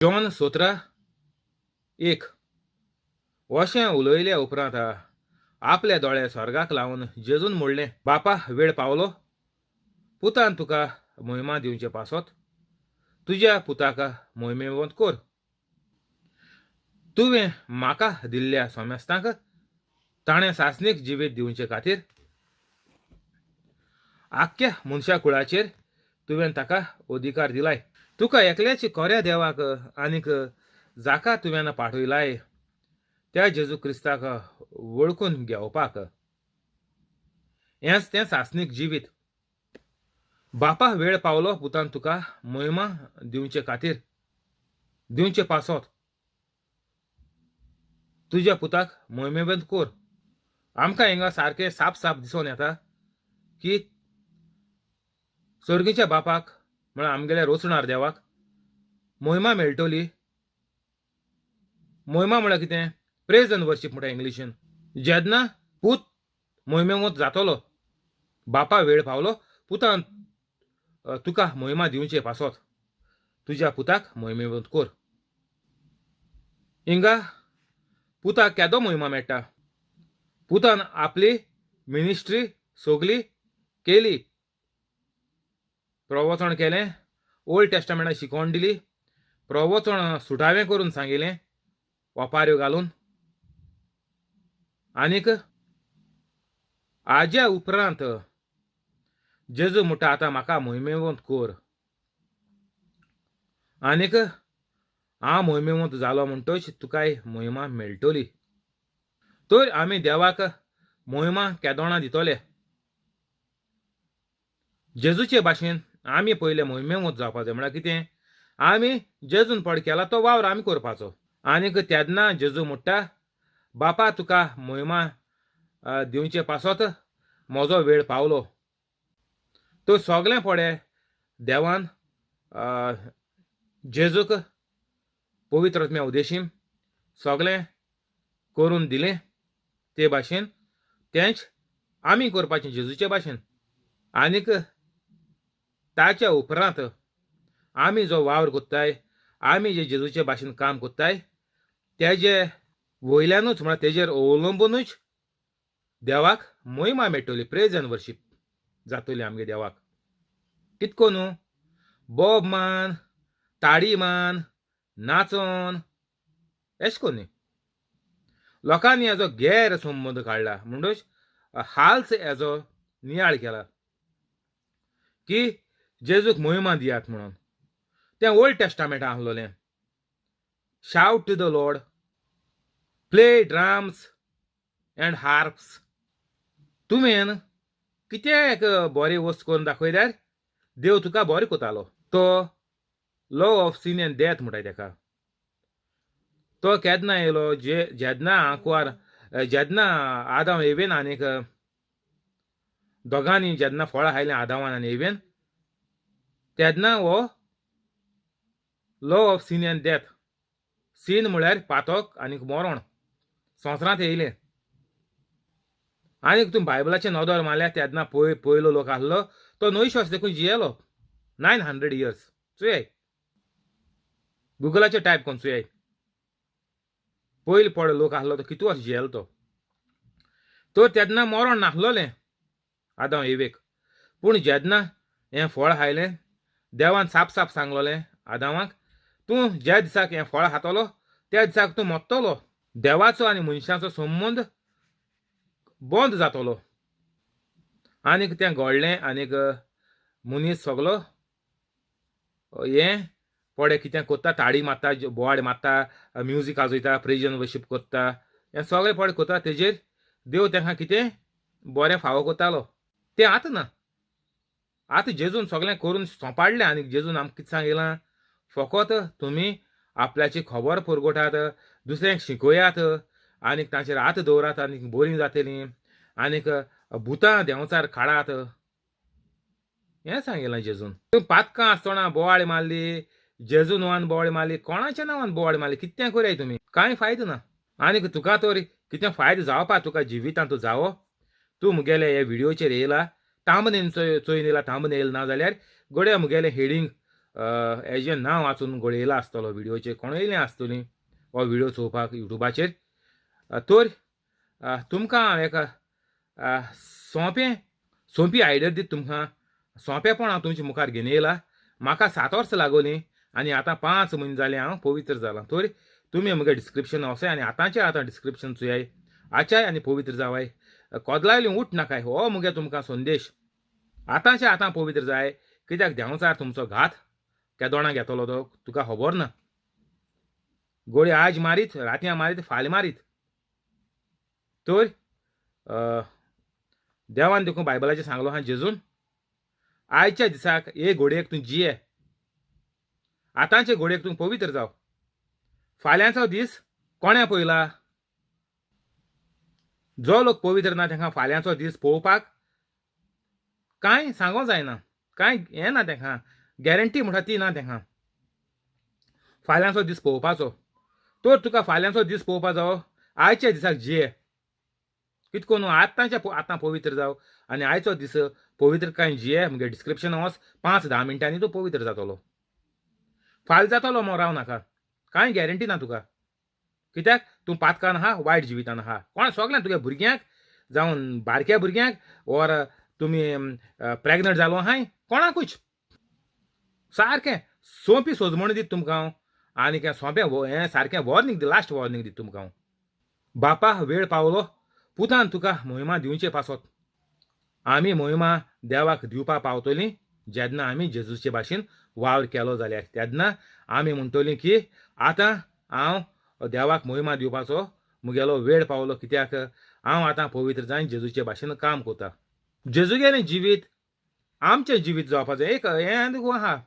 John 17:1 अशें उलयल्या उपरांत आपले दोळे स्वर्गाक लावन जेजून म्हणलें, बापा, वेळ पावलो. पुतान तुका मोहिमा दिवचे पासत तुज्या पुताक मोहिमेवंत कोर. तुवें म्हाका दिल्ल्या सोमेस्तांक ताणें सासणीक जिवीत दिवचे खातीर आख्ख्या मनशा कुळाचेर तुवें ताका अधिकार दिलाय. तुका एकल्याच कोऱ्या देवाक आनीक जाका तुवें पाठयलाय त्या जेजू क्रिस्ताक वळखून घेवपाक हेंच तें सासणीक जिवीत. बापा, वेळ पावलो. पुतान तुका मोहिमा दिवचे खातीर दिवचे पासत तुज्या पुताक मोहिमेवंत कोर. आमकां हिंगा सारकें साप साप दिसून येता की सर्गीच्या बापाक म्हळ्यार आमगेल्या रोचणार देवाक मोहिमा मेळटली. मोहिमा म्हळ्यार कितें? प्रेज एंड वर्शीप म्हणटा इंग्लिशीन. जेन्ना पूत मोहिमेवंत जातलो, बापा, वेळ पावलो. पुतान तुका मोहिमा दिवचे पासत तुज्या पुताक मोहिमेवंत कोर. हिंगा पुताक केदो मोहिमा मेळटा? पुतान आपली मिनिस्ट्री सगली केली. प्रवचन केलें, ओल्ड टेस्टामेंटां शिकोवन दिली, प्रवचन सुटावें करून सांगिल्लें ओपाऱ्यो घालून. आनीक हाज्या उपरांत जेजू म्हणटा, आतां म्हाका मोहिमेवंत कोर. आनीक हांव मोहिमेवंत जालो म्हणटच तुकाय मोहिमा मेळटली. तर आमी देवाक मोहिमा केदोणां दितले. जेजूचे भाशेन आमी पयले मोहिमेवंत जावपा जाय. म्हळ्यार कितें? आमी जेजून पड केला तो वावर आमी करपाचो. आनीक तेन्ना जेजू म्हणटा, बापा, तुका मोहिमा दिवचे पासत म्हजो वेळ पावलो. तो सगलें पडे देवान जेजूक पवित्र आत्म्या उदेशीन सगलें करून दिलें. ते भाशेन तेंच आमी करपाचें जेजूचे भाशेन. आनीक ताच्या उपरांत आमी जो वावर कोत्ताय, आमी जे जेजूचे भाशेन काम कोत्ताय, तेजे वयल्यानूच म्हळ्यार तेजेर अवलंबूनूच देवाक मोहिमा मेळटली. प्रेज एंड वर्शीप जातली आमगे देवाक. कितको न्हू? बोब मान, ताडी मान, नाचोन एशें कोन्नी. लोकांनी हेजो गैर संबंद काडला. म्हणटच हाल्स हेजो नियाळ केला की जेजूक मोहिमा दियात म्हणून. तें ओल्ड टेस्टामेंटां आहलोलें. Shout to the Lord, play drums and harps. तुवें कितें एक बरी वस्त करून दाखयल्यार देव तुका बरें कोतालो. तो law of sin and death म्हणटाय तेका. तो केन्ना येयलो? जेन्ना जेन्ना आदाम येवेन आनीक दोगांनी जेन्ना फळां खायलें आदामान आनी येवेन, तेन्ना हो law of sin and death. Sin म्हळ्यार पातक आनीक मरण संवसारांत येयलें. आनीक तुमी बायबलाचें नदर मारल्यार तेन्ना पयलो लोक आहलो तो 900 वर्स देखून जियेलो. 900 years. चुयाय, गुगलाचेर टायप कोन्न चुयाय. पयलो पड लोक आहलो तो कितू वर्स जियेलो तो. तर तेन्ना मरण नाहलोलें आदाम येवेक. पूण जेन्ना हें फळ खायलें, देवान साप साप सांगलोलें आदामाक, तूं ज्या दिसाक हें फळ खातलो त्या दिसाक तूं मरतलो. देवाचो आनी मनशाचो संबंद बंद जातलो. आनीक तें घडलें. आनीक मनीस सगलो हें पडे कितें कोत्ता, ताडी मारता, बोवाड मारता, म्युजीक आजयता, प्रेज एंड वर्शीप कोत्ता, हें सगळें पडे कोत्ता. तेजेर देव तेंकां कितें बरें फावो कोत्तालो. तें आतां ना. आतां जेजून सगलें करून सोंपाडलें. आनीक जेजून आमकां कितें सांगिलां? फकत तुमी आपल्याची खबर पुरगटात, दुसऱ्यांक शिकयात, आनीक तांचेर हात दवरात आनीक बरीं जातलीं, आनीक भुतां देंवचार काडात. हें सांगिलां जेजून. तुमी पातकां आसतना बोवाळ मारली, जेजू नांवान बोवाळ मारली, कोणाच्या नांवान बोवाळ मारली, कितें करयाय तुमी? कांय फायदो ना. आनीक तुका तर कितें फायदो जावपा तुका जिवितांत जावो, तूं मुगेले हे व्हिडिओचेर येयला, थांबनेल चोयन येयला, थांबनेल ना जाल्यार घडये मुगेलें हेडींग हेजें नांव वाचून घडयलां आसतलो व्हिडिओचेर कोणूय येयलें आसतलीं हो व्हिडिओ चोवपाक युट्यूबाचेर. तर तुमकां हांव एक सोंपी आयडिया दिता तुमकां. सोंपेपण हांव तुमचे मुखार घेवन येयलां. म्हाका 7 वर्सां लागोलीं आनी आतां 5 म्हयने जाले हांव पवित्र जालां. तर तुमी म्हगे डिस्क्रिप्शन वचाय आनी आतां डिस्क्रिप्शन चोयाय. आचाय आनी पवित्र जावाय. कोदलायलीं उठ नाकाय. हो मुगे तुमकां संदेश. आतां पवित्र जाय, कित्याक देंवचार तुमचो घात केदोणां घेतलो तो तुका खबर ना. गोळी आज मारीत, रातयां मारीत, फाल्यां मारीत. तर देवान देखून बायबलाचेर सांगलो आहा जेजून आयच्या दिसाक हे घोडयेक तूं जिये. आतांचे घोडयेक तूं पवित्र जाव. फाल्यांचो दीस कोणें पयला? जो लोक पवित्र ना तांकां फाल्यांचो दीस पळोवपाक कांय सांगो जायना. कांय हें ना तांकां. गॅरंटी म्हणटा ती ना तांकां फाल्यांचो दीस पळोवपाचो. तर तुका फाल्यांचो दीस पळोवपा जावो आयच्या दिसाक जिये. कितको न्हू आतां पवित्र जाव आनी आयचो दीस पवित्रकायेन जिये. म्हगे डिस्क्रिप्शन वच 5-10 मिनटांनी तूं पवित्र जातलो. फाल्यां जातलो म्हूण राव नाका. कांय गॅरंटी ना तुका. कित्याक तूं पातकान आहा, वायट जिवितान आहा. कोण सगळ्यांक तुगे भुरग्यांक जावं बारक्या भुरग्यांक ओर तुमी प्रेग्नंट जालो आहाय कोणाकूच सारकें सोंपी सोजमण दीत तुमकां हांव. आनी सोंपें हें सारकें वॉर्निंग लास्ट वॉर्निंग दीत तुमकां हांव. बापा वेळ पावलो पुतान तुका मोहिमा दिवचे पासत. आमी मोहिमा देवाक दिवपा पावतलीं जेन्ना आमी जेजूचे भाशेन वावर केलो जाल्यार. तेन्ना आमी म्हणटलीं की आतां हांव देवाक मोहिमा दिवपाचो मुगेलो वेळ पावलो. कित्याक हांव आतां पवित्र जावन जेजूचे भाशेन काम कोता. जेजूगेलें जिवीत आमचें जिवीत जावपा जाय. एक हें आहा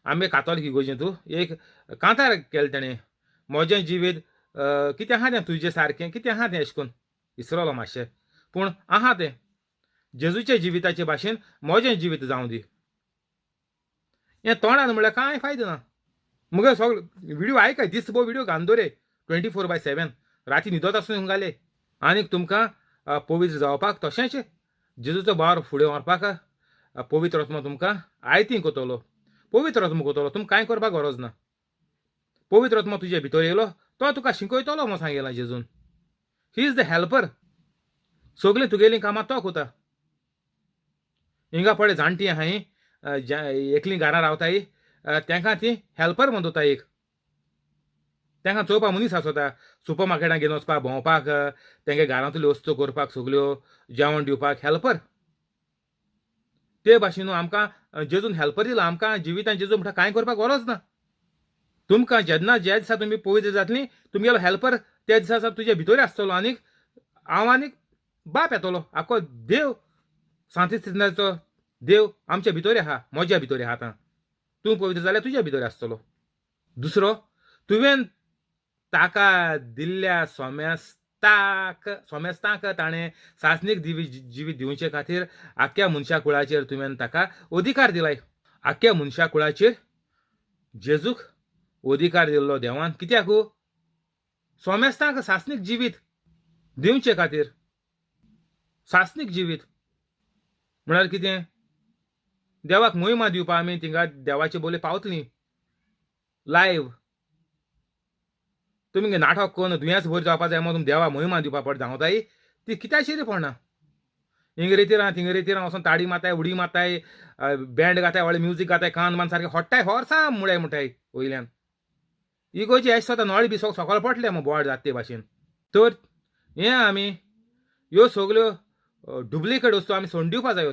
आमी कातोलीक इगोजेंतू एक कांतार केलें तेणें म्हजें जिवीत कितें आहा तें तुजें सारकें कितें आहा तें अशें करून विसरलो मातशें. पूण आहा तें जेजूचे जिविताचे भाशेन म्हजें जिवीत जावं दी. हें तोंडान म्हळ्यार कांय फायदो ना. मुगे सगळे व्हिडिओ आयकाय दिसभर व्हिडिओ घालून दवरे 24/7 राती न्हिदत आसूं घाले. आनीक तुमकां पवित्र जावपाक तशेंच जेजूचो बार फुडें व्हरपाक पवित्र आत्मा तुमकां आयतीं कोतलो. पवित्र आत्मा कोतलो. तुमकां कांय करपाक गरज ना. पवित्र आत्मा तुजे भितर येयलो तो तुका शिकयतलो म्हूण सांगलां जेजून. He is the helper. सगळीं तुगेलीं कामां तो कोता. हिंगा पळय जाणटीं आहाय एकलीं घरां रावताय तांकां ती हेल्पर म्हणून दोता एक. तांकां चोवपा मनीस आसता. सुपर मार्केटान घेवन वचपाक भोंवपाक तेंगे घरांतल्यो वस्तू करपाक सगल्यो जेवण दिवपाक हेल्पर. ते भाशेन आमकां जेजून हेल्पर दिला. आमकां जिवितान जेजू म्हणटा कांय करपाक गरज ना. तुमकां जेन्ना जे दिसा तुमी पवित्र जातलीं तुमगेलो हेल्पर त्या दिसा तुजे भितर आसतलो. आनीक हांव आनीक बाप येतलो. आख्खो देव सांतिस्थितीचो देव आमचे भितर आहा. म्हज्या भितर आहा. आतां तूं पवित्र जाल्यार तुज्या भितर आसतलो. दुसरो तुवें ताका दिल्ल्या सोमेस्तांक ताणें सासणीक जिवीत दिवचे खातीर आख्ख्या मनशा कुळाचेर तुवें ताका अधिकार दिलाय. आख्ख्या मनशा कुळाचेर जेजूक अधिकार दिल्लो देवान. कित्याक सोमेस्तांक सासणीक जिवीत दिवचे खातीर. सासणीक जिवीत म्हळ्यार कितें देवाक मोहिमा दिवपा आमी थिंगा देवाचे बोले पावतलीं लायव्ह. तुमी नाटक करून दुयेंस भर जावपा जाय म्हणून देवा मोहिमा दिवपा पड धांवताय ती कित्याचेर पडना. हिंग रेतीर आहा थिंग रेतीर वचून ताडी मारताय उडी मारताय बँड घाताय व्हडलें म्युजीक घाताय कान मान सारकें होट्टाय होर्सां मुळाय म्हणटाय वयल्यान. इगोची अशें स्वता नळ बी सकयल पडले मग बोवाड जाता ते भाशेन. तर हें आमी ह्यो सगल्यो डुप्लिकेट वस्तू आमी सोडून दिवपा जायो.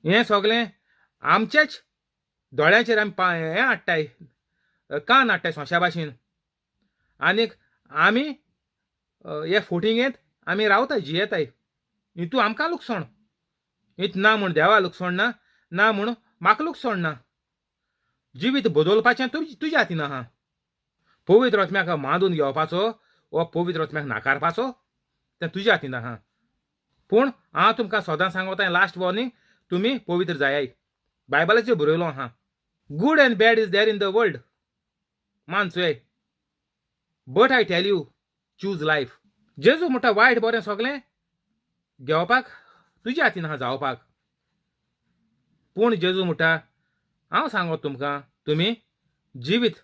हें सगळें आमचेच दोळ्यांचेर आमी हें हाडटाय कान हाडटाय सोंशा भाशेन. आनीक आमी हे फोटिंगेंत आमी रावताय जियेताय. हितू आमकां लुकसण. हित ना म्हूण देवा लुकसण ना. ना म्हूण म्हाका लुकसण ना. जिवीत बदलपाचें तुज्या हातीन आहा. पवित्र आत्म्याक मांडून घेवपाचो वो पवित्र आत्म्याक नाकारपाचो तें तुज्या हातीन आहा. पूण हांव तुमकां सदां सांगतां लास्ट वॉर्निंग तुमी पवित्र जायाय. बायबलाचेर बरयलो आहा good end bad is there in the world. मान चोय but I tell you choose life. जेजू म्हणटा वायट बरें सगळें घेवपाक तुज्या हातीन आहा जावपाक. पूण जेजू म्हणटा हांव सांगो तुमकां तुमी जिवीत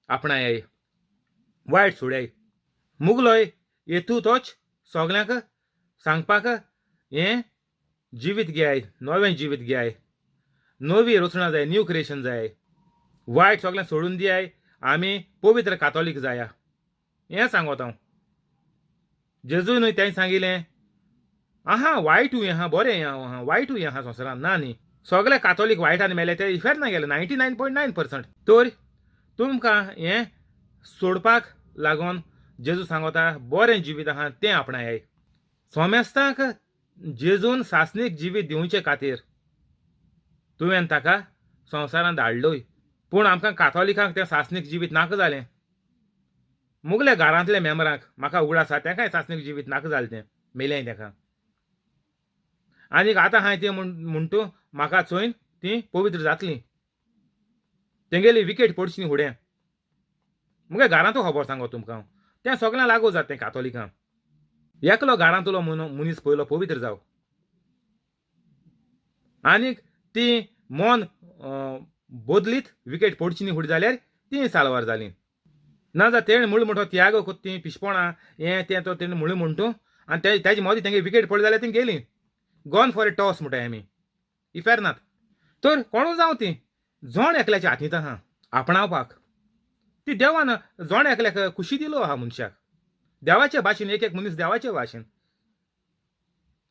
आपणायाय वायट सोडाय मुगलोय येतू तोच सगल्यांक सांगपाक हें जिवीत घेयाय नवें जिवीत घेयाय नवी रचना जाय न्यू क्रिएशन जाय वायट सगळें सोडून दियाय आमी पवित्र कातोलीक जाया हें सांगोत हांव जेजू न्हय तें सांगिल्लें आहा वायटूय आहा बरें आहा वायटूय आहा संवसारांत ना न्ही सगळे कातोलीक वायटान मेले ते इफेक्ट ना गेले 99.9%. तर तुमकां हें सोडपाक लागून जेजू सांगता बरें जिवीत आहा तें आपणायाय सोमेस्तांक जेजून सासणीक जिवीत दिवचे खातीर तुवें ताका संवसारांत धाडलोय पूण आमकां कातोलिकांक तें सासणीक जिवीत नाका जालें मुगल्या घरांतल्या मेंबरांक म्हाका उगडास आसा तेकाय सासणीक जिवीत नाका जालें तें मेलें तेका आनीक आतां हांवें तें म्हणटू म्हाका चोयन ती पवित्र जातलीं तेंगेली विकेट पडची न्ही फुडें मुगे घरांतू खबर सांगो तुमकां तें सगळ्यांक लागू जाता तें कातोलिकांक एकलो घरांतलो मनीस पयलो पवित्र जाव आनीक ती मन बदलीत विकेट पडची न्ही फुडें जाल्यार ती सालवार जालीं नाजाल्यार तेणें म्हूण म्हणटो त्याग कोत्ती पिशपणां हें तें तो तेणें म्हूण म्हणटू आनी तेजे मदीं तेंगे विकेट पडली जाल्यार ती गेलीं गॉन फॉर ए टॉस म्हणटाय आमी इफेर नात तर कोणू जावं ती जोण एकल्याच्या हातींत आहा आपणावपाक ती देवान जोण एकल्याक खुशी दिलो आहा मनशाक देवाचे भाशेन एक एक मनीस देवाचे भाशेन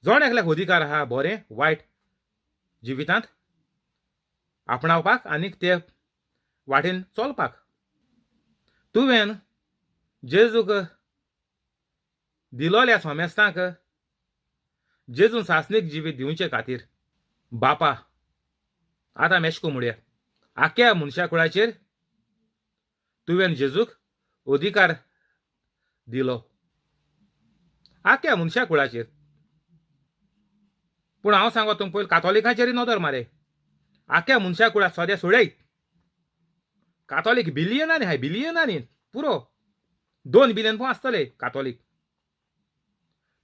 जोण एकल्याक अधिकार आहा बरें वायट जिवितांत आपणावपाक आनीक ते वाटेन चलपाक तुवें जेजूक दिलोल्या सोमेस्तांक जेजून सासणीक जिवीत दिवचे खातीर बापा आतां मेशको म्हणया आख्या मनशा कुळाचेर तुवें जेजूक अधिकार दिलो आख्या मनशा कुळाचेर पूण हांव सांगो तुमकां पयलीं कातोलिकांचेरय नदर मारे आख्या मनशा कुळाक सद्या सोडयत कातोलीक बिलियनांनी हाय बिलियनांनी पुरो 2 बिलियन पूण आसतले कातोलीक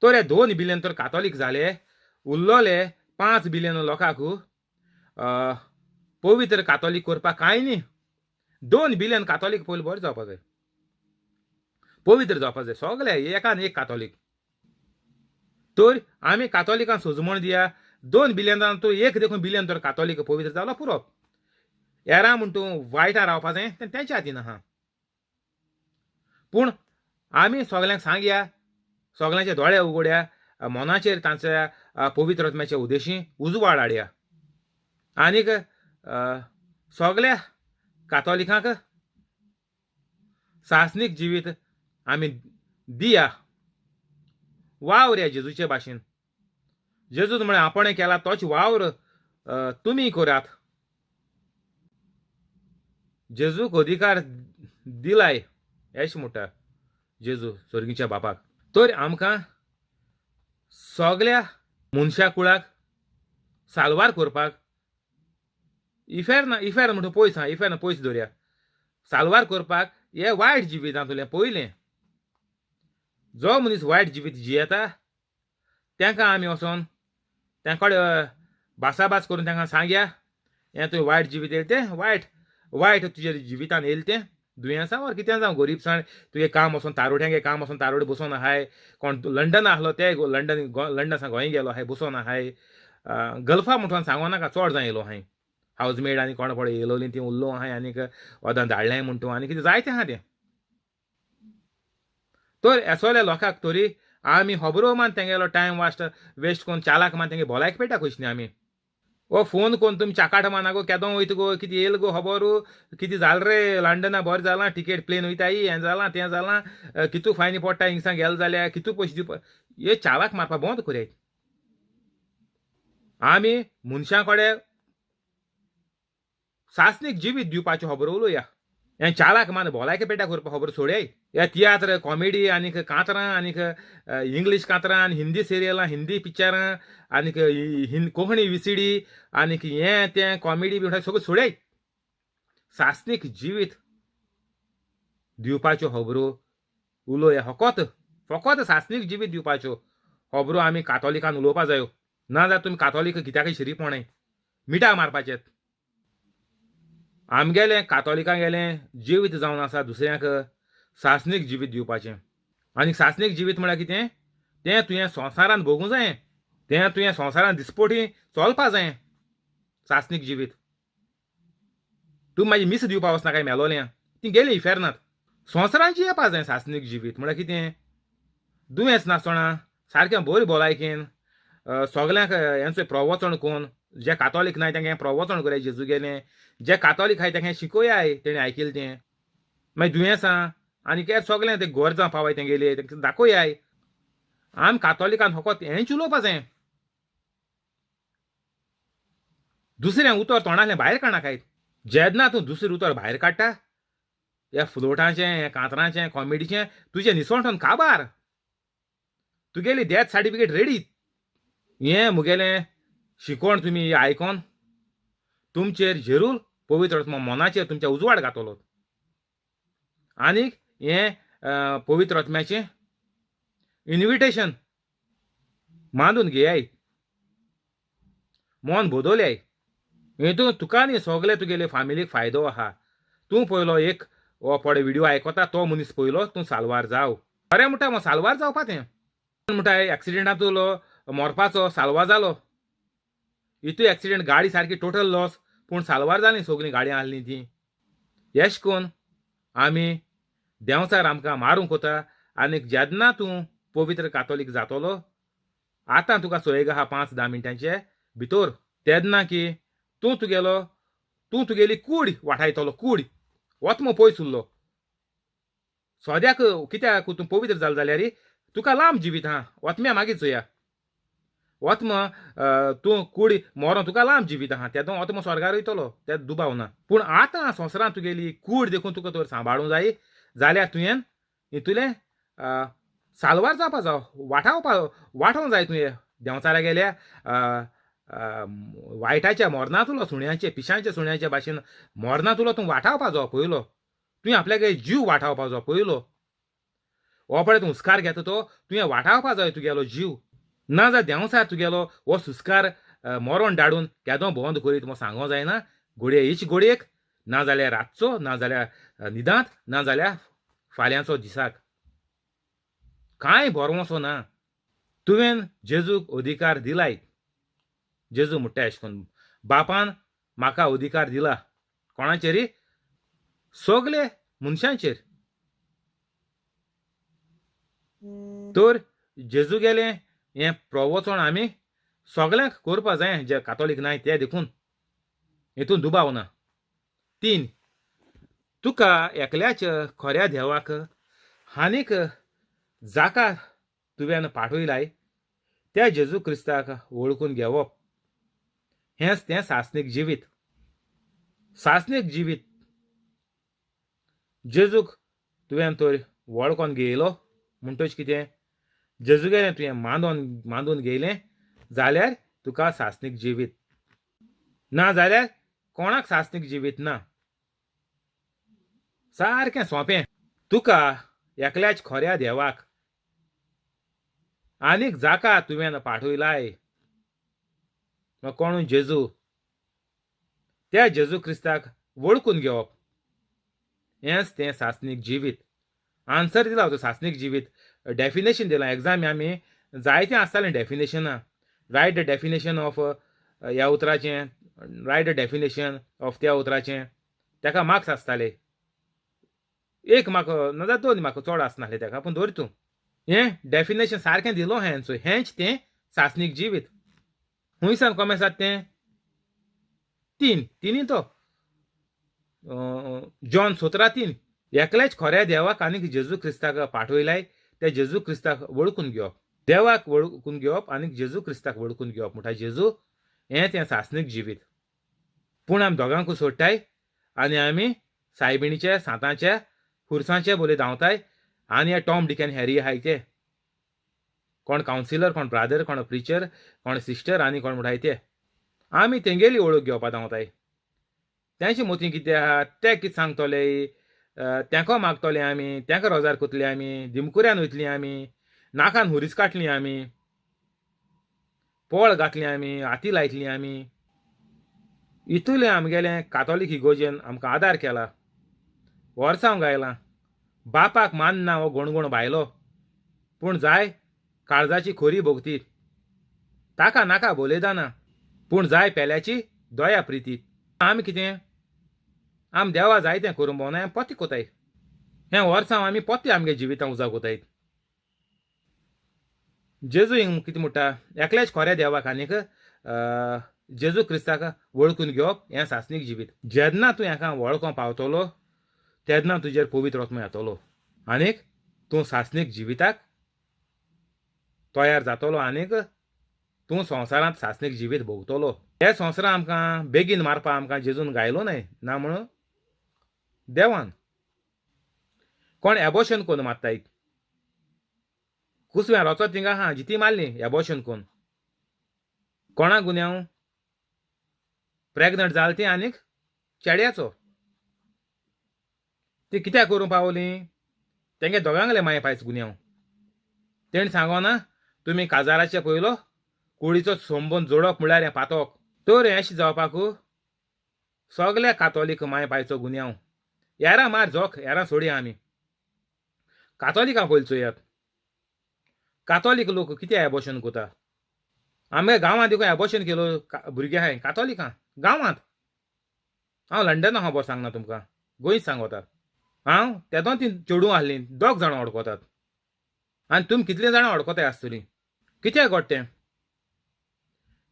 तर हे 2 बिलियन तर कातोलीक जाले उरलोले 5 बिलियन लोकांक पवित्र कातोलीक करपाक कांय न्ही 2 बिलियन कातोलीक पयलीं बरें जावपा जाय पवित्र जावपा जाय सगळे एकान एक कातोलीक तर आमी कातोलिकांक सोजमण दिया 2 बिलियनांत तूं 1 देखून बिलियन तर कातोलीक पवित्र जालो पुरो एरा म्हण तूं वायटा रावपा जाय तें तेंच्या हातीन आहा पूण आमी सगल्यांक सांगया सगळ्यांचे दोळे उगड्या मनाचेर तांच्या पवित्र आत्म्याच्या उद्देशी उजवाड हाडया आनीक सगळ्या कातोलिकांक सासणीक जिवीत आमी दिया वावर ह्या जेजूचे भाशेन जेजून म्हळ्यार आपण केला तोच वावर तुमी करात जेजूक अधिकार दिलाय अशें म्हणटा जेजू स्वर्गीच्या बापाक तर आमकां सगळ्या मनशा कुळाक सालवार करपाक इफेर ना इफेर म्हणटा पयस आहा इफेर ना पयस दवरया सालवार करपाक हे वायट जिवितांतलें पयलें जो मनीस वायट जिवीत जियेता तांकां आमी वचोन तांकडे भासाभास करून तांकां सांगया हें तुवें वायट जिवीत येयलें तें वायट तुज्या जिवितान येयलें तें दुयेंसां वर कितें जावं गरीबसाण तुवें काम वचोन तारोड्यांगे काम वचोन तारोड बसोन आहाय कोण लंडन आसलो ते लंडन सावन गोंय गेलो आहाय बसोन आहाय गल्फा म्हणून सांगो नाका चड जावन येयलो आहाय हावजमेड आनी कोण पळय येयलोलीं ती उरलो आहाय आनीक वदां धाडलें म्हणटू आनी कितें जायतें आहा तें तर एसोल्या लोकांक तरी आमी खबरो मान तेंगेलो टायम वेस्ट करून चालाक मान तेंगे भलायक पेटा खंयच न्ही आमी ओ फोन करून तुमी चाकाट माना गो केदों वयता गो कितें येयल गो खबरू कितें जालें रे लंडना बरें जालां टिकेट प्लेन वयताय हें जालां तें जालां कितू फायनी पडटा हिंगसा गेल जाल्यार कितू पयशे दिवपा हे चालाक मारपा बंद करात आमी मनशां कडेन सासणीक जिवीत दिवपाचें खबर उलोवया हें चालाक मान भलायके पेटा करपा खबर सोडय हे तियात्र कॉमेडी आनीक कांतरां आनीक इंग्लीश कांतरां आनी हिंदी सिरियलां हिंदी पिक्चरां आनीक कोंकणी विसीडी आनीक हें तें कॉमेडी बी सगळें सोडय सासणीक जिवीत दिवपाच्यो खबरो उलोवया फकत सासणीक जिवीत दिवपाच्यो खबरो आमी कातोलिकान उलोवपा जायो नाजाल्यार तुमी कातोलीक कित्याकय शिरीपणाय मिठाक मारपाचें. आमगेलें कातोलिकांगेलें जिवीत जावन आसा दुसऱ्यांक सासणीक जिवीत दिवपाचें. आनी सासणीक जिवीत म्हळ्यार कितें, तें तुवें संवसारांत भोगूं जायें, तें तुवें संवसारांत दिसपोटी चलपा जायें. सासणीक जिवीत तूं म्हाजी मीस दिवपा वचना काय मेलोल्यांक, तीं गेलीं इफेरनात. संवसारांची येवपा जाय सासणीक जिवीत म्हळ्यार कितें, दुयेंस नासतना सारकें बरे भलायकेन सगल्यांक हेंचो प्रवचन कोन्न, जे कातोलीक नाय तेंगे प्रवचन करया जेजू गेलें, जे कातोलीक आहाय तेंगे शिकोयाय तेणें आयकिल्लें तें. मागीर दुयेंसां आनी हेर सगळें तें गोरजां पावाय तेंगेली तेंकां दाखोयाय. आमी कातोलिकान फकत हेंच उलोवपा जाय, दुसरें उतर तोंडांतलें भायर काडनाकाय. जेन्ना तूं दुसरें उतर भायर काडटा, ह्या फ्लोटाचें, हें कांतराचें, कॉमेडीचें तुजें निसवणून काबार. तुगेली डॅथ सर्टिफिकेट रेडी. हें मुगेलें शिकोण तुमी आयकोन तुमचेर जरूर पवित्र आत्मो मनाचेर तुमच्या उजवाड घातलो. आनीक हें पवित्र आत्म्याचें इन्विटेशन मांडून घेयाय, मन बदोल्याय. हेतून तुका न्ही सगळे तुगेले फामिलीक फायदो आहा. तूं पयलो एक हो पडे व्हिडिओ आयकोता तो मनीस पयलो तूं साल्वार जाव. खरें म्हणटा मग साल्वार जावपा तें. म्हणटा एक्सिडेंटांतलो मरपाचो साल्वार जालो. हितू एक्सिडेंट गाडी सारकी टोटल लॉस, पूण साल्वार जालीं सगळीं गाडी आहलीं तीं. येश कोन्न आमी देंवचार आमकां मारूंक कोता. आनीक जेन्ना तूं पवित्र कातोलीक जातलो, आतां तुका सयेग आहा 5-10 मिनटांचे भितर, तेन्ना की तूं तुगेली कूड वाटायतलो. कूड वत्म पयस उरलो. सद्याक कित्याक तूं पवित्र जालो जाल्यार तुका लांब जिवीत आहा, वत्म्या मागीर चोया. वत्म तूं कूड मोरोन तुका लांब जिवीत आहा, तेदो वत्म स्वर्गार वयतलो, तें दुबाव ना. पूण आतां संवसारांत तुगेली कूड देखून तुका तर सांबाळूंक जाय जाल्यार तुवें हितूलें साल्वार जावपा जाय, वाटोवंक जाय. तुवें देंवचारा गेल्या वायटाच्या मरणांतलो, सुण्याचे पिशांच्या सुण्याच्या भाशेन मरणांतलो तूं वाटावपा जाय पयलो. तुवें आपल्यागे जीव वाटावपा जाय पयलो. हो पळय तूं हुस्कार घेता तो तुवें वाटावपा जाय तुगेलो जीव. नाजाल्यार देंवचार तुगेलो हो सुस्कार मरण धाडून केदो बंद करीत म्हूण सांगो जायना. घोडये हीच घोडयेक, नाजाल्यार रातचो, नाजाल्यार न्हिदांत, नाजाल्यार फाल्यांचो दिसाक. कांय भरवंसो ना. तुवें जेजूक अधिकार दिलाय. जेजू म्हणटा अशें करून, बापान म्हाका अधिकार दिला. कोणाचेर? सगळे मनशांचेर. तर जेजू गेलें हें प्रवचन आमी सगळ्यांक करपा जाय, जे कातोलीक नाय ते देखून. हितून दुबाव ना. 3 तुका एकल्याच खऱ्या देवाक आनीक जाका तुवें पाठयलाय त्या जेजू क्रिस्ताक वळखून घेवप, हेंच तें सासणीक जिवीत. सासणीक जिवीत जेजूक तुवें तर वळखोन घेयलो म्हणटच कितें, जेजू गेलें तुवें मांडून घेयलें जाल्यार तुका सासणीक जिवीत. ना जाल्यार कोणाक सासणीक जिवीत ना. सारकें सोंपें. तुका एकल्याच खऱ्या देवाक आनीक जाका तुवें पाठयलाय कोण जेजू, त्या जेजू क्रिस्ताक वळखून घेवप, हेंच तें सासणीक जिवीत. आन्सर दिला तो सासणीक जिवीत. डेफिनेशन दिलां. एग्जामी आमी जायतें आसतालें डेफिनेशनां. रायट द डेफिनेशन ऑफ ह्या उतराचें, रायट द डेफिनेशन ऑफ त्या उतराचें. तेका मार्क्स आसताले. 1 मार्क नाजाल्यार 2 मार्क चड आसनासले तेका, पूण धर तूं हें डेफिनेशन सारकें दिलो हेंच, हेंच तें सासणीक जिवीत. हुंयसान कोमेसात तें 3 तो जॉन 17:3. एकल्याच खऱ्या देवाक आनीक जेजू क्रिस्ताक पाठयलाय त्या जेजू क्रिस्ताक वळखून घेवप. देवाक वळखून घेवप आनीक जेजू क्रिस्ताक वळखून घेवप म्हणटा जेजू, हें तें सासणीक जिवीत. पूण आमी दोगांकूय सोडटाय आनी आमी सायबिणीचे, सांताचे, खुर्साचे बोले धांवताय. आनी हे टॉम डिक एंड हॅरी आहाय ते, कोण कावन्सिलर, कोण ब्रादर, कोण प्रिचर, कोण सिस्टर आनी कोण म्हणटाय ते. आमी तेंगेली वळख घेवपा धांवताय. तेंचे मोती कितें आहा ते कितें सांगतले, तेंको मागतले आमी, तेंका रोजार कोतले आमी, दिमकुऱ्यान वयतलीं आमी, नाकान हुरीस काटलीं आमी, पोळ घातलीं आमी, हाती लायतलीं आमी. इतुले आमगेले कातोलीक इगोजेन आमकां आदार केला, वर्सांव गायला. बापाक मान ना हो गोणगोण भायलो, पूण जाय काळजाची खोरी भोगतीत. ताका नाका बोलेदाना, पूण जाय पेल्याची दोया प्रितीत. आमी कितें आम देवा जायतें करूं भोंवनाय पोत्ते कोताय. हें वर्सांव आमी पोत्ते आमगे जिवितां उजा कोतायत. जेजू हिंग कितें म्हणटा, एकल्याच खोऱ्या देवाक आनीक जेजू क्रिस्ताक वळखून घेवप हें सासणीक जिवीत. जेन्ना तूं हेका वळखो पावतलो तेन्ना तुजेर पवित्र आत्मो येतलो आनीक तूं सासणीक जिविताक तयार जातलो आनीक तूं संवसारांत सासणीक जिवीत भोगतलो. हे संवसारांत आमकां बेगीन मारपा आमकां जेजून गायलो न्हय ना म्हणून देवान. कोण एबॉर्शन कोन्न मारताय, कुसव्यां रचोत थिंगा आहा जिती मारली एबॉर्शन कोन्न. कोणा गुन्यांव प्रेग्नंट जाल ती आनीक चेड्याचो. ती कित्याक करूं पावलीं, तेंगे दोगांगले माये पायच गुन्यांव. तेणी सांगो ना तुमी काजाराचे पयलो कुडीचो संबंद जोडप म्हळ्यार हें पातोक. तर हें अशें जावपाक सगल्या कातोलीक माय पायचो गुन्यांव. हेरां मार जोक, हेरां सोडया आमी. कातोलिकां पयलीं चोयात. कातोलीक लोक कित्याक एबॉर्शन कोता. आमगे गांवांत देखून एबॉर्शन केलो भुरगे आहाय कातोलिकां गांवांत. हांव लंडना खबर सांगना तुमकां, गोंयच सांगोता. हांव तेदोन ती चेडूं आहलीं दोग जाणां अडकोतात आनी तुमी कितलीं जाणां अडकोताय आसतलीं. कित्याक घडटें,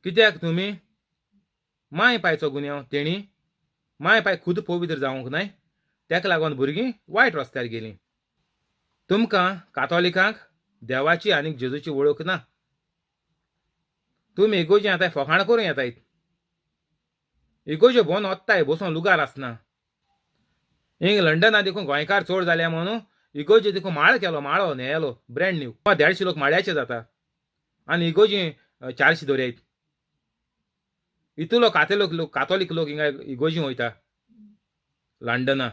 कित्याक तुमी माय पायचो गुन्यांव तेणी माय पाय खुद पवित्र जावंक नाय, तेका लागून भुरगीं वायट रस्त्यार गेलीं. तुमकां कातोलिकांक देवाची आनीक जेजूची वळख ना. तुमी इगोजी येताय फकाण करूं येतायत. इगोज्यो भोवन वत्ताय बसून लुगार आसना. हिंग लंडना देखून गोंयकार चड जाल्या म्हणून इगोजी देखून माळ केलो, माळो न्हेयलो ब्रँड न्यू. 150 लोक माळ्याचे जाता आनी इगोजी 400 दवरयात. इतलो कातोलीक लोक हिंगा इगोजी वयता लंडना.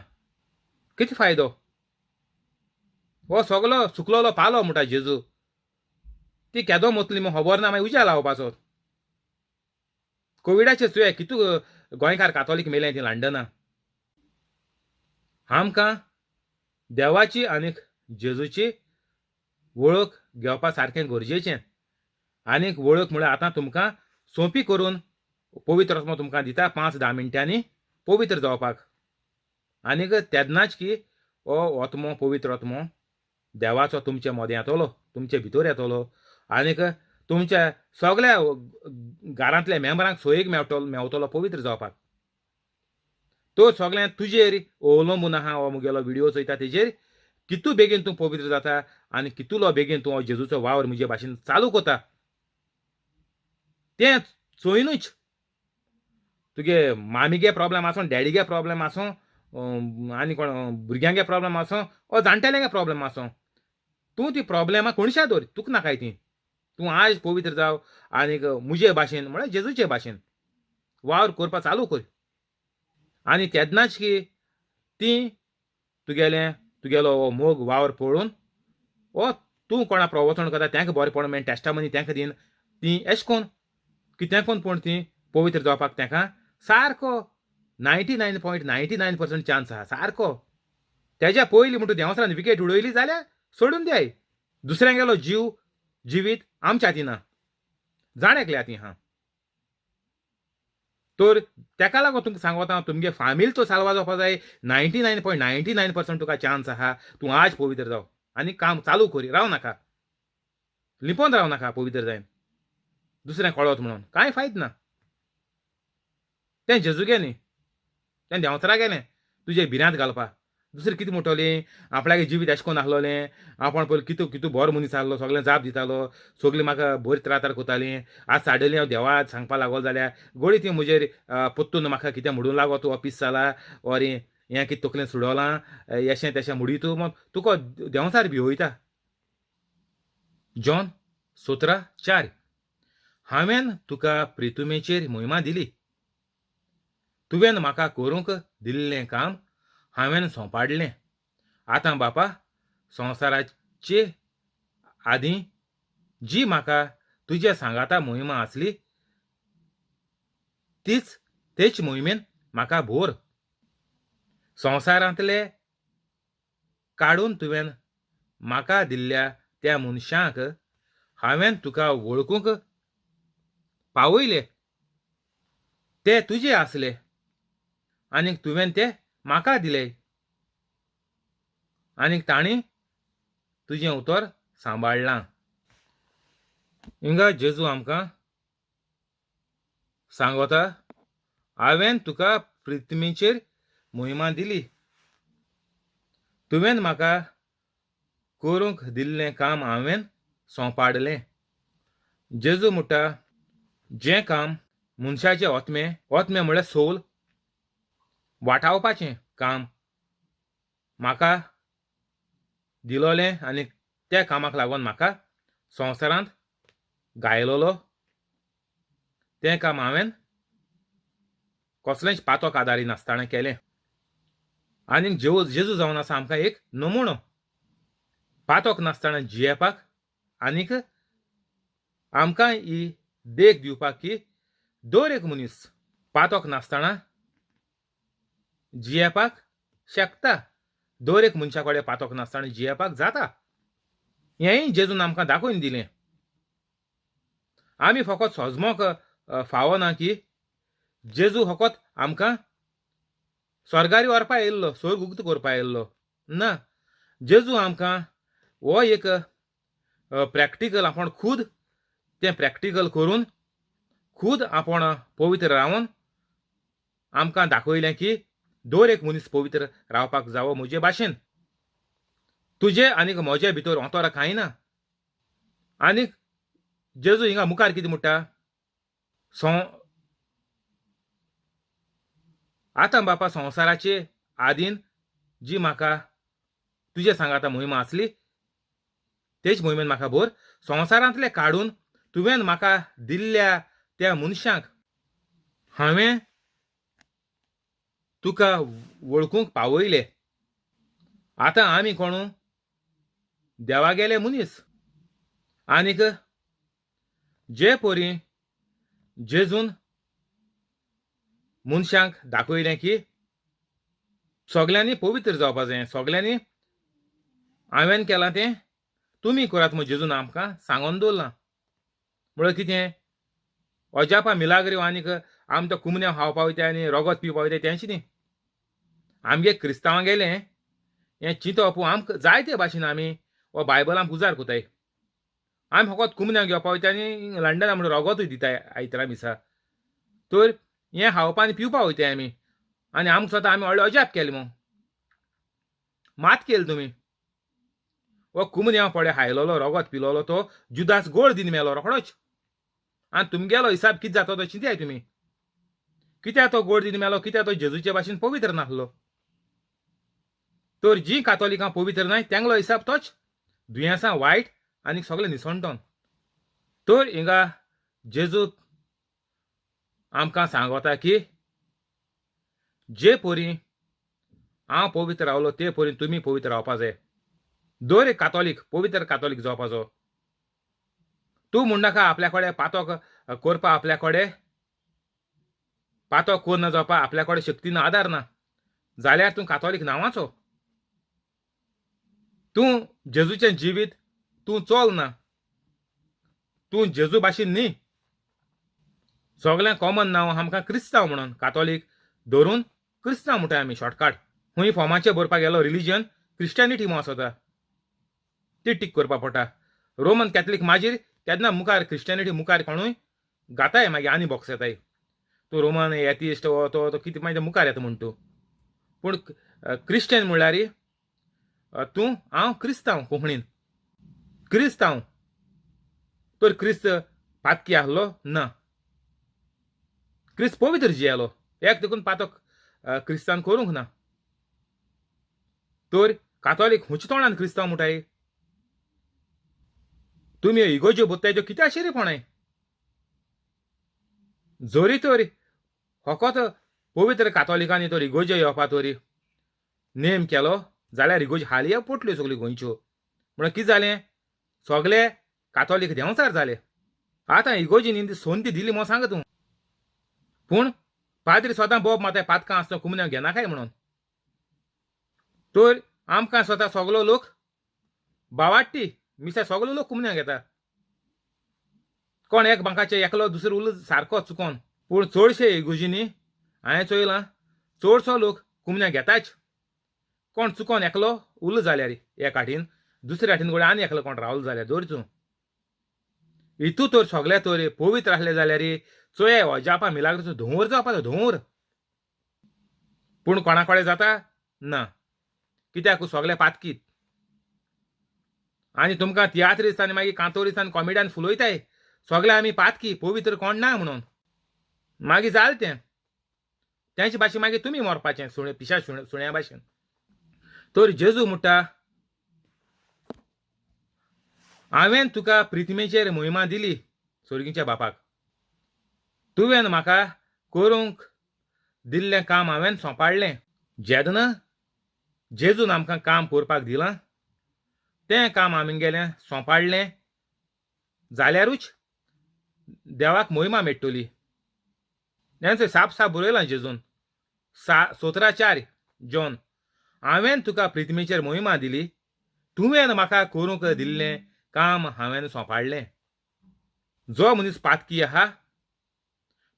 कितें फायदो. हो सगलो सुकलोलो पालो म्हणटा जेजू. ती केदो मतली म्हूण खबर ना, मागीर उज्या लावपाचो. कोविडाचे चुये कितू गोंयकार कातोलीक मेले ती लंडना. आमकां देवाची आनीक जेजूची वळख घेवपा सारकें गरजेचें. आनीक वळख म्हळ्यार आतां तुमकां सोंपी करून पवित्र आत्मो तुमकां दिता 5-10 मिनटांनी पवित्र जावपाक. आनीक तेदनाच की हो आत्मो पवित्र आत्मो देवाचो तुमचे मोदें येतलो, तुमचे भितर येतलो आनीक तुमच्या सगल्या घरांतल्या मेंबरांक सोयेक मेवतलो पवित्र जावपाक. तो सगळें तुजेर अवलंबून आहा. हो मुगेलो व्हिडिओ चोयता तेजेर कितू बेगीन तूं पवित्र जाता आनी कितूलो बेगीन तूं हो जेजूचो वावर म्हजे भाशेन चालू कोता तें चोयनूच. तुगे मामीगे प्रॉब्लेम आसूं, डॅडीगे प्रॉब्लेम आसूं, आनी कोण भुरग्यांगे प्रॉब्लेम आसूं ओ जाणटेल्यांगे प्रॉब्लेम आसूं, तूं ती प्रॉब्लेमां कोणश्या दवर, तुका नाकाय ती. तूं आज पवित्र जाव आनीक मुजे भाशेन म्हळ्यार जेजूचे भाशेन वावर करपा चालू कर. आनी तेदनाच की ती तुगेलो हो मोग वावर पळोवन ओ तूं कोणा प्रवचन करता तेंकां बरें पडो मेळटा टेस्टामनी तेंकां दीन. ती एशें कोन्न कितें कोन्न पूण ती पवित्र जावपाक तेंकां सारको 99.99% चान्स आहा सारको. तेज्या पयलीं म्हणटा देंवसरान विकेट उडयली जाल्यार सोडून द्याय. दुसऱ्यांगेलो जीव जिवीत आमच्या हातीना, जाणेकल्या हातीं आहा. तर तेका लागून तुमकां सांगोता तुमगे फामिलीचो साल्वा जावपा जाय 99.99% तुका चान्स आहा. तूं आज पवित्र जाव आनी काम चालू कर. राव नाका, लिपोवन राव नाका पवित्र जायन दुसरें कळत म्हणून कांय फायद ना. तें जेजूगे न्ही, तें देंवसरा गेलें तुजे भिरांत घालपा. दुसरें कितें म्हणटलीं आपल्यागे जिवीत एशें कोन्न आसलोलें, आपूण पयलीं कितू कितू बरो मनीस आहलो, सगळें जाप दितालो, सगळीं म्हाका बरी त्रातार कोतालीं. आज साडली हांव देवा सांगपा लागलो जाल्यार गोडी ती म्हजेर पोत्तून म्हाका कितें म्हणून लागो तूं ऑफीस जाला ओर हें कितें तकलेन सुडोलां अशें तेशें मुडी तूं मग तुका देंवसार भिवयता. जॉन 17:4 हांवेन तुका प्रितुमेचेर मोहिमा दिली. तुवें म्हाका करूंक दिल्लें काम हांवेन सोंपाडलें. आतां बापा संवसाराचे आदीं जी म्हाका तुज्या सांगाता मोहिमा आसली तीच तेच मोहिमेन म्हाका भोर संवसारांतले काडून तुवें म्हाका दिल्ल्या त्या मनशाक हांवें तुका वळखूंक पावयले. ते तुजे आसले आनीक तुवें ते म्हाका दिले आनीक तांणी तुजें उतर सांबाळ्ळां. हिंगा जेजू आमकां सांगता, हांवें तुका पृथ्वीचेर मोहिमा दिली. तुवें म्हाका करूंक दिल्लें काम हांवें सोंपाडलें. जेजू म्हणटा, जें काम मनशाचें ओतमें म्हळ्यार सोल वाटावपाचें काम म्हाका दिलोलें आनी त्या कामाक लागून म्हाका संवसारांत घायलोलो, तें काम हांवें कसलेंच पातोक आदारी नासतना केलें. आनीक जेजू जावन आसा आमकां एक नमुणो पातोक नासतना जियेपाक आनीक आमकां ही देख दिवपाक की दर एक मनीस पातोक नासतना जियेपाक शकता. दर एक मनशा कडेन पातोक नासतना जियेपाक जाता. हेंय जेजून आमकां दाखोवन दिलें. आमी फकत सोजमोक फावो ना की जेजू फकत आमकां स्वर्गारी व्हरपा येयल्लो, स्वर्ग उक्त करपा येयल्लो ना. जेजू आमकां हो एक प्रॅक्टिकल आपण खूद तें प्रॅक्टिकल करून खूद आपण पवित्र रावन आमकां दाखयलें की दर एक मनीस पवित्र रावपाक जावो म्हजे भाशेन. तुजे आनीक म्हजे भितर अंतर कांय ना. आनीक जेजू हिंगा मुखार कितें म्हणटा, आतां बापा संवसाराचे आदीन जी म्हाका तुजे सांगाता मोहिमा आसली, तेच मोहिमेन म्हाका भोर संवसारांतले काडून तुवें म्हाका दिल्ल्या त्या मनशाक हांवें तुका वळखूंक पावयले. आतां आमी कोणू देवागेले मनीस. आनीक जे परी जेजून मनशांक दाखयलें की सगल्यांनी पवित्र जावपा जाय, सगल्यांनी हांवें केलां तें तुमी करात म्हूण जेजून आमकां सांगोन दवरलां. म्हळ्यार कितें, अजापा मिलाग्रियो आनीक आमी तो कुमन्या खावपा वयताय आनी रगत पिवपा वयताय तेंच न्ही. आमगे क्रिस्तांवां गेलें हें चिंतप आमकां जायते भाशेन आमी हो बायबल आमकां उजार कोताय. आमी फकत कुमन्या घेवपा वयताय आनी लंडना म्हणून रगतूय दिताय आयतारा दिसा. तर हें खावपा आनी पिवपा वयताय आमी आनी आमकां स्वता आमी व्हडलें अजाप केलें म्हूण. मात केली तुमी. हो कुमन्या पडे खायलोलो रगत पिलोलो तो जुदास गोड दिन मेलो रोखडोच. आनी तुमगेलो हिसाब कितें जाता तो चिंत्याय तुमी. कित्याक तो गोड दिन मेलो, कित्याक तो जेजूचे भाशेन पवित्र नासलो. तर जीं कातोलिकां पवित्र नाय तेंगलो हिसाब तोच दुयेंसां वायट आनी सगळें निसणटोन. तर हिंगा जेजू आमकां सांगता की जे परी हांव पवित्र रावलो ते परी तुमी पवित्र रावपा जाय. दर एक कातोलीक पवित्र कातोलीक जावपाचो. तूं म्हणनाका आपल्या कडेन पातोक करपा, आपल्या कडेन पातोक कोन्न जावपा आपल्या कडेन शक्ती ना, आदार ना जाल्यार तूं कातोलीक नांवाचो. तूं जेजूचें जिवीत तूं चोलना. तूं जेजू भाशेन न्ही. सगळें कॉमन नांव आमकां क्रिस्तांव म्हणून कातोलीक धरून क्रिस्तांव म्हणटाय आमी शॉर्टकट. खूंय फॉर्माचेर बरपाक गेलो रिलिजन क्रिस्टियानिटी म्हूण आसता ती टीक करपा पडटा. रोमन कॅथलीक मागीर केन्ना मुखार क्रिस्टियानिटी मुखार कोणूय घाताय मागीर आनी बॉक्स येताय. तूं रोमन एथिइस्ट हो तो कितें मागीर मुखार येता म्हूण तूं. पूण क्रिश्चन म्हणल्यार तूं हांव क्रिस्तांव कोंकणीन क्रिस्तांव. तर क्रिस्त पातकी आहलो ना. क्रिस्त पवित्र जियेलो. एक देखून पातक क्रिस्तान करूंक ना. तर कातोलीक हुंचे तोंडान क्रिस्तांव म्हणटाय. तुमी इगोज्यो बोत्ताय त्यो कित्याक शिरीपणाय. जोरी तर फकत पवित्र कातोलिकांनी तर इगोज्यो येवपा तरी नेम केलो जाल्यार इगोज्यो हालयो पटल्यो सगल्यो गोंयच्यो. म्हळ्यार कितें जालें, सगळे कातोलीक देंवचार जाले. आतां इगोजी संदी दिली म्हूण सांग तूं. पूण पाद्री स्वता बोब माताय पातकां आसता कुमन्या घेना काय म्हणून. तर आमकां स्वता सगलो लोक बावाडटी मिसा सगलो लोक कुमन्या घेता. कोण एक बांकाचे एकलो दुसरो उलो सारको चुकोन. पूण चडशे इगोजींनी हांवें चोयलां चडसो लोक कुमन्या घेताच. कोण चुकोन एकलो उल्लो जाल्यार एक वाटेन दुसरे वाटेन घोडे आनी एकलो कोण रावलो जाल्यार धरचू. हितू तर सगळे तर पवित्र आसले जाल्यार चोय अजापा मिलाग्रोचो धुंवर जावपाचो धुंवर. पूण कोणा कडेन जाता ना, कित्याक सगळे पातकीत. आनी तुमकां तियात्रिस्ट आनी मागीर कांतोरिस्ट आनी कॉमेडियन फुलोयताय सगळे आमी पातकी पवित्र कोण ना म्हणून. मागीर जालें तें तेंचे भाशेन मागीर तुमी मरपाचें पिशा सुण्या भाशेन. तर जेजू म्हणटा हांवें तुका प्रिथ्वीचेर मोहिमा दिली सर्गीच्या बापाक. तुवें म्हाका करूंक दिल्लें काम हांवें सोंपाडलें. जेदना जेजून आमकां काम करपाक दिलां तें काम आमगेलें सोंपाडलें जाल्यारूच देवाक मोहिमा मेळटली. तेंचो साप बरयलां जेजून 17:4 जॉन. हांवें तुका प्रिथ्वीचेर मोहिमा दिली, तुवें म्हाका करूंक दिल्लें काम हांवें सोंपाडलें. जो मनीस पातकी आहा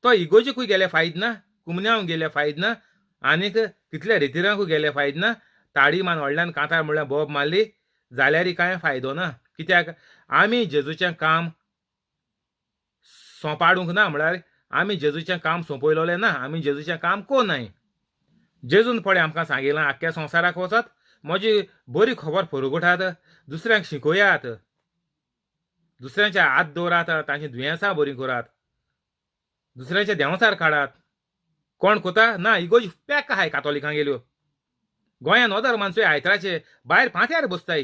तो इगोजेकूय गेले फायद ना, कुमन्यांक गेले फायद ना, आनीक कितल्या रितीरांकूय गेले फायद ना. ताडी मान व्हडल्यान कांतार म्हणल्यार बोब मारली जाल्यार कांय फायदो ना. कित्याक आमी जेजूचें काम सोंपाडूंक ना म्हळ्यार आमी जेजूचें काम सोंपयलोलें ना, आमी जेजूचें काम कोनाय. जेजून पळय आमकां सांगिलां आख्ख्या संवसाराक वचात, म्हजी बरी खबर फरगोठात, दुसऱ्यांक शिकोयात, दुसऱ्यांचे हात दवरात, तांची दुयेंसां बरी करात, दुसऱ्याचे देंवचार काडात. कोण कोता ना इगोज पॅक आहाय कातोलिकां गेल्यो. गोंयान ओदर माणसो आयताराचे भायर पांत्यार बसताय.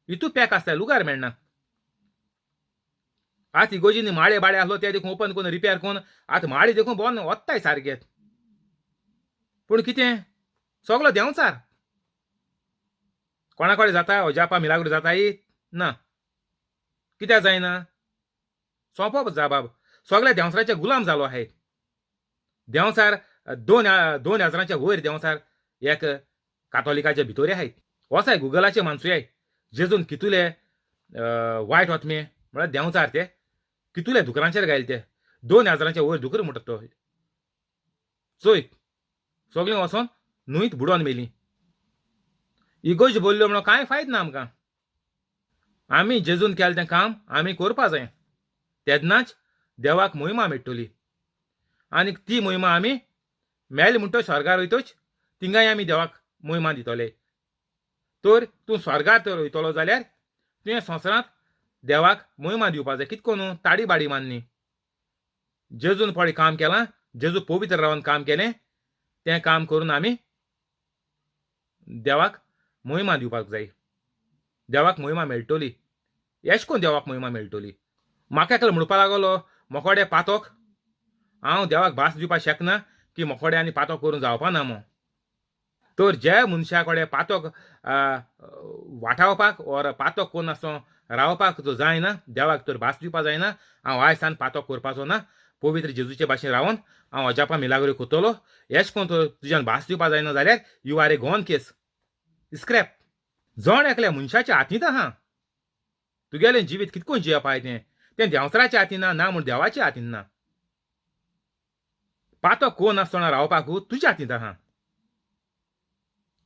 हितू पॅक आसताय लुगार मेळना. आतां इगोजींनी माळे बाळे आसलो ते देखून ओपन करून रिपेर करून आतां माळे देखून बोन वत्ताय सारकेत. पूण कितें सगलो देंवचार. कोणा कडेन जाता अजापा मिलाग्रो जाताय ना. कित्याक जायना सोंपप जाबाब. सगळे देंवचाराचे गुलाम जालो आहाय. देंवचार 2,000 वयर देंवचार एक कातोलिकाचे भितर आहाय. वसाय गुगलाचेर मानसुयाय जेजून कितुले वायट वतमे म्हळ्यार देंवचार ते कितुले दुकरांचेर घायले ते 2,000 वयर दुकर म्हणटा तो. चोय सगळीं वचोन न्हंयत बुडोवन मेलीं. इगोज बोल्ल्यो म्हणून कांय फायद ना आमकां. आमी जेजून केलें तें काम आमी करपा जाय. तेदनाच देवाक मोहिमा मेळटली. आनीक ती मोहिमा आमी मेळ्ळी म्हणटो स्वर्गार वयतच थिंगाय आमी देवाक मोहिमा दितले. तर तूं स्वर्गार तर वयतलो जाल्यार तुवें संवसारांत देवाक मोहिमा दिवपा जाय. कितें करून ताडी बाडी मान्नी. जेजून पळय काम केलां, जेजू पवित्र रावन काम केलें, तें काम करून आमी देवाक मोहिमा दिवपाक जाय. देवाक मोहिमा मेळटली. एश कोन्न देवाक मोहिमा मेळटली. म्हाका एकलो म्हणपा लागलो मोकोडे पातोक हांव देवाक भास दिवपाक शकना की मोकोडे आनी पातोक करून जावपा ना मो. तर जे मनशा कडेन पातोक वाटावपाक ओर पातोक कोन्न आसो रावपाक तो जायना, देवाक तर भास दिवपा जायना. हांव आयज सान पातोक करपाचो ना. पवित्र जेजूचे भाशेन रावन हांव अजापा मिलाग्रो कोत्तलो. एश कोन्न तर तुज्यान भास दिवपा जायना जाल्यार you are a gone case scrap. जण एकल्या मनशाच्या हातींत आहा. तुगेलें जिवीत कितकोन जियेवपाय तें देंवचाराच्या हातीन ना म्हूण देवाच्या हातीन ना. पातोक कोण आसतना रावपाकू तुज्या हातींत आहा.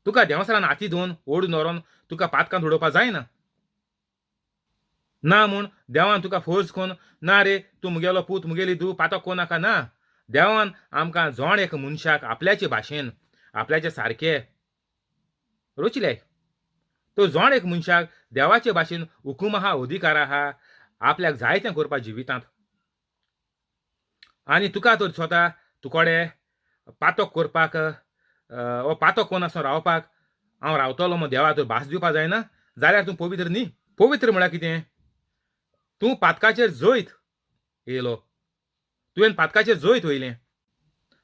तुका देंवचारान हाती धरून ओडून व्हरोन तुका पातकांत उडोवपा जायना. ना म्हूण देवान तुका फोर्स कोन्न ना रे तूं मुगेलो पूत मुगेली धूव पातोक कोनाका ना. देवान आमकां जण एक मनशाक आपल्याचे भाशेन आपल्याचे सारके रचले. तो जण एक मनशाक देवाचे भाशेन हुकूम आहा, अधिकार आहा आपल्याक जाय तें करपा जिवितांत. आनी तुका तर स्वता तुकोडे पातोक करपाक वो पातोक कोण आसो रावपाक हांव रावतलो मो देवा तर भास दिवपा जायना जाल्यार तूं पवित्र न्ही. पवित्र म्हळ्यार कितें? तूं पातकाचेर जैत येयलो. तुवें पातकाचेर जैत वयलें.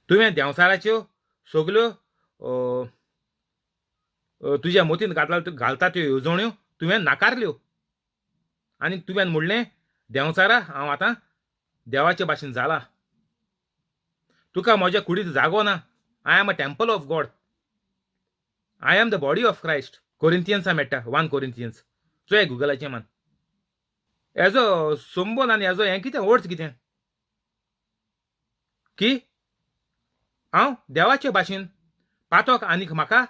तुवें देंवचाराच्यो सगल्यो तुज्या मोतीन घालता त्यो येवजण्यो तुवें नाकारल्यो. आनी तुवें म्हणलें देंवचारा हांव आतां देवाचे भाशेन जाला. तुका म्हज्या कुडींत जागो ना. I am a temple of God. I am the body of Christ. कोरिंथियन्सा मेळटा 1 कोरिंथियन्स. चोय गुगलाचेर मान. हेजो संबंद आनी हेजो हें कितें अर्थ कितें की हांव देवाचे भाशेन पातोक आनीक म्हाका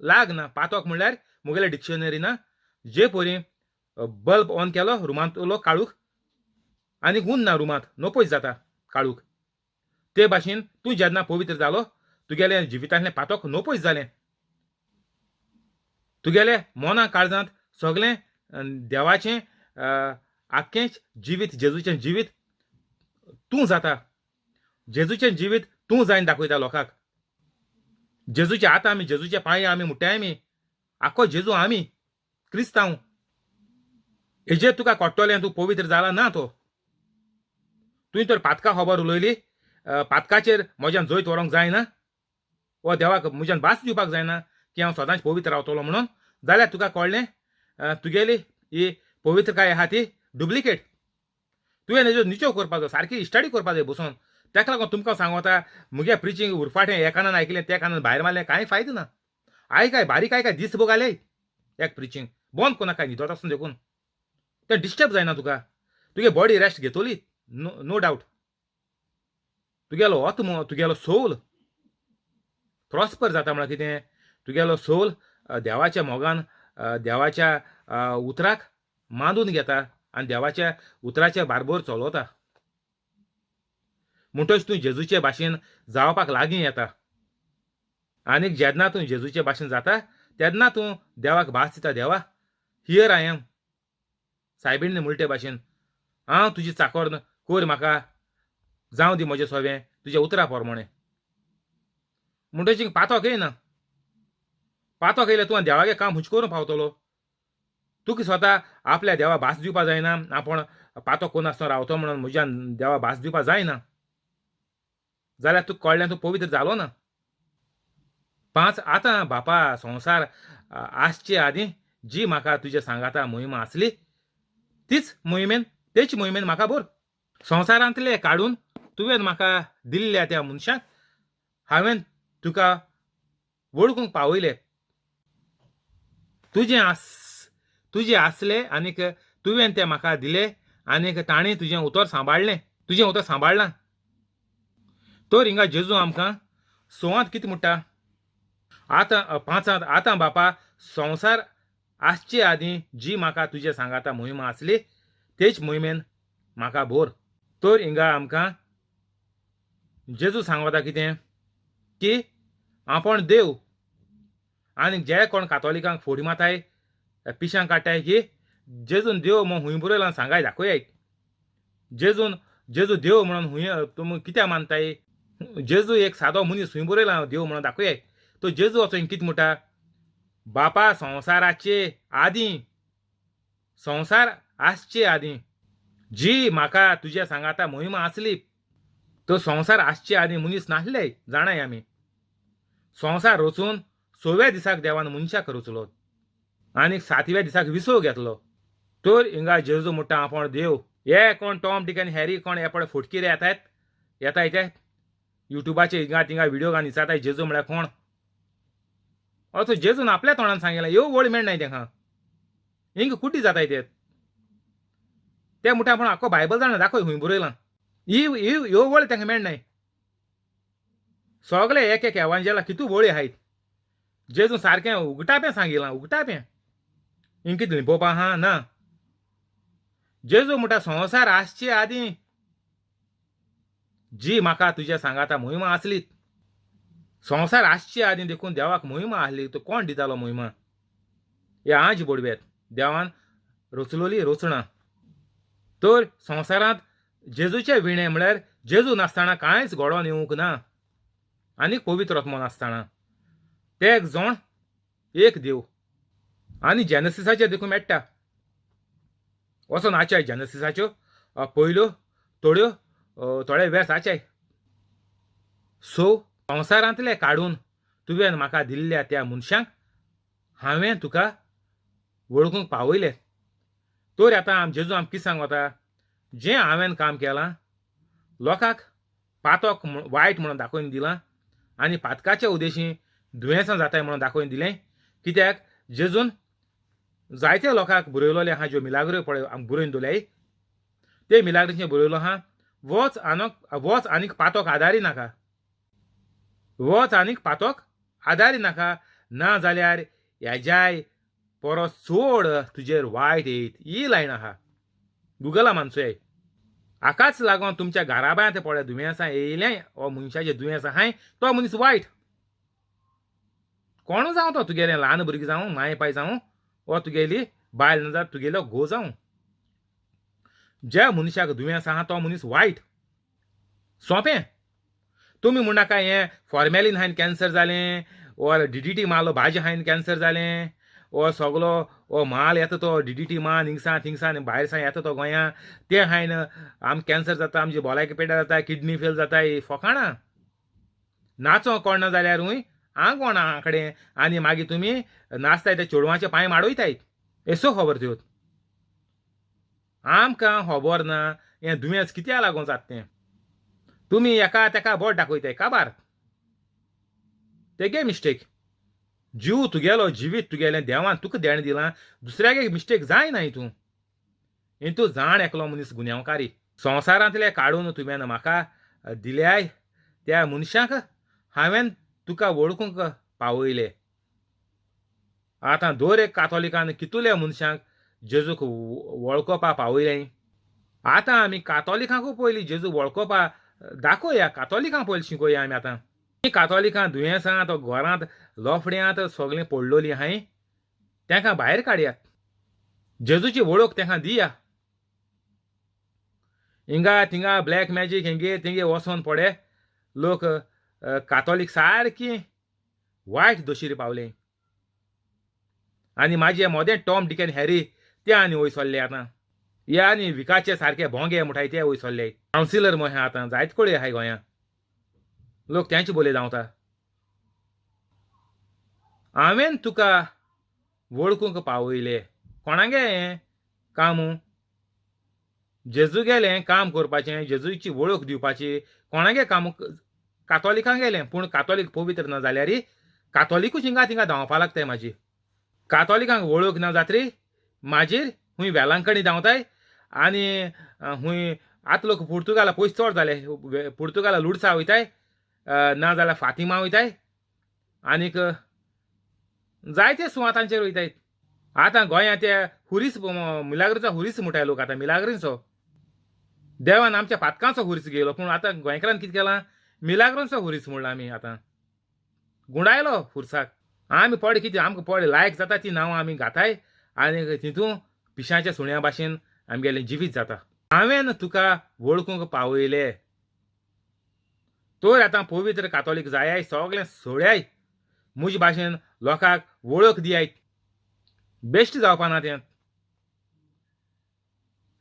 लागना. पातोक म्हणल्यार मुगेल्या डिक्शनरीना जे परी बल्ब ऑन केलो रुमांत उलो काळूक आनीक उन्न ना रुमांत नोपयस जाता काळूक. ते भाशेन तूं जेन्ना पवित्र जालो तुगेल्या जिवितांतलें पातोक नोपयस जालें. तुगेल्या मोना काळजांत सगळें देवाचें आख्खें जिवीत जेजूचें जिवीत तूं जाता. जेजूचें जिवीत तूं जावन दाखयता लोकांक. जेजूचे हात आमी, जेजूचे पांय आमी मुट्टाय आमी. आख्खो जेजू आमी क्रिस्तांव. हेजेर तुका कोट्टोलें तूं पवित्र जाला ना तो. तुवें तर पातका खबर उलयली. पातकाचेर म्हज्यान जैत व्हरोंक जायना वो देवाक म्हज्यान भास दिवपाक जायना की हांव सदांच पवित्र रावतलो म्हणून. जाल्यार तुका कळ्ळें तुगेली ही पवित्रकाय आहा ती डुप्लिकेट. तुवें हेजो निचोव करपाक जाय. सारकी स्टडी करपाक जाय बसून. ताका लागून तुमकां सांगता मुगे प्रिचींग उरफाटें हे कानान आयकलें ते कानान भायर मारलें कांय फायदो ना. आयकाय बारीक आयकाय दिसभर घाले एक प्रिचींग. बंद कोनाकाय न्हिदोत आसून देखून. तें डिस्टर्ब जायना तुका. तुगे बॉडी रेस्ट घेतली नो डावट. तुगेलो आत्मो तुगेलो सोल प्रॉस्पर जाता म्हळ्यार कितें तुगेलो सोल देवाच्या मोगान देवाच्या उतराक मांडून घेता आनी देवाच्या उतराच्या बारबर चलवता. म्हणटच तूं जेजूचे भाशेन जावपाक लागीं येता. आनीक जेन्ना तूं जेजूचे भाशेन जाता तेन्ना तूं देवाक भास दिता. देवा हियर आय एम. सायबीण म्हणटे भाशेन हांव तुजी चाकर कोर म्हाका जावं दी म्हजें सवें तुज्या उतरा पोरमोणें. म्हणटच पातोक येयना. पातोक येयल्यार तुवें देवागे काम हुंच करूं पावतलो. तुका स्वता आपल्या देवा भास दिवपा जायना. आपूण पातोक कोनासतना रावतो म्हणून म्हज्यान देवा भास दिवपा जायना. जाल्यार तुका कळ्ळें तूं पवित्र जालो ना. 5 आतां बापा संवसार आसचे आदीं जी म्हाका तुज्या सांगाता मोहिमा आसली तेच मोहिमेन म्हाका भर. संवसारांतले काडून तुवें म्हाका दिल्ल्या त्या मनशाक हांवें तुका वळखूंक पावयलें. तुजें आसलें आनीक तुवें तें म्हाका दिलें आनीक ताणें तुजें उतर सांबाळलां. तर हिंगा जेजू आमकां 6 कितें म्हणटा आतां 5 आतां बापा संवसार आसचे आदीं जी म्हाका तुज्या सांगाता मोहिमा आसली तेच मोहिमेन म्हाका भर. तर हिंगा आमकां जेजू सांगता कितें की आपूण देव. आनी जे कोण कातोलिकांक फोडी माताय पिशां काडटाय की जेजून देव म्हूण हुंय बरयलां सांगाय दाखोयाय. जेजू देव म्हणून हुंय तुमी कित्याक मानताय. जेजू एक सादो मनीस हुंय बरयलां देव म्हणून दाखोयाय. तो जेजू वचून कितें म्हणटा बापा संवसार आसचे आदीं जी म्हाका तुज्या सांगाता मोहिमा आसली. तो संवसार आसचे आदीं मनीस नासले जाणाय आमी. संवसार रचून 6व्या दिसाक देवान मनशाक रचलो आनीक 7व्या दिसाक विसव घेतलो. तर हिंगा जेजू म्हणटा आपूण देव. हे कोण टॉम डिक आनी हॅरी कोण हे पळय फोटकीरे येताय ते युट्यूबाचेर हिंगा थिंगा व्हिडिओ घालून विचारताय जेजू म्हळ्यार कोण. असो जेजून आपल्या तोंडान सांगलां ह्यो वळ मेळनाय तेंकां. हिंग कुड्डी जाताय ते म्हणटा आपूण आख्खो बायबल जाणा दाखय हुंय बरयलां. ह्यो वळ तेंकां मेळनाय. सगळे एक एवांजेला कितू वळी आहायत. जेजू सारकें उगटापें सांगिलां उगटापें. हिंग कितें लिपोवपा आहा ना. जेजू म्हणटा संवसार आसचे आदीं जी म्हाका तुज्या सांगाता मोहिमा आसली. संवसार आसचे आदीं देखून देवाक मोहिमा आसली. तो कोण दितालो मोहिमा. हे आज बोडव्यात देवान रचलोली रचना. तर संवसारांत जेजूचे विणे म्हळ्यार जेजू नासतना कांयच घडोवन येवंक ना आनी पवित्र आत्मो नासतना. ते एक जण एक देव. आनी जेनेसिसाचेर देखून मेळटा वचोन आचाय जेनेसिसाच्यो पयल्यो थोडे वेर्स आचाय. संवसारांतले काडून तुवें म्हाका दिल्ल्या त्या मनशांक हांवें तुका वळखूंक पावयलें. तर आतां जेजू आमकां कितें सांगता जें हांवें काम केलां लोकांक पातक वायट म्हणून दाखोवन दिलां आनी पातकाच्या उद्देशी दुयेंसां जाताय म्हणून दाखोवन दिलें. कित्याक जेजून जायत्या लोकांक बरयलोले आहा ज्यो मिलाग्रो पळय बरोवन दवरल्याय ते मिलाग्रीचें बरयलो आहा. वच आनीक पातक आदारी नाका. वच आनीक पातक आदारी नाका ना जाल्यार हेज्याय परस चड तुजेर वायट येयत. ही लायन आहा गुगला मानसुयाय. हाकाच लागून तुमच्या घराब्यांत पळय दुयेंसां येयलें वो मनशाचें दुयेंस आहाय तो मनीस वायट. कोण जावं तो तुगेलें ल्हान भुरगें जावं माय पाय जावं वो तुगेली बायल ना जाल्यार तुगेलो घोव जावं. ज्या मनशाक दुयेंस आहा तो मनीस वायट. सोंपें. तुमी म्हणनाका हें फॉर्मेलीन हायन कॅन्सर जालें वो DDT मारलो भाजी हायन कॅन्सर जालें वो सगलो वो माल येता तो DDT मान हिंगसा थिंगसा भायर सावन येता तो गोंयां ते हायन आम कॅन्सर जाता आमची भलायकी पेड्यार जाता किडनी फेल जाता ही फकाणां. नाचो कोण जाल्यारूय आंग कोण कडेन आनी मागीर तुमी नाचताय ते चेडवांचे पांय माडयतायत. एसो खबर त्यो आमकां खबर ना हें दुयेंस कित्याक लागून जाता तें. तुमी एका तेका बोट दाखयताय काबार. तेगे मिस्टेक. जीव तुगेलो जिवीत तुगेलें देवान तुका देण दिलां दुसऱ्याक एक मिस्टेक जायना हितून. हितून जाण एकलो मनीस गुन्यांवकारी. संवसारांतले काडून तुवें म्हाका दिल्याय त्या मनशाक हांवें तुका वळखूंक पावयलें. आतां दर एक कातोलिकान कितुल्या मनशांक जेजूक वळखोवपा पावयलें. आतां आमी कातोलिकांकूय पयलीं जेजू वळखोवपा दाखोवया. कातोलिकांक पयलीं शिकोवया आमी आतां. कातोलिकां दुयेंसांत घरांत लोफड्यांत सगळीं पडलोलीं आहाय तांकां भायर काडयात. जेजूची वळख तांकां दिया. हिंगा थिंगा ब्लॅक मॅजीक हिंगे थिंगे वचोन पडे लोक कातोलीक सारकीं वायट दशेर पावले. आनी म्हाजे मोदें टॉम डिक एंड हॅरी ते आनी वयर सरले आतां. हे आनी विकाचे सारके भोंगे म्हणटाय ते वयर सरले. कावन्सिलर मोहे आतां जायत कडेन आहाय गोंयांत. लोक तेंचे बोले धांवता. हांवें तुका वळखूंक पावयलें. कोणागे हें काम? जेजू गेलें काम करपाचें जेजूची वळख दिवपाची. कोणागे काम? कातोलिकांक गेलें पूण कातोलीक पवित्र ना जाल्यार कातोलिकूच हिंगा थिंगा धांवपा लागताय म्हाजी. कातोलिकांक वळख ना जात्री म्हाजेर खूंय वेलांकणी धांवताय आनी खूंय आतां लोक पुर्तुगाला पयस चड जाले. पुर्तुगाला लुडसा वयताय ना जाल्यार फातिमा वयताय आनीक जायते सुवातांचेर वयताय. आतां गोंयांत ते हुरीस मिलाग्रोचो हुरीस म्हणटाय लोक आतां मिलाग्रीचो. देवान आमच्या पातकांचो हुरीस घेयलो पूण आतां गोंयकारान कितें केलां मिलाग्रोचो हुरीस म्हणला आमी आतां. गुंडायलो हुर्साक. आमी पडे कितें आमकां पडे लायक जाता ती नांवां आमी घाताय आनी तितून पिशाच्या सुण्या भाशेन आमगेलें जिवीत जाता. हांवें तुका वळखूंक पावयलें. तर आतां पवित्र कातोलीक जायाय सगळें सोड्याय म्हजे भाशेन लोकांक वळख दियाय. बेश्ट जावपा ना तें.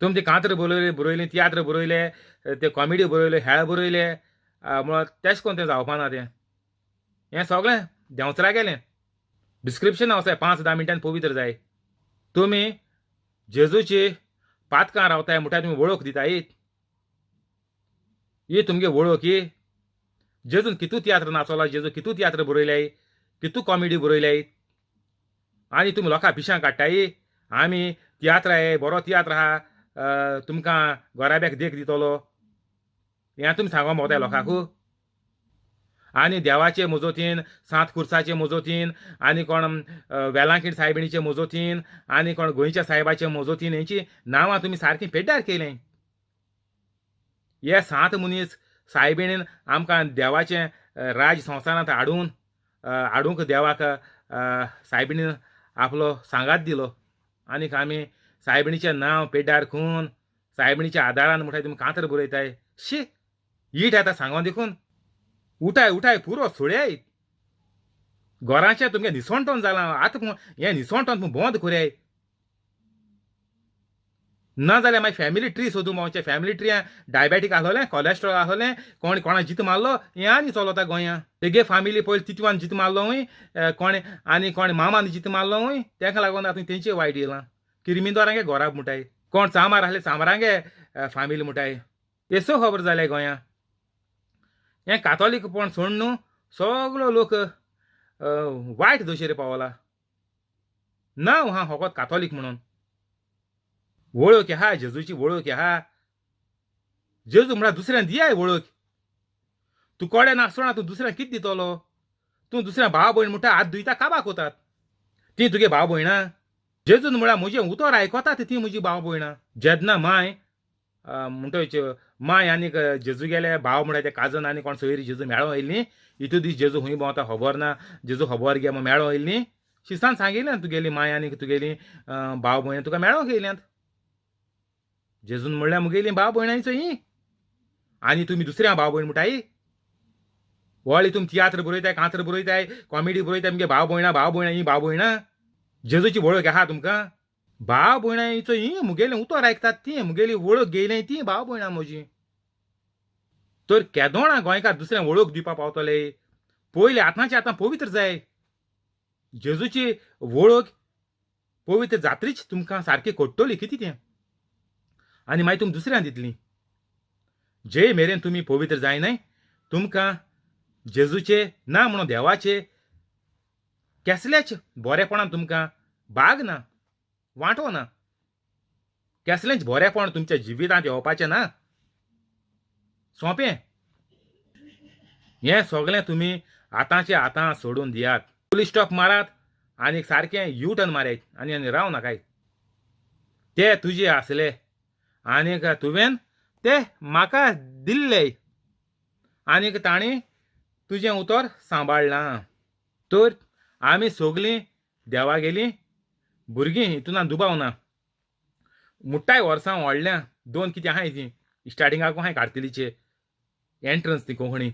तुमी ते कांतर बरयलें तियात्र बरयले ते कॉमेडी बरयल्यो हेळ बरयले म्हळ्यार तेश कोन्न तें जावपा ना तें. हें सगळें देंवचरा गेलें. डिस्क्रिप्शन वचाय 5-10 मिनटान पवित्र जाय. तुमी जेजूची पातकां रावताय म्हणटा तुमी वळख दिताय. ही तुमगे वळख ही. जेजून कितू तियात्र नाचोला जेजू कितू तियात्र बरयल्याय कितू कॉमेडी बरयल्याय आनी तुमी लोकां पिशां काडटाय. आमी तियात्र हे बरो तियात्र आहा तुमकां घोराब्याक देख दितलो हें तुमी सांगोंक भोंवताय लोकांक. आनी देवाचे मोजोतीन सांत खुर्साचे मोजोतीन आनी कोण वेलांकीण सायबिणीचे मोजोतीन आनी कोण गोंयच्या सायबाचे मोजोतीन हेंची नांवां तुमी सारकीं पेड्ड्यार केलें. हे सांत मनीस सायबिणीन आमकां देवाचें राज संवसारांत हाडूंक देवाक सायबिणीन आपलो सांगात दिलो आनीक आमी सायबिणीचें नांव पेड्ड्यार करून सायबिणीच्या आदारान म्हणटाय तुमी कांतर बरयताय. शी हीट येता सांगोन देखून. उठाय पुरो सोड्याय. घराचें तुमगे निसवणटोन जालां. आतां हें निसवणटोन तुमी बंद कोराय. ना जाल्यार मागीर फॅमिली ट्री सोदूं भोंवचें. फॅमिली ट्रिया डायबेटीक आहलोलें कोलेस्ट्रॉल आहलोलें कोणा जित मारलो हें आनी चलोता गोंयांत. तेगे फॅमिली पयलीं तितवान जित मारलोय कोण मामान जित मारलोय ताका लागून आतां तेंचें वायट येयलां. किरमिंदोरांगे घोराब म्हणटाय कोण चामार आहले चामारांगे फॅमिली म्हणटाय. एसो खबर जाले गोंयांत. हें कातोलीकपण सोड न्हू सगळो लोक वायट दशेर पावला. नांव हा फकत कातोलीक म्हणून. वळख आहा जेजूची वळख आहा. जेजू म्हणल्यार दुसऱ्यांक दियाय वळख. तूं कोडे नासतना तूं दुसऱ्यांक कितें दितलो? तूं दुसऱ्या भाव भयण म्हणटा हात धुयता काबाक वतात. ती तुगे भाव भयणां. जेजून म्हळ्यार म्हजें उतर आयकतात ती म्हजी भाव भयणां. जेन्ना माय म्हणटच माय आनीक जेजू गेले भाव म्हणटा ते काजन आनी कोण सोयरी जेजू मेळो येयली न्ही. इतू दीस जेजू खूंय भोंवता खबर ना. जेजू खबर घे मेळो येयली न्ही. शिसान सांगिल्लें तुगेली माय आनीक तुगेली भाव भयण तुका मेळोंक येयल्यांत. जेजून म्हणल्यार मुगेलीं भाव भयणांचो ही. आनी तुमी दुसऱ्या भाव भयण म्हणटाय. व्हडली तुमी तियात्र बरयताय, कांतर बरयताय, कॉमेडी बरयताय मुगे भाव भयणां ही भाव भयणां. जेजूची वळख आहा तुमकां? भाव भयणांचो ही मुगेलें उतर आयकतात ती, मुगेली वळख घेयलें ती भाव भयणां म्हजी. तर केदोणा गोंयकार दुसऱ्यांक वळख दिवपा पावतले? पयलीं आतांच्या आतां पवित्र जाय. जेजूची वळख पवित्र जात्रीच तुमकां सारकी कोट्टली कितें तें? आनी मागीर तुमी दुसऱ्यांक दितलीं. जे मेरेन तुमी पवित्र जायनाय तुमकां जेजूचे ना म्हणून देवाचे केसलेच बरेपणान तुमकां भाग ना, वांटो ना. केसलेंच बरेपण तुमच्या जिवितांत येवपाचें ना. सोंपें. हें सगळें तुमी आतांचे आतां सोडून दियात. फूल स्टॉप मारात आनी सारकें यू टर्न मारयात आनी राव नाकाय. ते तुजे आसले आनीक तुवें ते म्हाका दिल्ले आनीक ताणें तुजें उतर सांबाळलां. तर आमी सगळीं देवागेलीं भुरगीं हितून दुबाव ना. मुट्टाय वर्सां व्हडल्या 2 कितें आहाय तीं स्टार्टिंगाक आहाय कार्तेलीचे एंट्रन्स ती कोंकणी.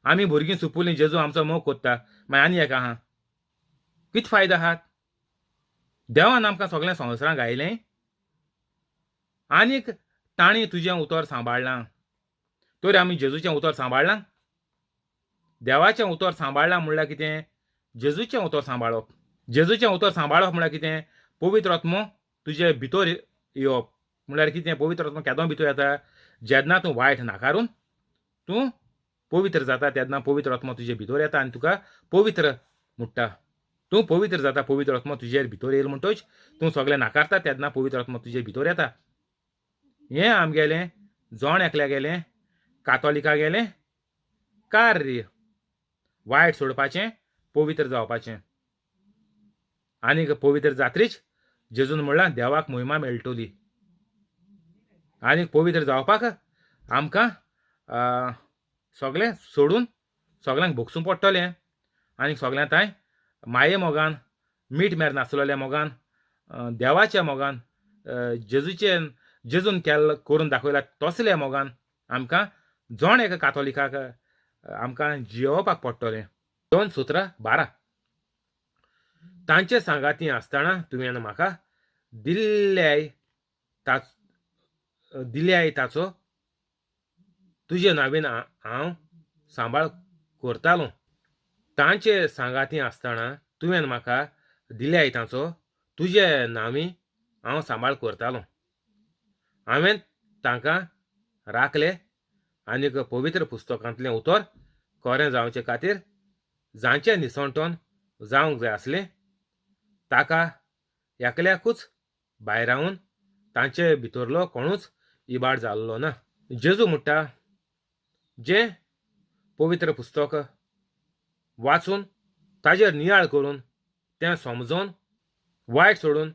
आमी भुरगीं सुपुलीं जेजू आमचो मोग कोत्ता. मागीर आनी एक आहा. कितें फायदो आहा? देवान आमकां सगळें संवसारांत घायलें आनीक ताणें तुजें उतर सांबाळलां. तर आमी जेजूचें उतर सांबाळलां. देवाचें उतर सांबाळलां म्हणल्यार कितें? जेजूचें उतर सांबाळप. जेजूचें उतर सांबाळप म्हणल्यार कितें? पवित्र आत्मो तुजे भितर येवप. म्हणल्यार कितें? पवित्र आत्मो केदों भितर येता? जेन्ना तूं वायट नाकारून तूं पवित्र जाता तेन्ना पवित्र आत्मो तुजे भितर येता आनी तुका पवित्र म्हणटा. तूं पवित्र जाता पवित्र आत्मो तुजे भितर येयलो म्हणटच तूं सगळें नाकारता तेन्ना पवित्र आत्मो तुजे भितर येता. हें आमगेलें जोण एकल्यागेलें कातोलिकागेलें कार्य. वायट सोडपाचें, पवित्र जावपाचें. आनीक पवित्र जात्रीच जेजून म्हणलां देवाक महिमा मेळटली. आनीक पवित्र जावपाक आमकां सगळें सोडून सगळ्यांक भोगसूं पडटलें आनीक सगळ्यांताय माये मोगान मीठ मेर नासलेल्या मोगान देवाच्या मोगान जेजून करून दाखयला तसल्या मोगान आमकां जोण एका कातोलिकाक आमकां जियोवपाक पडटलें. 2 सुत्रां 12. तांचे सांगाती आसतना तुवें म्हाका दिल्याय ताचो तुजे नांवेन हांव सांबाळ करतालों. तांचे सांगाती आसतना तुवें म्हाका दिल्याय ताचो तुजे नांवी हांव सांबाळ करतालों. हांवें तांकां राखले आनीक पवित्र पुस्तकांतलें उतर खरें जावचे खातीर जांचें निसंतोन जावंक जाय आसलें ताका एकल्याकूच भायर रावन तांचे भितरलो कोणूच इबाड जाल्लो ना. जेजू म्हणटा जें पवित्र पुस्तक वाचून ताजेर नियाळ करून तें समजोन वायट सोडून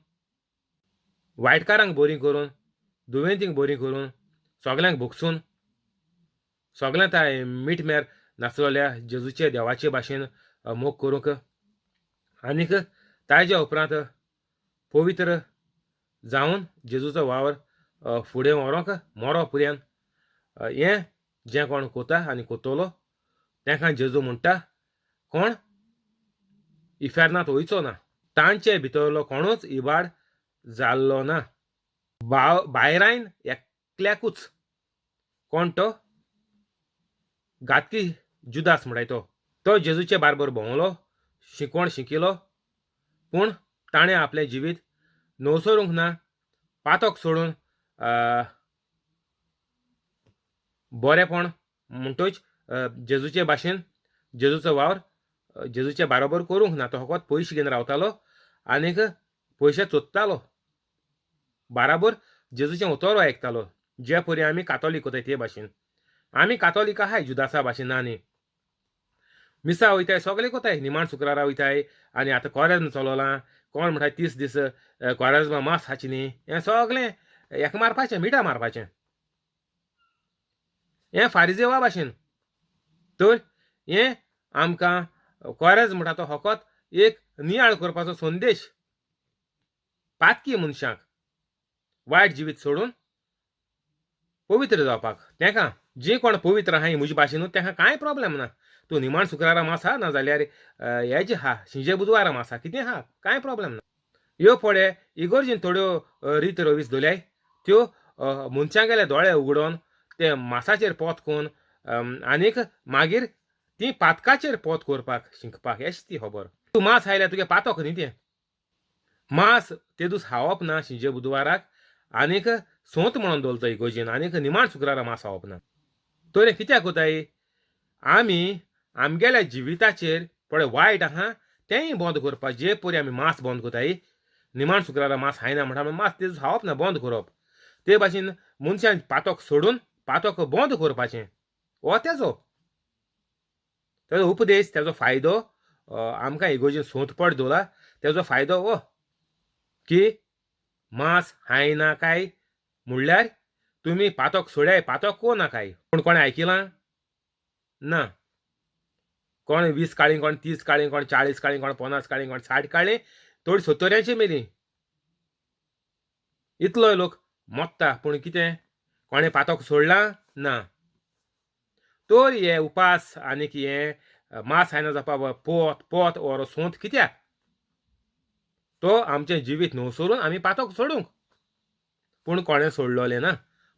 वायटकारांक बरीं करून दुयेंतींक बरीं करून सगळ्यांक भोगसून सगळ्यांत मीठ मेर नासलेल्या जेजूचे देवाचे भाशेन मोग करूंक आनीक ताज्या उपरांत पवित्र जावन जेजूचो वावर फुडें व्हरोंक मरो पर्यंत हें जें कोण कोता आनी कोत्तलो तांकां जेजू म्हणटा कोण इफेर्नांत वयचो ना. तांचे भितरलो कोणूच इबाड जाल्लो ना. भायरायन एकल्याकूच कोण तो घातकी जुदास म्हणटाय तो जेजूचे बारबर भोंवलो शिकवण शिकिलो पूण ताणें आपलें जिवीत नवसरूंक ना. पातक सोडून बरेपण म्हणटच जेजूचे भाशेन जेजूचो वावर जेजूचे बारोबर करूंक ना. तो फकत पयशे घेवन रावतालो आनीक पयशे चोत्तालो. बाराबर जेजूचें उतोर आयकतालो. जे परी आमी कातोलीक कोताय ते भाशेन. आमी कातोलीक आहाय जुदासा भाशेन ना न्ही. मिसा वयताय सगळे कोताय. निमाण शुक्रारा वयताय आनी आतां कोरेज्म चलोलां. कोण म्हणटाय 30 दीस कोरेज्मा मांस खाचें न्ही. हें सगळें हेका मारपाचें मिठा मारपाचें. हें फारिजेवा भाशेन. तर हें आमकां कोरेज म्हणटा तो फकत एक नियाळ करपाचो संदेश पातकी मनशांक वायट जिवीत सोडून पवित्र जावपाक. तेका जे कोण पवित्र आहाय म्हजे भाशेनूच तेका कांय प्रॉब्लेम ना. तूं निमाण शुक्रारा मांस खा ना जाल्यार हेजे खा शिंजे बुधवारा मांस खा कितें खा कांय प्रॉब्लेम ना. ह्यो पळय इगोर्जीन थोड्यो रीत रवीस दवरल्याय त्यो मनशांगेले दोळे उगडोवन ते मांसाचेर पोत कोन्न आनीक मागीर ती पातकाचेर पोत करपाक शिंकपाक अशी ती खबर. तूं मांस खायल्यार तुगे पातक न्ही तें. मांस ते दीस खावप ना शिंजे बुधवाराक आनीक सोंत म्हणून दवरता इगोर्जीन आनीक निमाण शुक्रारा मांस खावप ना. तर कित्याक कोताय आमी आमगेल्या जिविताचेर पळय वायट आहा तेंय बंद करपाक. जे परी आमी मांस बंद कोताय निमाण शुक्रारा मांस खायना म्हणटा मांस ते दीस खावप ना बंद करप. ते भाशेन मनशान पातक सोडून पातक बंद करपाचें हो तेजो उपदेश तेजो फायदो आमकां इगोर्जीन सोंतपट दवरला. तेजो फायदो हो की मांस खायना काय म्हणल्यार तुमी पातक सोड्याय पातक को नाकाय. पूण कोणें आयकिलां ना. कोण 20 काळीं कोण 30 काळीं कोण 40 काळीं कोण 50 काळीं कोण 60 काळीं थोडी 70 मेलीं. इतलोय लोक मोत्ता पूण कितें कोणें पातक सोडलां ना. तर हे उपास आनीक हे मांस खायना जावपाक पोत पोत ओर सोंत कित्याक तो आमचें जिवीत न्हवसरून आमी पातक सोडूंक. पूण कोणें सोडलोलें ना.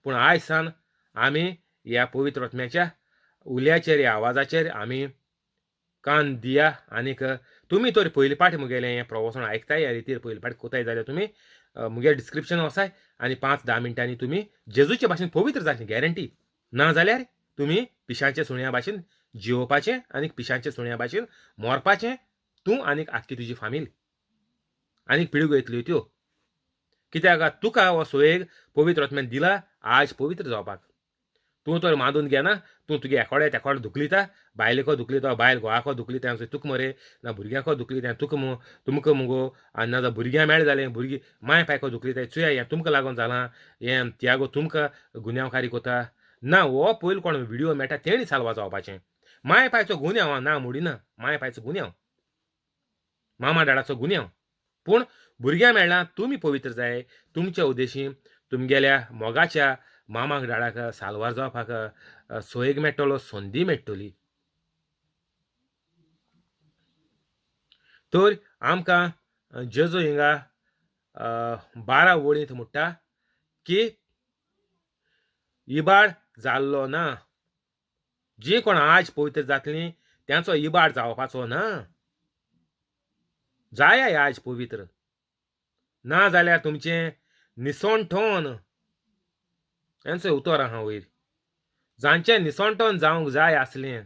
पूण आयज सान आमी ह्या पवित्र आत्म्याच्या उल्याचेर ह्या आवाजाचेर आमी कान दिया. आनीक तुमी तर पयली पाट मुगेलें हें प्रवचन आयकताय ह्या रितीर पयली पाट कोताय जाल्यार तुमी मुगे डिस्क्रिप्शन वचाय आनी 5-10 मिनटांनी तुमी जेजूचे भाशेन पवित्र जातलीं गॅरंटी. ना जाल्यार तुमी पिशांच्या सुण्या भाशेन जिवपाचें आनीक पिशांच्या सुण्या भाशेन मोरपाचें तूं आनीक आख्खी तुजी फामील आनीक पिळग्यो येतल्यो त्यो. कित्याक तुका हो सोयेग पवित्र आत्म्यान दिला आज पवित्र जावपाक. तूं तर मांदून घेना. तूं तुगे एकोडे तेकोडे दुखलिता. बायलेको दुखलिता बायल घोवाको दुखलिता तुका मरे ना भुरग्याको दुखलिता तुमकां मुगो आनी ना जाल्यार भुरग्यां मेळ जालें भुरगीं माय पायको दुखलिता चुया हें तुमकां लागून जालां. हें तियागो तुमकां गुन्यांवकारी कोता ना. हो पयलो कोण व्हिडिओ मेळटा तेणी साल्वा जावपाचें. माय पायचो गुन्यांव ना मोडिना. माय पायचो गुन्यांव मामा डाडाचो गुन्यांव. पूण भुरग्यां मेळ्ळां तुमी पवित्र जाय. तुमच्या उद्देशीं तुमगेल्या मोगाच्या मामाक डाडाक साल्वार जावपाक सोयेग मेळटलो संदी मेळटली. तर आमकां जेजू हिंगा 12 वळींत म्हणटा की इबाड जाल्लो ना. जी कोण आज पवित्र जातलीं त्यांचो इबाड जावपाचो ना. जाय आज पवित्र ना जाल्यार तुमचें निसोणठोन हेंचो उतर आहा वयर. जांचें निसोणठोन जावंक जाय आसलें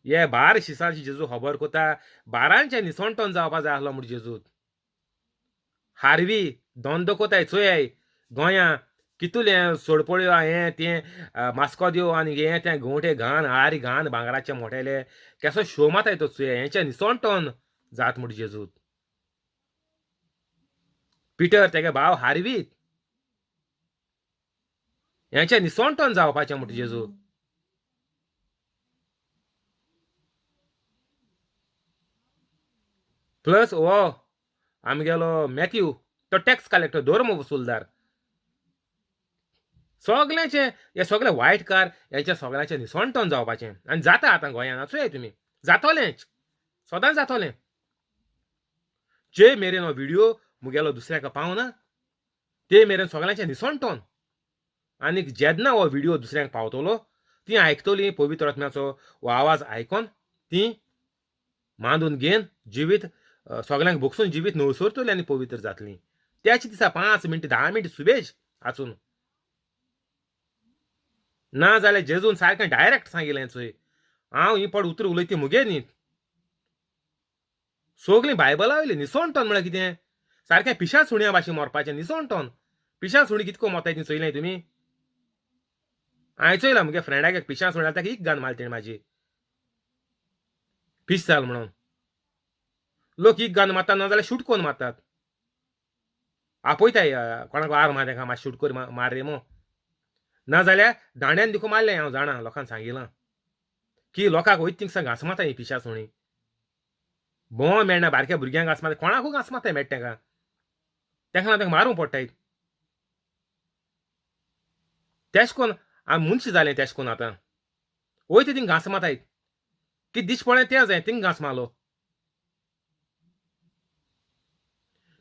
हे 12 शिसांची जेजू खबर कोता 12चे निसोणठोन जावपा जाय आसलो म्हूण जेजूत. हारवी धंदो कोताय चोयाय गोंयां कितुलें सोडपळ्यो हें तें मास्कोद्यो आनी हें तें गोंठे घान आरी घान भांगराचे मोठेले केसो शो माताय तो चोया हेंचें निसोणठोन जात म्हूण जेजूत. पिटर तेगे भाव हारवीत हेंचें निसोणठोन जावपाचें म्हूण जेजू. प्लस हो आमगेलो मॅथ्यू तो टॅक्स कलेक्टर धर्म वसूलदार सगळ्यांचे हे सगळे वायट कार हेंच्या सगळ्यांचें निसोणठोन जावपाचें. आनी जाता आतां गोंयांत चोय तुमी जातोलेंच सदांच जातोलें. जे मेरेन हो व्हिडिओ मुगेलो दुसऱ्याक पावना ते मेरेन सगळ्यांचें निसोणठोन. आनीक जेन्ना हो व्हिडिओ दुसऱ्यांक पावतलो ती आयकतलीं पवित्र आत्म्याचो हो आवाज आयकोन ती मांदून घेवन जिवीत सगळ्यांक भोगसून जिवीत न्हवसरतलीं आनी पवित्र जातलीं. त्याच दिसा 5 मिनट 10 मिनट सुबेज आसून ना जाल्यार जेजून सारकें डायरेक्ट सांगिल्लें चोय हांव ही पड उतर उलयती मुगे न्ही सगळीं बायबला वयली निसोणटोन म्हळ्यार कितें सारकें पिशा सुण्या भाशेन मरपाचें निसोणटोन पिशा सुणी कितको मोताय ती चोयलें तुमी हांवें चोयलां मुगे फ्रेंडाक एक पिशा सुण्या ताका एक गान मारली तेणी म्हाजी पिश जाल म्हणून लोक एक गान मारतात ना जाल्यार शूट करून मारतात आपयताय कोणाक आर मार ताका मातशें शूट कर मार रे मो ना जाल्यार दांड्यान देखून मारलें हांव जाणा लोकांक सांगिलां की लोकांक वयत थिंगसा घांस मारता ही पिशा सुणी बोवाळ मेळना बारक्या भुरग्यांक घांस मारता कोणाकूय घांस मारताय मेळटा ताका ताका लागून ताका मारूंक पडटाय तेश कोन्न हांव मनशां जालें तेश कोन्न आतां वयता थिंग घांस मारताय कितें दिश्ट पडलें तें जाय थिंग घांस मारलो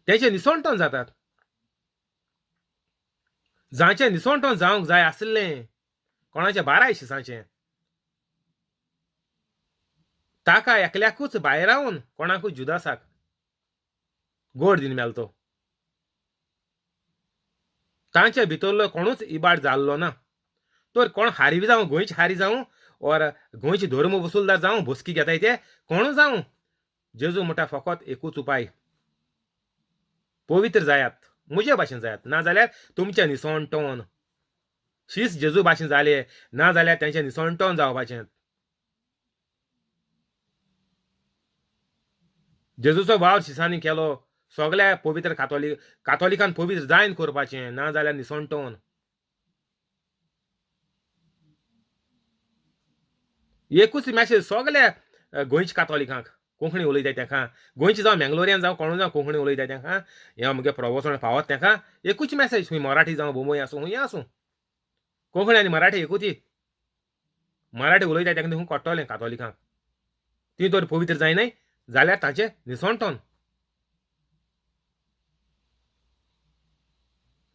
तेंचें निसोणटोन जातात जांचें निसोणटोन जावंक जाय आसलें कोणाचें 12 शिसाचें ताका एकल्याकूच भायर रावन कोणाकूय जुदासाक गोड दिन मेलो तो तांचे भितरलो कोणूच इबाड जाल्लो ना तर कोण हारी जावं गोंयचे हारी जावं ओर गोंयचे धर्म वसूलदार जावं भोसकी घेताय ते कोणू जावं जेजू म्हणटा फकत एकूच उपाय पवित्र जायात म्हजे भाशेन जायात ना जाल्यार तुमचें निसोणटोन शीस जेजू भाशेन जालें ना जाल्यार तेंचें निसोणटोन जावपाचें जेजूचो वावर शिसांनी केलो सगळ्या पवित्र कातोलिकान पवित्र जायन करपाचें ना जाल्यार निसोणटोन एकूच मॅसेज सगळ्या गोंयच्या कातोलिकांक कोंकणी उलयताय ताका गोंयचे जावं मेंगलोरियन जावं कोणू जावं कोंकणी उलयताय ताका हे मुगे प्रवचन फावत ताका एकूच मॅसेज खंय मराठी जावं बोंबय आसूं खंय आसूं कोंकणी आनी मराठी एकूच मराठी उलयताय ताका देखून कळटलें कातोलिकांक ती तर पवित्र जायनाय जाल्यार ताचें निसोणटोन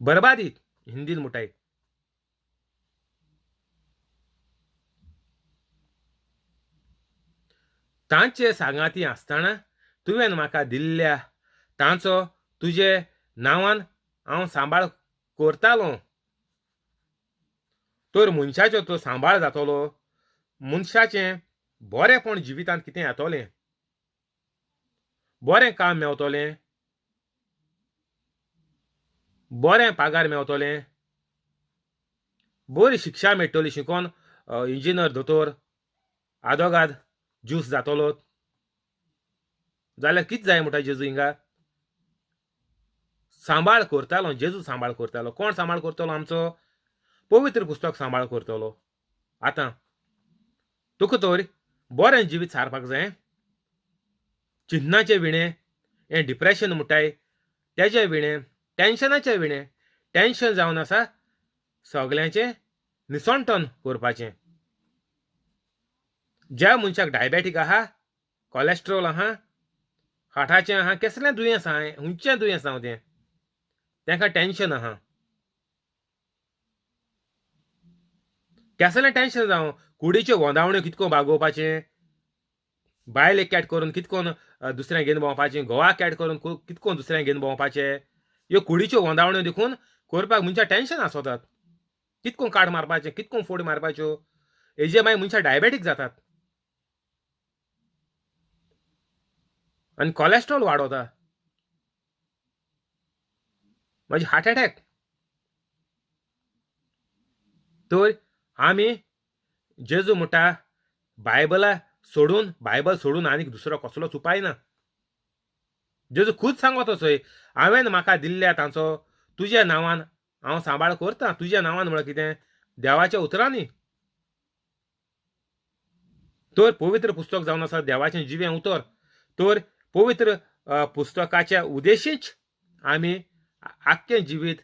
बरबादीत हिंदीन म्हणटाय तांचे सांगाती आसतना तुवें म्हाका दिल्ल्या तांचो तुजे नांवान हांव सांबाळ करतालो तर मनशाचो तो सांबाळ जातलो मनशाचें बरेंपण जिवितांत कितें येतोलें बरें काम मेवतोलें बरें पागार मेवतोलें बरी शिक्षा मेळटली शिकोन इंजिनियर दोतोर आदोगाद ज्यूस जातलो जाल्यार कितें जाय म्हणटा जेजू हिंगा सांबाळ करतालो जेजू सांबाळ करतालो कोण सांबाळ करतलो आमचो पवित्र पुस्तक सांबाळ करतलो आतां तुका तर बरें जिवीत सारपाक जाय चिन्नाचे विणे हें डिप्रेशन म्हणटाय तेजे विणे टेन्शनाचे विणे टेन्शन जावन आसा सगळ्यांचें निसोणटोन करपाचें ज्या मनशाक डायबेटीक आहा कोलेस्ट्रॉल आहा हार्टाचें आहा कसलें दुयेंस आहा खंयचें दुयेंस जावं तें तांकां टेन्शन आहा कसलें टेन्शन जावं कुडीच्यो वोंदावण्यो कितको बागोवपाचें बायल एक कॅट करून कितकोन दुसऱ्यां घेवन भोंवपाचें घोवा कॅट करून कितकोन दुसऱ्यां घेवन भोंवपाचें ह्यो कुडीच्यो वोंदावण्यो देखून करपाक मनशाक टेन्शन आसोतात कितकोन काड मारपाचें कितकोन फोड मारपाच्यो हेजे मागीर मनशाक डायबेटीक जातात आनी कोलेस्ट्रॉल वाडोता मागीर हार्ट एटॅक तर आमी जेजू म्हणटा बायबल सोडून आनीक दुसरो कसलोच उपाय ना जेजू खूद सांगता थंय हांवें म्हाका दिल्ल्या तांचो तुज्या नांवान हांव सांबाळ करतां तुज्या नांवान म्हळ्यार कितें देवाच्या उतरांनी तर पवित्र पुस्तक जावन आसा देवाचें जिवें उतर तर पवित्र पुस्तकाच्या उद्देशीच आमी आख्खें जिवीत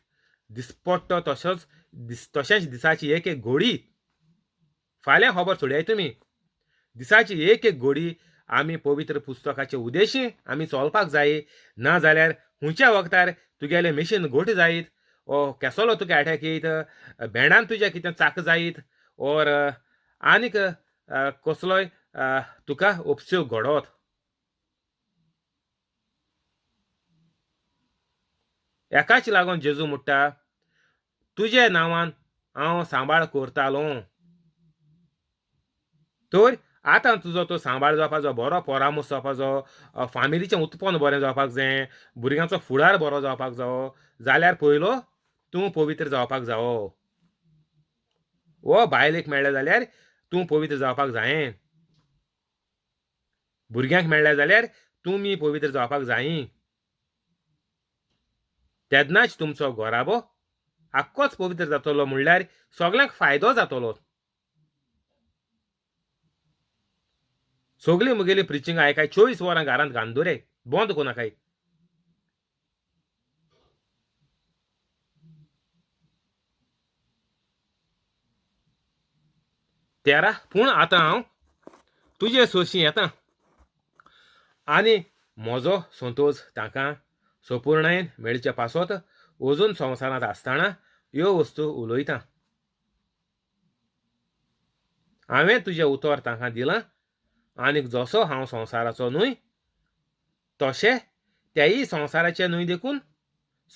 दिसपट्टो तशेंच दिसाची एक घोडी फाल्यां खबर सोडयाय तुमी दिसाची एक घोडी आमी पवित्र पुस्तकाचे उद्देशी आमी चलपाक जाय ना जाल्यार खंयच्या वखदार तुगेलें मेशीन घोट जायत ओ केसलो तुका एटॅक येयत भेंडान तुज्या कितें चाक जायत ओर आनीक कसलोय तुका उपस्यो घडोत एकाच लागून जेजू म्हणटा तुज्या नांवान हांव सांबाळ करतालों. तर आतां तुजो तो सांबाळ जावपाचो, बरो परामर्श जावपाचो, फामिलीचें उत्पन्न बरें जावपाक जाय, भुरग्यांचो फुडार बरो जावपाक जावो, जाल्यार पयलो तूं पवित्र जावपाक जावो. वो बायलेक मेळ्ळें जाल्यार तूं पवित्र जावपाक जायें. भुरग्यांक मेळ्ळें जाल्यार तुमी पवित्र जावपाक जायी. तेन्नाच तुमचो घोराबो आख्खोच पवित्र जातलो, म्हणल्यार सगल्यांक फायदो जातलो. सगळीं मुगेली प्रिचींग आयकाय, 24 वरां घरांत घालन दवराय, बंद कोनाकाय. तेरा पूण आतां हांव तुजे सोशी येतां आनी म्हजो संतोष ताका संपूर्णयेन मेळचे पासत अजून संवसारांत आसतना ह्यो वस्तू उलयतां. हांवें तुजें उतर ताका दिलां आनीक जसो हांव संवसाराचो न्हय तशें तेयी संवसाराचे न्हय देखून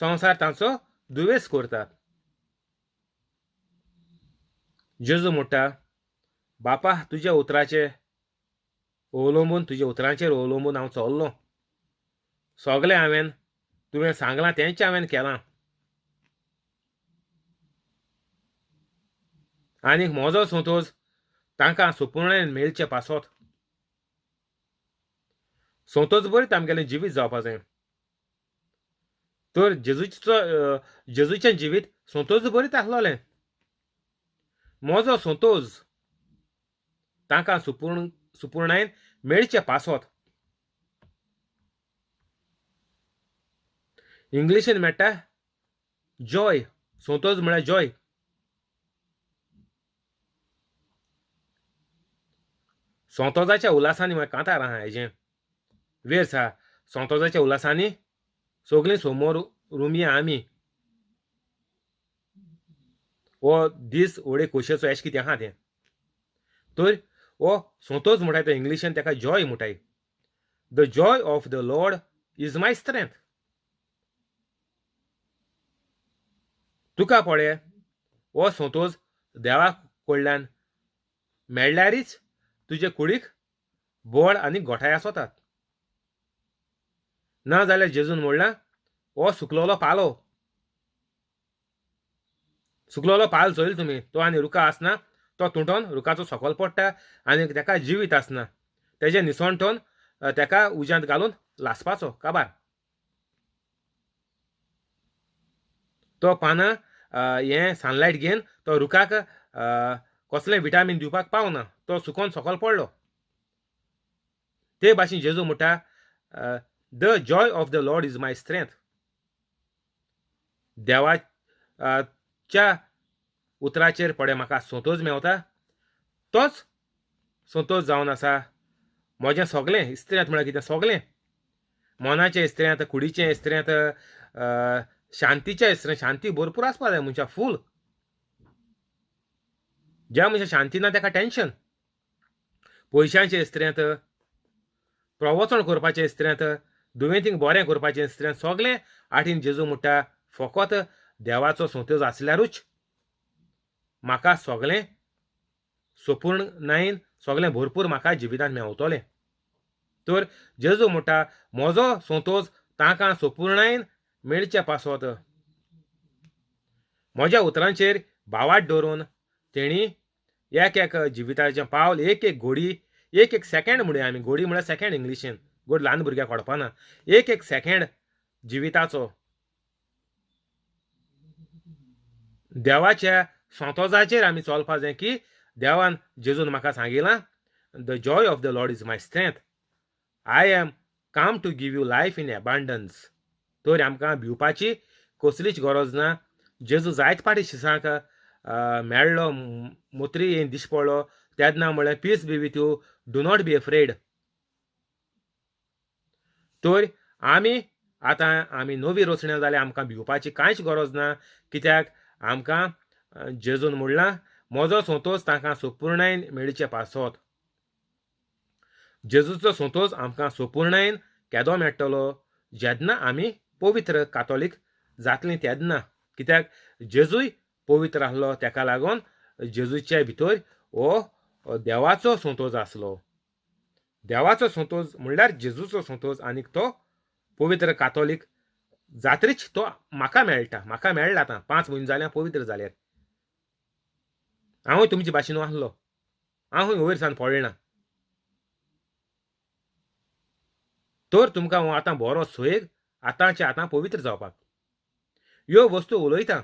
संवसार तांचो दुवेस करतात. जेजू म्हणटा, बापा तुज्या उतराचेर अवलंबून, तुज्या उतरांचेर अवलंबून हांव चल्लों. सगळें हांवें तुवें सांगलां तेंच हांवें केलां. आनीक म्हजो संतोष तांकां संपूर्णयेन मेळचे पासत. संतोष बरीत आमगेलें जिवीत जावपाक जाय. तर जेजूचें जिवीत संतोष बरीत आसलोलें. म्हजो संतोष तांकां संपूर्णयेन मेळचे पासत. इंग्लिशीन मेळटा जॉय. संतोष म्हळ्यार जॉय. संतोषाच्या उल्हासांनी हांव कांतार आहा. हेजें वेस आहा. संतोषाच्या उल्हासांनी सगळीं समोर रुमया आमी. हो दीस व्हडे खोशयेचो अशें कितें आहा तें. तर हो संतोष म्हणटाय तो इंग्लिशीन ताका जॉय म्हणटाय. The joy of the Lord is my strength. तुका पळय हो संतोष देवा कडल्यान मेळ्ळ्यारीच तुजे कुडीक बळ आनी गोठाय आसतात. ना जाल्यार जेजून म्हणलां हो सुकलोलो पालो. सुकलोलो पाल चोयलो तुमी, तो आनी रुका आसना, तो तुटोन रुखाचो सकयल पडटा आनी ताका जिवीत आसना. तेजें निसणटोन ताका उज्यांत घालून लासपाचो काबार. तो पानां हें सनलायट घेवन तो रुखाक कसलें विटामीन दिवपाक पावना, तो सुकोन सकयल पडलो. ते भाशेन जेजू म्हणटा, the joy of the Lord is my strength. देवाच्या उतराचेर पळय म्हाका संतोष मेवता, तोच संतोष जावन आसा म्हजें सगळें इस्त्रेंत. म्हळ्यार कितें सगळें मनाचें इस्त्रेंत, कुडीचें इस्त्रेंत, शांतीचें इस्त्रेंत. शांती भरपूर आसपा जाय मनशा फूल. ज्या मनशा शांती ना ताका टेंशन. पयशांचें इस्त्रेंत, प्रवचन करपाचें इस्त्रेंत, दुयेंतींक बरें करपाचें इस्त्रेंत, सगळें आठीन जेजू म्हणटा फकत देवाचो संतोष आसल्यारूच म्हाका सगळें संपूर्णयेन सगळें भरपूर म्हाका जिवितांत मेवतलें. तर जेजू म्हणटा म्हजो संतोष तांकां संपूर्णयेन मेळचे पासत. म्हज्या उतरांचेर भावार्थ दवरून तेणी एक एक जिविताचें पावल, एक एक घोडी, एक एक सेकेंड म्हणुया आमी. घोडी म्हळ्यार सेकेंड इंग्लिशीन. घोड ल्हान भुरग्याक कळपाना. एक एक सेकेंड जिविताचो देवाच्या संतोषाचेर आमी चलपा जाय. की देवान जेजून म्हाका सांगिलां, the joy of the Lord is my strength. I am come to give you life in abundance. तर आमकां भिवपाची कसलीच गरज ना. जेजू जायत पाटी शिसाक मेळ्ळो, मुत्री येवन दीस पडलो तेन्ना म्हळ्यार peace be with you, do not be afraid. तर आमी नवी रचण्यो जाल्यार आमकां भिवपाची कांयच गरज ना. कित्याक आमकां जेजून म्हणलां म्हजो संतोष तांकां संपूर्णयेन मेळचे पासत. जेजूचो संतोष आमकां संपूर्णयेन केदो मेळटलो? जेन्ना आमी पवित्र कातोलीक जातलीं तेन्ना. कित्याक जेजूय पवित्र आसलो तेका लागून जेजूच्या भितर हो देवाचो सोंतोज आसलो. देवाचो सोंतोज म्हणल्यार जेजूचो सोंतोज आनीक तो पवित्र कातोलीक जात्रीच तो म्हाका मेळटा. म्हाका मेळ्ळा आतां 5 म्हयने जाले पवित्र जाल्यार. हांवूय तुमचे भाशेन आसलो. हांवूय वयर सावन पडलें ना. तर तुमकां हांव आतां बरो सयेग आतांच्या आतां पवित्र जावपाक ह्यो वस्तू उलयता.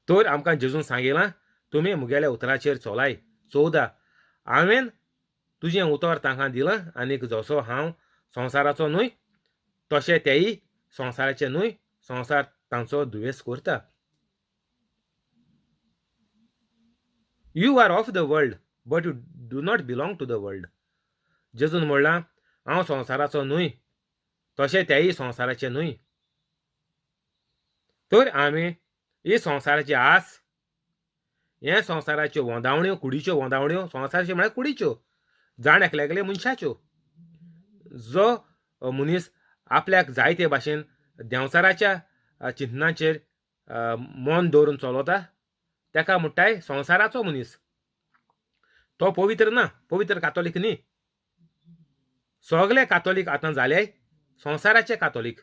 तर आमकां जेजून सांगिलां तुमी मुगेल्या उतराचेर चलाय. 14 हांवें तुजें उतर तांकां दिलां आनीक जसो हांव संवसाराचो न्हय तशें तेय संवसाराचे न्हय. संवसार तांचो दुयेंस करता. You are of the world but you do not belong to the world. जेजून म्हणलां हांव संवसाराचो न्हय तशें तेय संवसाराचे न्हय. तर आमी ही संवसाराची आस हे संवसाराच्यो वोंदावण्यो कुडीच्यो वोंदावण्यो संवसाराच्यो म्हळ्यार कुडीच्यो जाण एकल्यागले मनशाच्यो. जो मनीस आपल्याक जाय ते भाशेन देंवचाराच्या चिंतनाचेर मन दवरून चलता तेका म्हणटाय संवसाराचो मनीस. तो पवित्र ना. पवित्र कातोलीक न्ही. सगळे कातोलीक आतां जाले संवसाराचे कातोलीक.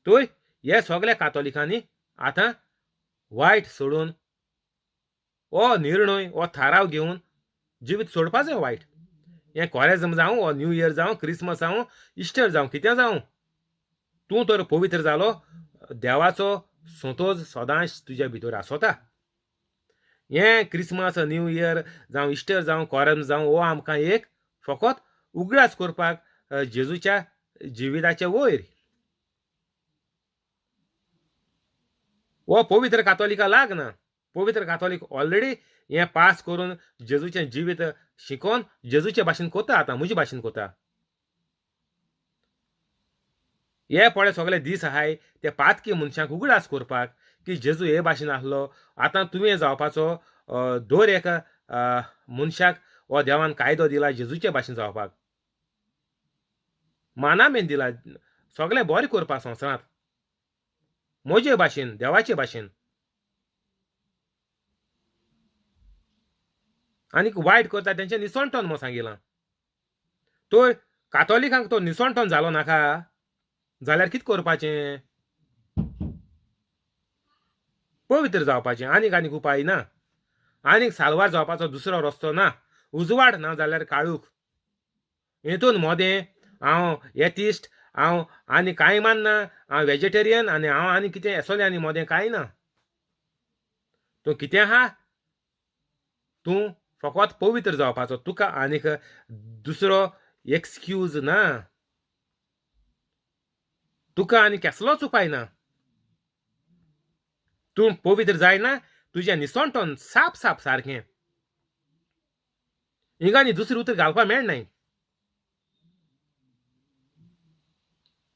तर हे सगळे कातोलिकांनी आतां वायट सोडून हो निर्णय हो थाराव घेवन जिवीत सोडपा जाय. वायट हें कॉरेजम जावं वो न्यू इयर जावं क्रिसमस जावं इस्टर जावं कितें जावं तूं तर पवित्र जालो. देवाचो सोंतोज सदांच तुज्या भितर आसता. हें क्रिसमस न्यू इयर जावं इस्टर जावं कॉरेजम जावं हो आमकां एक फकत उगडास करपाक जेजूच्या जिविताचे वयर. हो पवित्र कातोलिका लागना. पवित्र कातोलीक ऑलरेडी हें पास करून जेजूचें जिवीत शिकोवन जेजूचे भाशेन कोता. आतां म्हजे भाशेन कोता. हे पळय सगळे दीस आहाय ते पातकी मनशांक उगडास करपाक की जेजू हे भाशेन आसलो. आतां तुवें जावपाचो दर एक मनशाक हो देवान कायदो दिला जेजूचे भाशेन जावपाक. मानामेन दिला सगळें बरें करपाक संवसारांत म्हजे भाशेन देवाचे भाशेन. आनीक वायट करता तेंचें निसणटोन म्हूण सांगिलां. तो कातोलिकांक तो निसणटोन जालो नाका जाल्यार कितें करपाचें. पवित्र जावपाचें. आनीक उपाय ना. आनीक साल्वार जावपाचो दुसरो रस्तो ना. उजवाड ना जाल्यार काळूख. हेतून मोदें हांव एथिस्ट हांव आनी कांय मानना. हांव वेजिटेरियन आनी हांव आनी कितें एसोलें आनी मोदें कांय ना. तूं कितें आहा तूं फकत पवित्र जावपाचो. तुका आनीक दुसरो एक्सक्यूज ना. तुका आनी कसलोच उपाय ना. तूं पवित्र जायना तुजें निसणटोन साप साप सारकें. हिंगा आनी दुसरें उतर घालपा मेळनाय.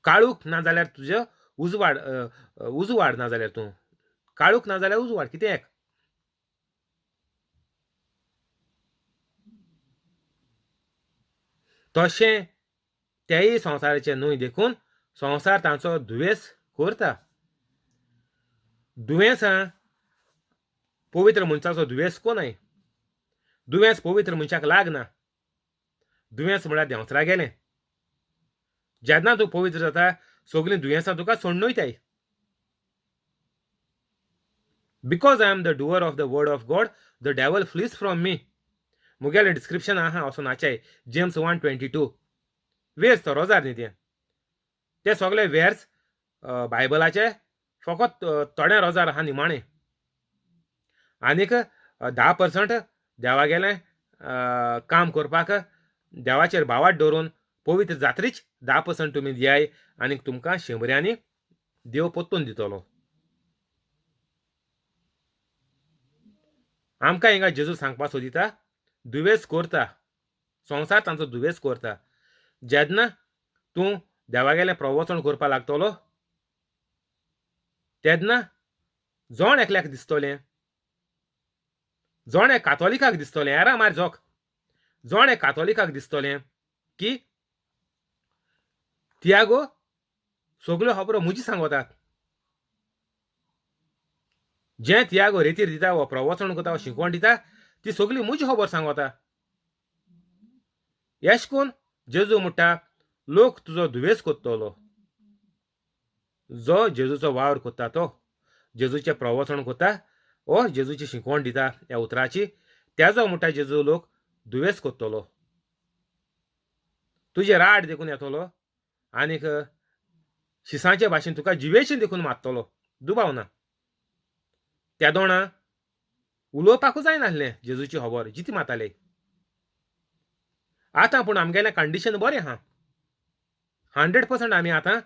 काळूख ना जाल्यार तुजो उजवाड. उजवाड ना जाल्यार तूं काळूख ना जाल्यार उजवाड कित्याक. तशें तेय संवसाराचें न्हय देखून संवसार तांचो दुयेंस करता. दुयेंसां पवित्र मनशाचो दुयेंस कोनाय. दुयेंस पवित्र मनशाक लागना. दुयेंस म्हळ्यार देंवचारा गेलें. जेन्ना तूं पवित्र जाता सगळीं दुयेंसां तुका सोडून वयताय. Because I am the doer of the word of God the devil flees from me. मुगेलें डिस्क्रिप्शन आहा वचून वाचाय. जेम्स 1:22 वेर्स तो रोजार न्ही ते सगळे वेर्स बायबलाचे फकत थोडे रोजार आहा निमाणें. आनीक 10% देवा गेलें काम करपाक देवाचेर भावार्थ दवरून पवित्र जात्रीच 10% तुमी दियाय आनीक तुमकां 100 देव पोत्तून दितलो. आमकां हिंगा जेजू सांगपाक सोदिता दुयेंस करता. संवसार तांचो दुयेंस करता. जेन्ना तूं देवा गेलें प्रवचन करपाक लागतलो तेन्ना जोण एकल्याक दिसतलें. जोण एक कातोलिकाक दिसतलें. येरा मार जोक. जोण एक कातोलिकाक दिसतलें की तियागो सगळ्यो खबरो म्हजी सांगतात. जे तियाग रेतीर दिता वो प्रवचन कोता वो शिकवण दिता ती सगळी म्हजी खबर सांगता. येश कोन जेजू म्हणटा लोक तुजो दुवेस कोत्तलो. जो जेजूचो वावर कोत्ता तो जेजूचे प्रवचन कोत्ता ओ जेजूची शिकवण दिता ह्या उतराची त्याचो म्हणटा जेजू लोक दुवेस कोत्तलो. तुजे राड देखून येतलो आनीक शिसांचे भाशेन तुका जिवेशीन देखून मारतलो. दुबाव ना. त्या दोणा उलोवपाकूच जायनासलें जेजूची खबर जिती माताले. आतां पूण आमगेलें कंडिशन बरें आहा. 100% आमी आतां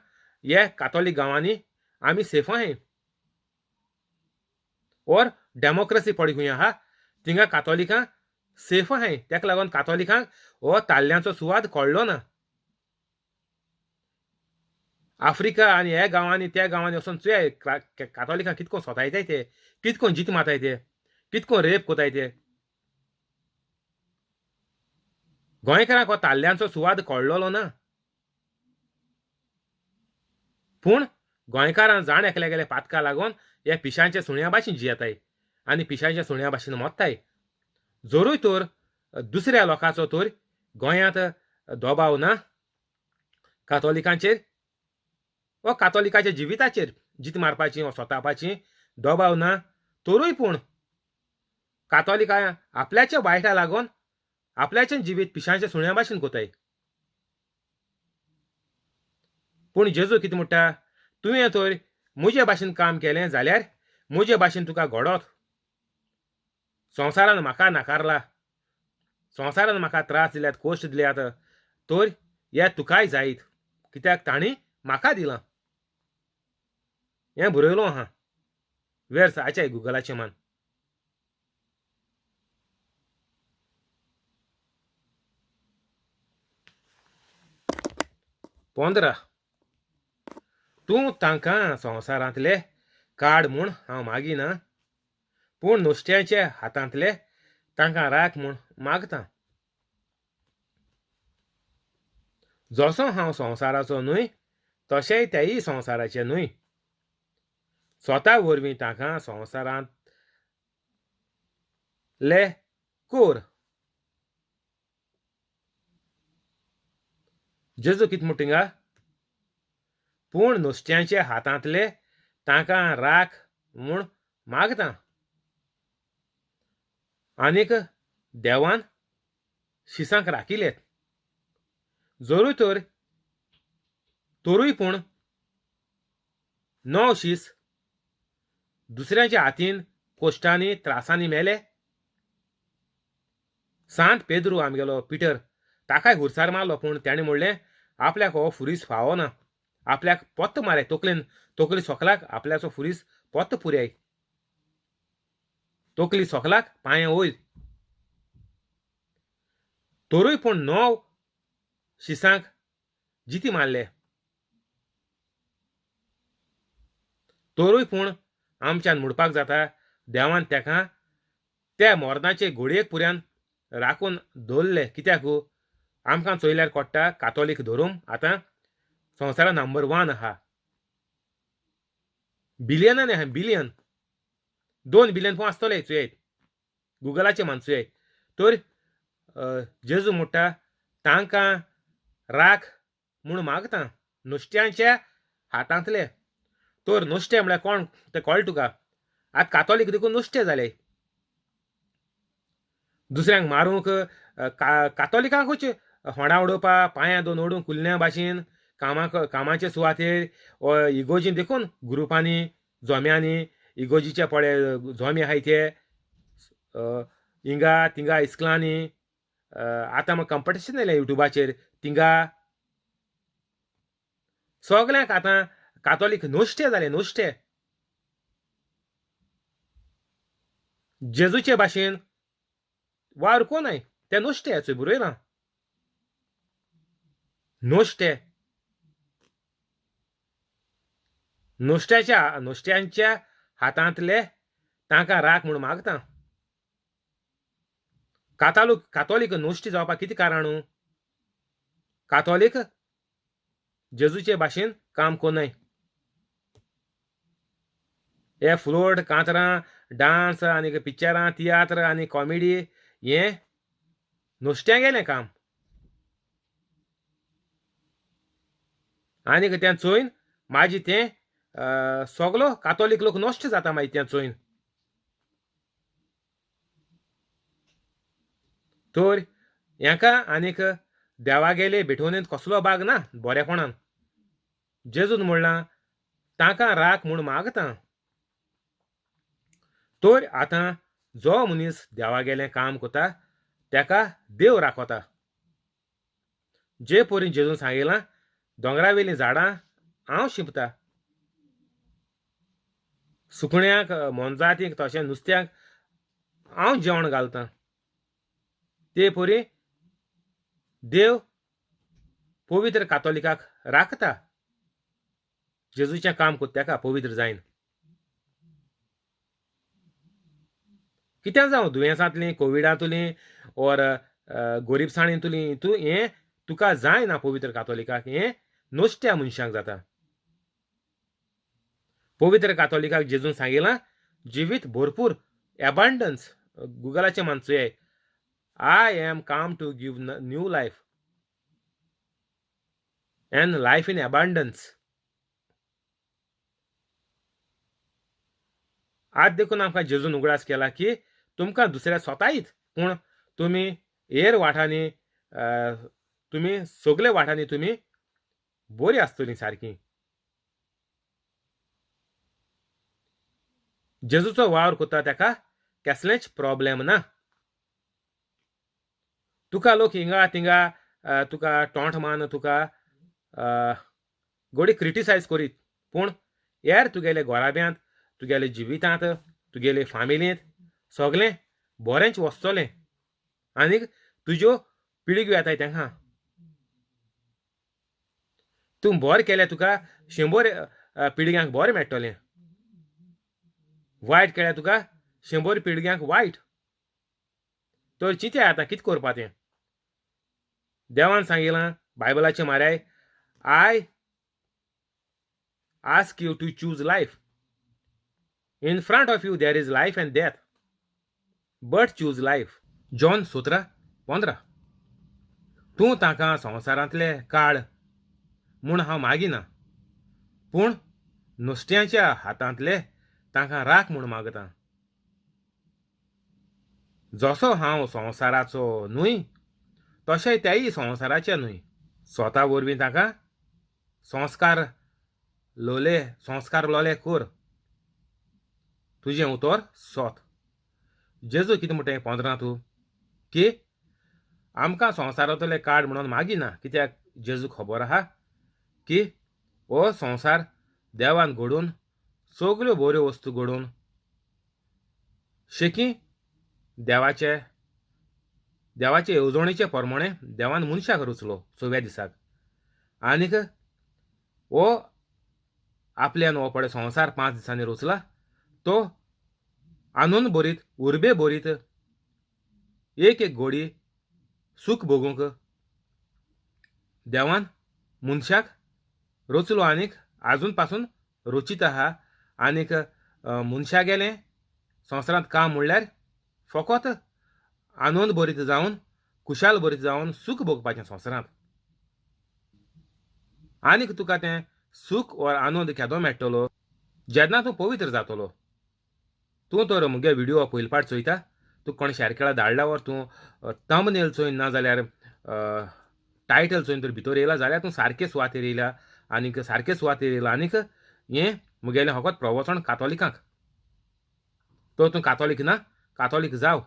हे कातोलीक गांवांनी आमी सेफ आहाय. और डेमोक्रेसी पडी खूंय आहा थिंगा कातोलिकां सेफ आहाय. तेका लागून कातोलिकांक हो ताल्ल्यांचो सुवाद कळ्ळो ना. आफ्रिका आनी हे गांवांनी त्या गांवांनी वचून चुयाय कातोलिकांक कितको सोतायताय ते, कितको जीत माताय ते, कितको रेप कोताय ते. गोंयकारांक हो ताल्ल्यांचो सुवाद कळ्ळलो ना. पूण गोंयकारां जाण एकल्या गेले पातका लागून हे पिशांच्या सुण्या भाशेन जियेताय आनी पिशांच्या सुण्या भाशेन मोत्ताय. जरूय तर दुसऱ्या लोकांचो तर गोंयांत दबाव ना कातोलिकांचेर वा कातोलिकाच्या जिविताचेर जीत मारपाची वा सोतावपाची दबाव ना. तरूय पूण कातोलिकां आपल्याच्या वायटा लागून आपल्याचें जिवीत पिशांच्या सुण्या भाशेन कोताय. पूण जेजू कितें म्हणटा तुवें तर म्हजे भाशेन काम केलें जाल्यार म्हजे भाशेन तुका घडोत. संवसारान म्हाका नाकारला, संवसारान म्हाका त्रास दिल्यात, कोश्ट दिल्यात, तर हे तुकाय जायत कित्याक तांणी म्हाका दिलां. हें बरयलो आहा वेर्स आचाय गुगलाचेर मान. पंदरा तूं तांकां संवसारांतले काड म्हूण हांव मागिना पूण नुस्त्याच्या हातांतले तांकां राख म्हूण मागतां. जसो हांव संवसाराचो न्हय तशेंय तेय संवसाराचे न्हय. स्वता वरवीं तांकां संवसारांतले कोर. जेजू कितें म्हणटा थिंगा पूण नुस्त्याच्या हातांतले तांकां राख म्हूण मागतां. आनीक देवान शिसांक राखिलेत. जरूय तर तरूय पूण 9 शीस दुसऱ्याच्या हातीन कोश्टांनी त्रासांनी मेले. सांत पेद्रू आमगेलो पिटर ताकाय हुरसार मारलो पूण ताणें म्हणलें आपल्याक हो फुरीस फावो ना. आपल्याक पोत्त मारे तकली सोकलाक आपल्याचो फुरीस पोत्त पुरयाय. तकली सोकलाक पांये वयर. तरूय पूण 9 शिसांक जिती मारले. तरूय पूण आमच्यान म्हणपाक जाता देवान तेका त्या मोर्दाचे घोडयेक पुऱ्यान राखून दवरले. कित्याक आमकां चोयल्यार कोट्टा कातोलीक धर्म आतां संवसारांत नंबर 1 आहा. बिलियनांनी आहा बिलियन 2 बिलियन पूण आसतले चुयेत गुगलाचेर मान चुयेत. तर जेजू म्हणटा तांकां राख म्हूण मागतां नुस्त्यांच्या हातांतले. तर नुस्तें म्हळ्यार कोण तें कळ्ळें तुका. आतां कातोलीक देखून नुस्तें जाले. दुसऱ्यांक मारूंक कातोलिकांकूच होंडा उडोवपा पांयां दोन ओडून कुल्ल्या भाशेन कामाचे सुवातेर इगोजीन देखून ग्रुपांनी जोम्यांनी इगोजीचे पळे जोमे आहाय ते हिंगा थिंगा इस्कलांनी आतां म्हाका कंपिटिशन जालें युट्यूबाचेर थिंगा सगल्यांक आतां कातोलीक नुस्तें जालें. नुस्तें जेजूचे भाशेन वावर कोनाय तें नुस्तें चोय बरयलां. नुस्त्यांच्या हातांतले तांकां राख म्हूण मागतां. कातोलीक नुस्तें जावपाक कितें कारण. कातोलीक जेजूचे भाशेन काम कोनाय. हे फ्लोट कांतरां डान्स आनी पिक्चरां तियात्र आनी कॉमेडी हें नुस्त्या गेलें काम आनीक तें चोयन म्हाजी तें सगलो कातोलीक लोक नश्ट जाता मागीर तें चोयन तर हेका आनीक देवा गेले भेटवणेंत कसलो भाग ना बरेपणान जेजून म्हणलां ताका राख म्हूण मागता तर आतां जो मनीस देवा गेलें काम कोता तेका देव राखता जे परीन जेजून सांगिलां दोंगरावेलीं झाडां हांव शिंपता सुकण्याक मोनजातीक तशें नुस्त्याक हांव जेवण घालतां ते परी देव पवित्र कातोलिकाक राखता जेजूचें काम कोत्ता तेका पवित्र जायन कित्याक जावं दुयेंसांतलीं कोविडांतलीं ओर गोरीबसाणींतलीं तूं हें तुका जायना पवित्र कातोलिकाक हें नोश्त्या मनशांक जाता पवित्र कातोलिकाक जेजून सांगिलां जिवीत भरपूर एबांडन्स गुगलाचेर मानचोय I am come to give new life and life in abundance आज देखून आमकां जेजून उगडास केला की तुमकां दुसऱ्या स्वतायत पूण तुमी हेर वाठांनी तुमी सगळे वाठांनी तुमी बरीं आसतलीं सारकीं जेजूचो वावर कोत्ता तेका कसलेंच प्रॉब्लेम ना तुका लोक हिंगा तिंगा तुका टोंट मान तुका गोडी क्रिटिसायज करीत पूण हेर तुगेले घोराब्यांत तुगेले जिवितांत तुगेले फामिलींत सगळें बरेंच वचतलें आनीक तुज्यो पिळग्यो येताय तेंकां तूं बरें केलें तुका 100 पिळग्यांक बरें मेळटलें वायट केल्यार तुका 100 पिळग्यांक वायट तर चिंते आतां कितें करपा तें देवान सांगिलां बायबलाचें म्हाराय I ask you to choose life in front of you there is life and death but choose life John 17:15 तूं ताका संवसारांतले काळ म्हूण हांव मागिना पूण नुस्त्याच्या हातांतले ताका राख म्हूण मागता जसो हांव संवसाराचो न्हय तशें तेय संवसाराचे न्हय स्वता वरवीं ताका संस्कार लोले कर तुजें उतर सोत जेजू कितें म्हणटा 15 तूं की आमकां संवसारांतले काड म्हणून मागिना कित्याक जेजू खबर आहा की हो संवसार देवान घडोवन सगल्यो बऱ्यो वस्तू घडोवन शेकी देवाचे येवजणेचे प्रमाणे देवान मनशाक रचलो 6व्या दिसाक आनीक हो आपल्यान हो पळय संवसार 5 दिसांनी रचला तो आनंद भरीत उर्बे भरीत एक घडी सूख भोगूंक देवान मनशाक रचलो आनीक आजून पासून रचीत आहा आनीक मनशा गेलें संवसारांत काम म्हणल्यार फकत आनंद भरीत जावन खुशाल भरीत जावन सूख भोगपाचें संवसारांत आनीक तुका तें सूख वा आनंद केदो मेळटलो जेन्ना तूं पवित्र जातलो तूं तर मुगे व्हिडिओ पयलीपाट चोयता तूं कोण शेरकेळा धाडला वर तूं थंबनेल चोयन ना जाल्यार टायटल चोयन तर भितर येयला जाल्यार तूं सारके सुवातेर येयला आनीक सारके सुवातेर येयला आनीक हें मुगेलें फकत प्रवचन कातोलिकांक तो तूं कातोलीक ना कातोलीक जाव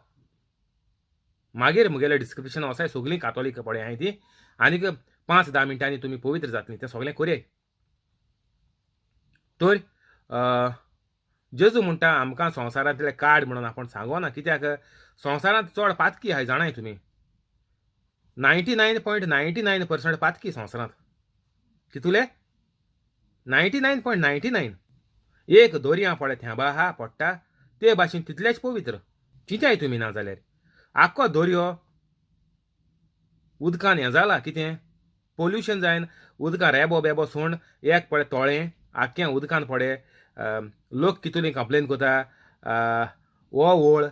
मागीर मुगेलें डिस्क्रिप्शन वसाय सगळीं कातोलीक पळय हांवें ती आनीक 5-10 मिनटांनी तुमी पवित्र जातलीं तें सगळें करय तर जेजू म्हणटा आमकां संवसारांतले काड म्हणून आपूण सांगोना कित्याक संवसारांत चड पातकी आहाय जाणाय तुमी 99.99% पातकी संवसारांत कितुले 99.99 एक दोरयां पळय थेंबा आहा पडटा ते भाशेन तितलेच पवित्र चिंत्याय तुमी ना जाल्यार आख्खो दर्यो उदकान हें जाला कितें पोल्युशन जायन उदकां रेबो बेबो सोंड एक पळय तोळें आख्खें उदकान पळय लोक कितून कंप्लेन करता हो ओळ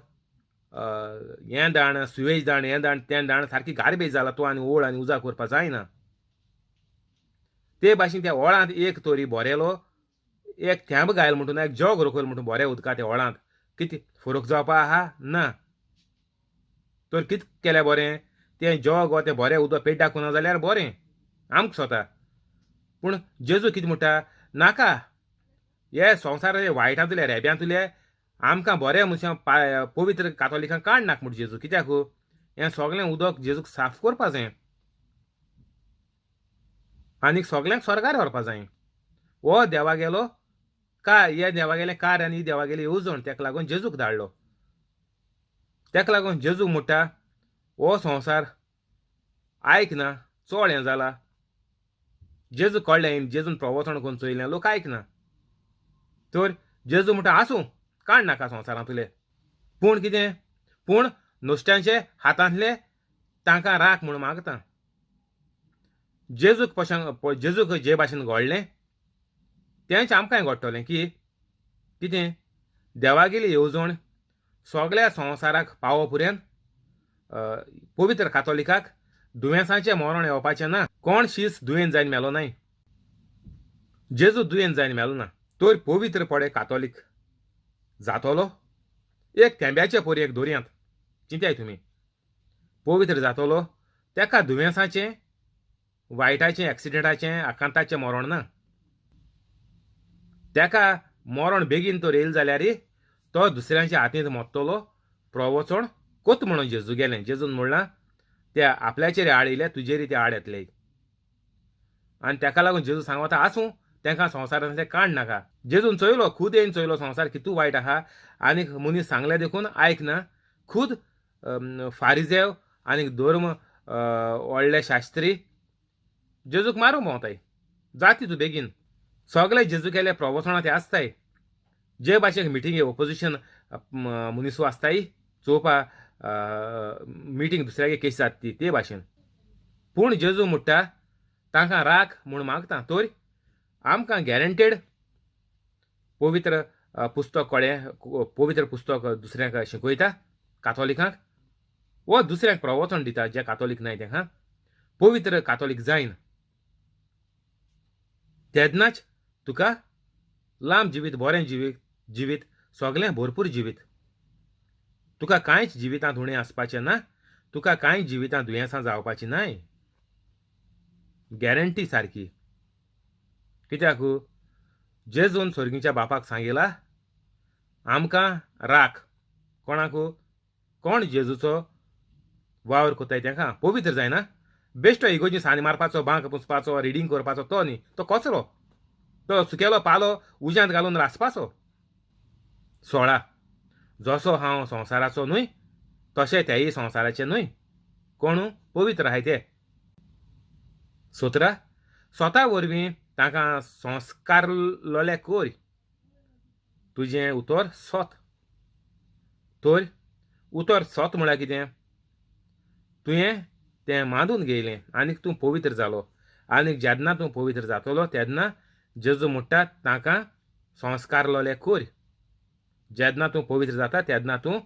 हें दाण सुवेज दाण हें दाण तें दाण सारकी गार्बेज जाला तो आनी ओळ आनी उजा करपा जायना ते भाशेन त्या ओळांत एक तोरी बोरेलो एक थेंब घायल म्हणून एक जग रोखल म्हणून बोरे उदका त्या ओळांत कितें फरक जावपा आहा ना तर कितें केलें बरें तें जग वो तें बरें उदक पेट दाखोवना जाल्यार बरें आमकां स्वता पूण जेजू कितें म्हणटा नाका हे संवसाराचे वायटांतले रेब्यांतले आमकां बरें म्हणचे पवित्र कातोलिकांक काड नाका म्हूण जेजू कित्याक हें सगळें उदक जेजूक साफ करपा जाय आनीक सगळ्यांक स्वर्गार व्हरपा जाय हो देवा गेलो हे देवा गेलें कार्य आनी ही देवा गेली येवजण तेका लागून जेजूक धाडलो तेका लागून जेजूक म्हणटा हो संवसार आयकना चड हें जाला जेजू कळ्ळें जेजून प्रवचन करून चोयलें लोक आयकना तर जेजू म्हणटा आसूं काड नाका संवसारांतले पूण कितें पूण नुस्त्यांचे हातांतले तांकां राख म्हूण मागता जेजूक जे भाशेन घडलें तेंच आमकांय घडटलें की कितें देवागेली येवजण सगळ्या संवसाराक पावो पर्यंत पवित्र कातोलिकाक दुयेंसाचें मरण येवपाचें ना कोण शीस दुयेंत जायन मेलो नाय जेजू दुयेंत जायन मेलो ना तर पवित्रपणे कातोलीक जातलो एक थेंब्याचे पोरयेक दोरयांत चिंत्याय तुमी पवित्र जातलो तेका दुयेंसाचें वायटाचें एक्सिडेंटाचें आकांताचें मरण ना तेका मरण बेगीन तर येयलें जाल्यार तो दुसऱ्यांच्या हातींत मोडटलो प्रवचन कोत म्हणून जेजू गेलें जेजून म्हणलां त्या आपल्याचेर आड येयले तुजेर ते आड येतले आनी तेका लागून जेजू सांगता आसूं तेंकां संवसारांतलें काड नाका जेजून चोयलो खूद येवन चोयलो संवसार कितू वायट आहा आनीक मनीस सांगलें देखून आयकना खूद फारिजेव आनीक धर्म व्हडले शास्त्री जेजूक मारूंक भोंवताय जाती तूं बेगीन सगळे जेजू गेले प्रवचनां ते आसताय जे भाशेक मिटींगे ओपोजिशन मनीसू आसताय चोवपा मिटींग दुसऱ्यागे केस जाता ते भाशेन पूण जेजू म्हणटा तांकां राख म्हूण मागता तर आमकां गॅरंटेड पवित्र पुस्तक कळ्ळें पवित्र पुस्तक दुसऱ्यांक शिकयता कातोलिकांक वो दुसऱ्यांक प्रवचन दिता जे कातोलीक नाय तेका पवित्र कातोलीक जायन तेदनाच तुका लांब जिवीत बरें जिवीत सगळें भरपूर जिवीत तुका कांयच जिवितांत उणें आसपाचें ना तुका कांय जिवितांत दुयेंसां जावपाची नाय गॅरंटी सारकी कित्याक जेजून स्वर्गीच्या बापाक सांगिला आमकां राख कोणाक कोण जेजूचो वावर कोताय तेका पवित्र जायना बेश्टो इगोजी सानी मारपाचो बांक पुसपाचो रिडींग करपाचो तो न्ही तो कचरो तो सुकेलो पालो उज्यांत घालून रासपाचो 16 जसो हांव संवसाराचो न्हय तशें तेय संवसाराचे न्हय कोण पवित्र आहाय ते 17 स्वता वरवीं तांकां संस्कारलोले कर तुजें उतर सोत तर उतर सोत म्हळ्यार कितें तुवें तें मांडून घेयलें आनीक तूं पवित्र जालो आनीक जेन्ना तूं पवित्र जातलो तेन्ना जेजू म्हणटा तांकां संस्कारलोले कर जेन्ना तूं पवित्र जाता तेन्ना तूं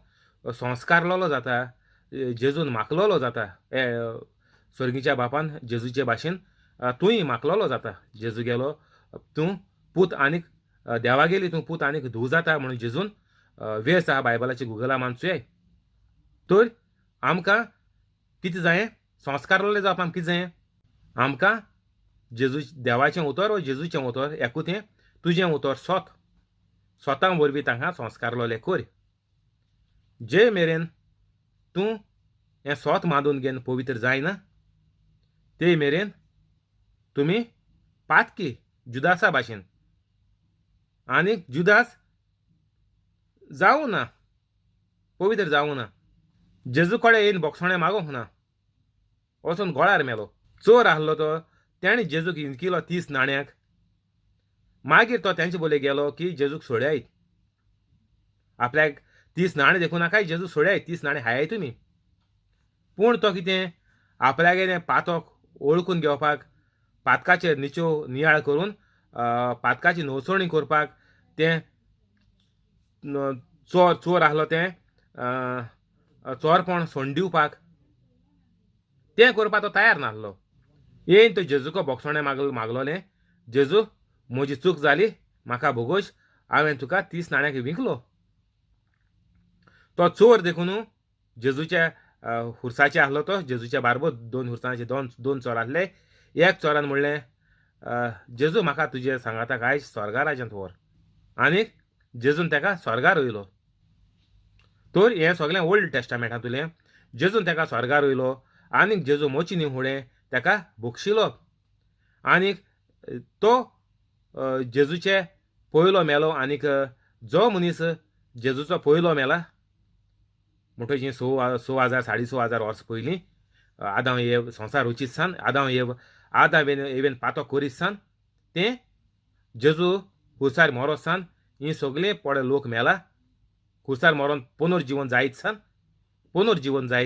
संस्कारलोलो जाता जेजून माखलोलो जाता स्वर्गीच्या बापान जेजूचे भाशेन तूंय माखलोलो जाता जेजू गेलो तूं पूत आनीक देवा गेली तूं पूत आनीक धूव जाता म्हणून जेजून वेस आहा बायबलाची गुगला मानचुये तर आमकां कितें जायें संस्कारलोले जावपाक आमकां कितें जायें आमकां जेजू देवाचें उतर वा जेजूचें उतर एकूतें तुजें उतर स्वता वरवीं तांकां संस्कारलोले कर जे मेरेन तूं हें स्वत मांडून घेवन पवित्र जायना ते मेरेन तुमी पातकी जुदासा भाशेन आनीक जुदास जावं ना पवित्र जावं ना जेजू कडेन येवन बोगसोणें मागोंक ना वचून गोळार मेलो चोर आहलो तो तेणें जेजूक हिंदकिलो 30 नाण्यांक मागीर तो तेंचे बोले गेलो की जेजूक सोड्यायत आपल्याक 30 नाणें देखून नाकाय जेजू सोड्याय 30 नाणें हायाय तुमी पूण तो कितें आपल्यागे पातोक ओळखून घेवपाक पातकाचेर निचो नियाळ करून पातकाची नोवसणी करपाक तें चोर आहलो तें चोरपण सोडून दिवपाक तें करपाक तो तयार नासलो. येयन तो जेजूको बोगसोणें मागलोलें, जेजू म्हजी चूक जाली, म्हाका भोगोश, हांवें तुका 30 नाण्यांक विकलो. तो चोर देखून जेजूच्या हुर्साचे आहलो तो, जेजूच्या बारबर 2 हुर्सांचे 2 चोर आसले. एक चोरान म्हणलें, जेजू म्हाका तुजे सांगाताक आयज स्वर्गा राज्यांत व्हर. आनीक जेजून तेका स्वर्गार वयलो. तर हें सगळें ओल्ड टेस्टामेंटांतुलें. जेजून तेका स्वर्गार वयलो आनीक जेजू मोची न्ही फुडें तेका बोगशिलो. आनीक तो जेजूचे पयलो मेलो. आनीक जो मनीस जेजूचो पयलो मेला, म्हणटो जी 6,000 6,500 वर्स पयलीं, आदाम येव संवसार रचीत सान, आदाम येवन पातो करीत सान, तें जेजू खुर्सार मरोत सान हीं सगळीं पडे लोक मेला. खुर्सार मरोन पुनर्जीवन जायत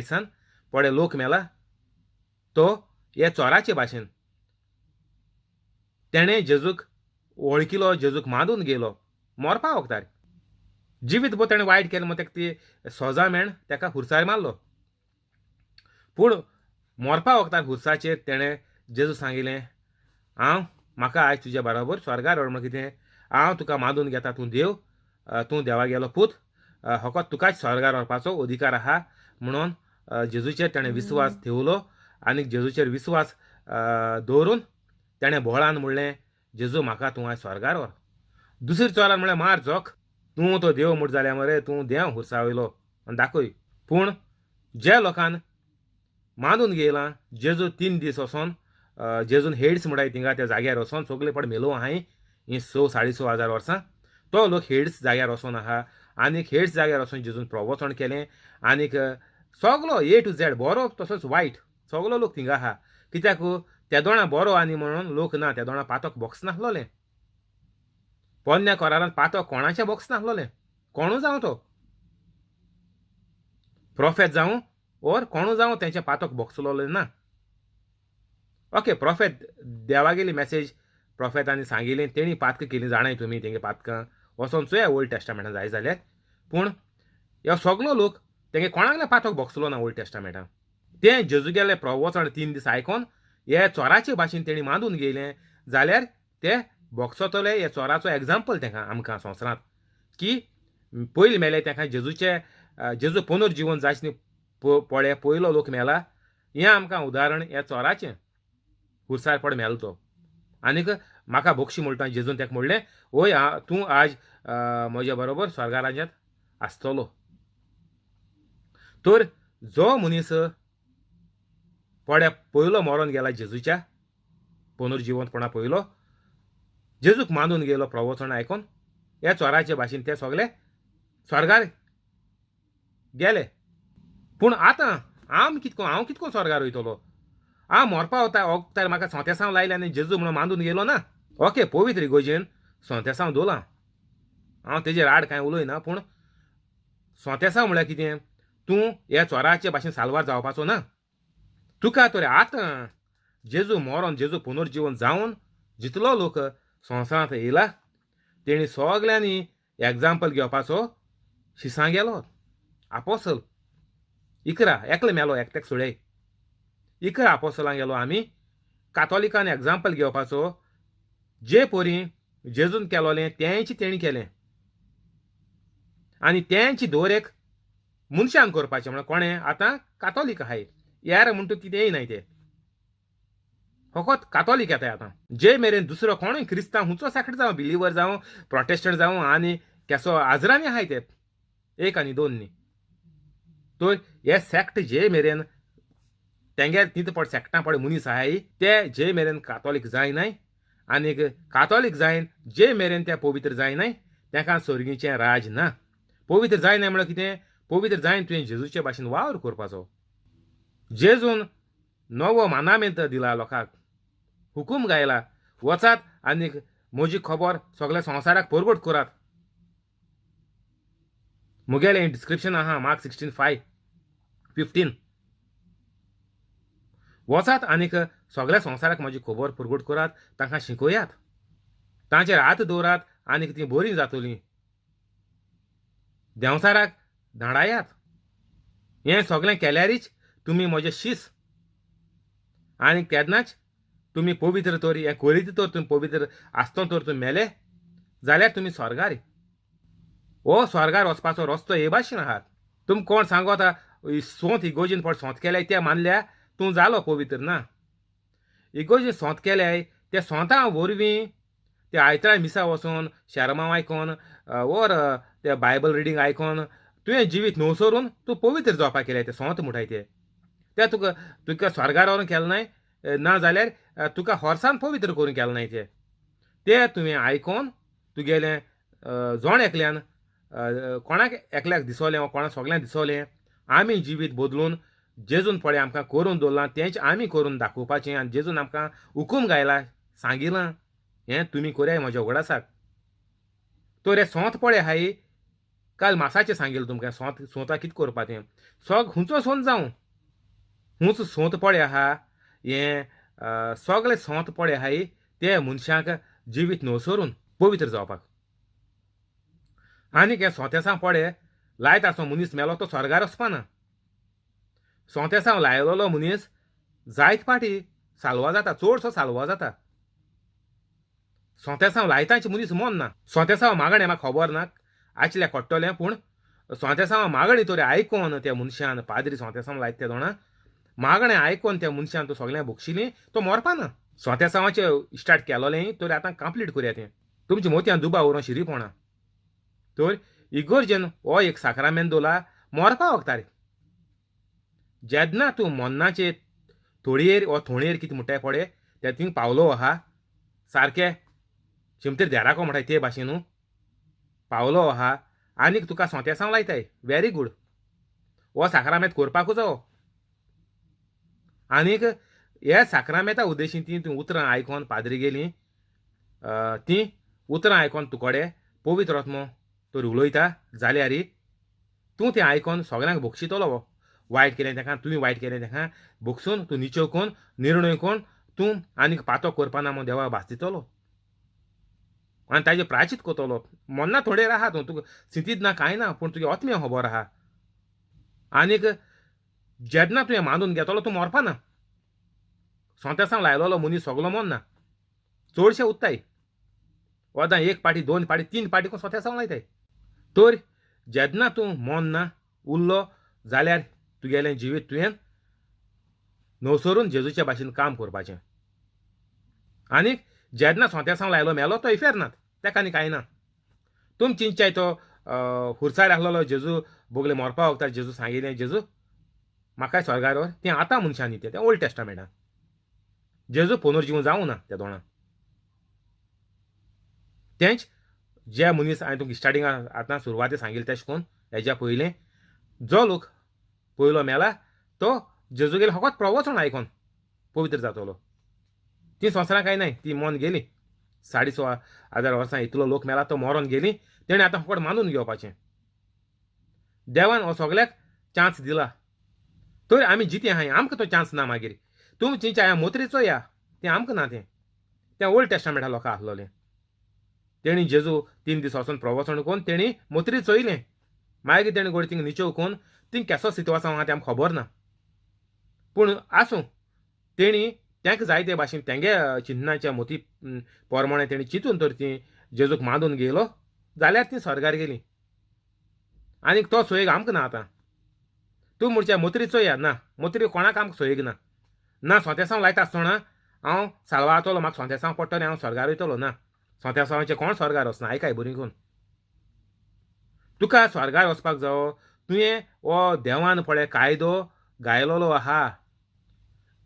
सान पडे लोक मेला. तो हे चोराचे भाशेन तेणें जेजूक वळखिलो, जेजूक मानून गेलो मरपा वखदार. जिवीतभर तेणें वायट केलें म्हणून तेका ती सजा मेळून तेका खुर्सार मारलो. पूण मरपा वखदार खुर्साचेर तेणें जेजू सांगिल्लें, म्हाका आयज तुजे बरोबर स्वर्गार व्हर. म्हण कितें, हांव तुका मानून घेता, तूं देव, तूं देवा गेलो पूत, फकत तुकाच स्वर्गार व्हरपाचो अधिकार आहा. म्हणून जेजूचेर तेणें विस्वास ठेवलो. आनीक जेजूचेर विस्वास दवरून तेणें बोळान म्हणलें, जेजू म्हाका तूं आयज स्वर्गार व्हर. दुसरे चोरान म्हणलें, मार जोक, तूं तो देव म्हूण जाल्या मरे, तूं देव हुर्सा वयलो आनी दाखय. पूण जे लोकान मानून घेयलां, जेजू 3 दीस वचोन जेजून हेड्स म्हणटाय थिंगा त्या जाग्यार वचोन सगळे पड मेलो आहाय हीं 6,000-6,500 वर्सां. तो लोक हेड्स जाग्यार वचोन आहा. आनीक हेड्स जाग्यार वचोन जेजून प्रवचन केलें. आनीक सगलो A to Z, बरो तसोच वायट, सगलो लोक थिंगा आहा. कित्याक त्या दोणा बरो आनी म्हणून लोक ना, त्या दोणा पातोक बॉक्स नासलोलें. पोन्न्या कोरारांत पातोक कोणाचें बॉक्स नासलोलें. कोणू जावं तो प्रोफेट जावं ओर कोणू जावं तेंचें पातोक बॉक्सलोलें ना. ओके, प्रोफेट देवागेली मॅसेज प्रोफेटांनी सांगिल्ली, तेणी पातकां केलीं जाणाय तुमी तेंगे पातकां वचोन चोया ओल्ड टेस्टामेंटान जाय जाल्यार. पूण ह्यो सगलो लोक तेंगे कोणाकलें पातोक बॉक्सलो ना ओल्ड टेस्टामेंटान. तें जेजू गेलें प्रवचन 3 दीस आयकोन हे चोराचे भाशेन तेणी मानून घेयलें जाल्यार ते बॉक्सोतले. हे चोराचो एग्जाम्पल तेंकां आमकां संवसारांत की पयलीं मेले तेका जेजू पुनर्जीवन जायच न्ही पळे पयलो लोक मेला. हें आमकां उदाहरण हे चोराचें. खुर्सार पड मेलो तो. आनीक म्हाका बोगशी म्हणटा जेजून तेका म्हणलें, ओय तूं आज म्हज्या बरोबर स्वर्गा राज्यांत आसतलो. तर जो मनीस पड्या पयलो मरोन गेला जेजूच्या पुनर्जीवनपणा पयलो, जेजूक मानून गेलो प्रवचन आयकोन, हे चोराचे भाशेन ते सगळे स्वर्गार गेले. पूण आतां हांव कितको स्वर्गार वयतलो? हांव मरपा वखदार म्हाका सोंतेसांव लायलें आनी जेजू म्हणून मानून गेलो ना. ओके, पवित्र इगोजेन सोंतेसांव दवरलां, हांव तेजेर आड कांय उलयना. पूण सोंतेसांव म्हळ्यार कितें? तूं हे चोराचे भाशेन साल्वार जावपाचो ना. तुका तर आतां जेजू मरोन जेजू पुनर्जीवन जावन जितलो लोक संवसारांत येयला तेणी सगल्यांनी एग्जाम्पल घेवपाचो शिसां गेलो. आपोसल 11 एकलो मेलो, एकट्याक सोडय. 11 आपोसलां गेलो आमी. कातोलिकान एग्जाम्पल घेवपाचो, जे पोरी जेजून केलोलें तेंच तेणी केलें आनी तेंच दवर एक मनशान करपाचें. म्हळ्यार कोणें आतां कातोलीक आहाय, यार म्हणटा कितेंय नाय, ते फकत कातोलीक येताय आतां. जे मेरेन दुसरो कोणूय क्रिस्तांव हुंचो सॅक्ट जावं, बिलिवर जावं, प्रोटेस्टंट जावं आनी केसो आजरांनी आहाय ते 1 आनी 2 न्ही. तर हे सॅक्ट जे मेरेन तेंगे तितू पड सॅक्टां पड मनीस आहाय ते जे मेरेन कातोलीक जायनाय आनीक कातोलीक जायन जे मेरेन ते पवित्र जायनाय तेंकां सर्गीचें राज ना. पवित्र जायनाय म्हळ्यार कितें? पवित्र जायन तुवें जेजूचे भाशेन वावर करपाचो. जेजून नवो मानामेंत दिला लोकांक, हुकूम गायला, वचात आनीक म्हजी खबर सगळ्या संवसाराक परगट करात. मुगेलें डिस्क्रिप्शन आहा मार्क 16:5-15. वचात आनीक सगळ्या संवसाराक म्हजी खबर परगट करात, तांकां शिकयात, तांचेर हात दवरात आनीक ती बरी जातली. देंवचाराक धाडायात. हें सगळें केल्यारच तुमी म्हजे शीस. आनी केन्नाच तुमी पवित्र तर हें करीत तर तुमी पवित्र आसतो तर तुमी मेले जाल्यार तुमी स्वर्गार. हो स्वर्गार वचपाचो रस्तो हे भाशेन आहात. तुमकां कोण सांगता सोंत इगोर्जीन पड सोंत केल्याय ते मानल्या तूं जालो पवित्र ना. इगोर्जीन सोंत केल्याय ते सोंता वरवीं ते आयतारा मिसा वचोन शर्मांव आयकोन ओर ते बायबल रिडींग आयकोन तुवें जिवीत न्हवसरून तूं पवित्र जावपाक केल्याय ते सोंत म्हणटाय ते तुका स्वर्गार व्हरून केलें नाय ना जाल्यार तुका हॉर्सान पवित्र करून केलें नाय ते तुवें आयकोन तुगेलें जोण एकल्यान कोणाक एकल्याक दिसोलें वा कोणाक सगळ्यांक दिसोलें आमी जिवीत बदलून जेजून पळय आमकां करून दवरलां तेंच आमी करून दाखोवपाचें आनी जेजून आमकां हुकूम गायला सांगिलां हें तुमी कोराय म्हज्या उगडासाक. तर हें सोंत पळय हाय काल मासाचें सांगिल्लें तुमकां सोंता कितें करपा तें हुंचो सोंत जावं हुंच सोंत पळय आहा हें सगळें सोंत पळय हाय ते मनशाक जिवीत न्हवसरून पवित्र जावपाक. आनीक हें सोंतेसांव पळय लायत आसो मनीस मेलो तो स्वर्गार वचपाना. सोंतेसांव लायलोलो मनीस जायत पाटी साल्वा जाता चडसो साल्वा जाता. सोंतेसांव लायतांचे मनीस मोन्ना. सोंतेसांव मागणें म्हाका खबर ना आचल्या कोट्टोलें पूण सोंतेसांव मागणी तरी आयकोन त्या मनशान पाद्री सोंतेसांव लायता त्या दोणां मागणें आयकोन त्या मनशान तो सगळें भोगशिलीं तो मोरपाना. सोंतेसांवाचें स्टार्ट केलोलें तरी आतां कंप्लीट करया तें तुमच्या मोतयान दुबाव व्हरोन शिरीपणा. तर इगोर्जेन हो एक साक्रामेंत दवरला मोरपा वखदार. जेन्ना तूं मोन्नाचे थोडयेर वा थोणयेर कितें म्हणटाय पळय ते थिंग पावलो आहा सारकें शिमतेर देराको म्हणटाय ते भाशेन पावलो आहा आनीक तुका सोंतेसांव लायताय वेरी गूड. हो साक्रामेंत करपाकूच जावो. आनीक हे साक्रामेंता उद्देशीन तीं उतरां आयकोन पाद्री गेलीं तीं उतरां आयकोन तुकोडे पवित्र आत्मो तर उलयता जाल्यार तूं तें आयकोन सगळ्यांक भोगशितलो. वायट केलें तेका तुवें वायट केलें तेका भोगसून तूं निचव कोन्न निर्णय कोन्न तूं आनीक पातो करपाना म्हूण देवाक भास दितलो आनी ताजें प्रायचीत कोतलो. मोन्ना थोडेर आहा तूं तुका स्थितीत ना कांय ना पूण तुगे आत्म्या खबर आहा. आनीक जेन्ना तुवें मानून घेतलो तूं मोरपाना. सोंतेसांव लायलोलो मनीस सगळो मोन्ना चडशे उत्ताय. वदां एक पाटी दोन पाटी तीन पाटी कोण सोंतेसांव लायताय. तर जेन्ना तूं मोन्ना उरलो जाल्यार तुगेलें जिवीत तुवें न्हवसरून जेजूच्या भाशेन काम करपाचें. आनीक जेन्ना सोंतेसांव लायलो मेलो तो इफेर नात तेका आनी कांय ना. तुमी चिंतच्याय तो हुर्सार आसलोलो जेजू बोगले मोरपा वखदार जेजू सांगिल्लें जेजू म्हाकाय स्वर्गार व्हर तें आतां मनशान दिता तें ओल्ड टेस्टामेंटान. जेजू पुनर्जीवन जावं ना त्या दोणां. तेंच जे मनीस हांवें तुमकां स्टार्टिंगाक आतां सुरवातेक सांगिल्लें तेशें कोन्न हेज्या पयलें जो लोक पयलो मेला तो जेजूगेलें फकत प्रवचन आयकोन पवित्र जातलो. ती संवसारां कांय नाय ती मोन गेली 6,500 वर्सां इतलो लोक मेला तो मोरोन गेली. तेणें आतां फकत मानून घेवपाचें. देवान हो सगळ्याक चान्स दिला. तर आमी जितें आहाय आमकां तो चान्स ना. मागीर तुमी चिंतच्या हांवें मोत्री चोया तें आमकां ना तें ओल्ड टेस्टामेंटा लोकां आसलोलें. तेणी जेजू 3 दीस वचोन प्रवचन कोन्न तेणी मोत्री चोयलें मागीर तेणी गोड थिंग निचव कोन्न थिंग केसो स्थिती वचों आहा तें आमकां खबर ना. पूण आसूं तेणी तेंका जाय ते भाशेन तेंगे चिंतनाच्या मोती पोरमोणें तेणी चिंतून तर ती जेजूक मानून गेलो जाल्यार ती स्वर्गार गेली. आनीक तो सोयेग आमकां ना. आतां तूं म्हणच्या मोत्री चोया ना मोत्री कोणाक आमकां सोयेग ना. ना सोंतेसांव लायता आसतना हांव साल्वा जातलो म्हाका सोंतेसांव पडटलें हांव स्वर्गार वयतलो ना. सोंतेसांवाचें कोण स्वर्गार वचना. आयकाय बरी करून तुका स्वर्गार वचपाक जावो तुवें हो देवान पळय कायदो गायलोलो आहा.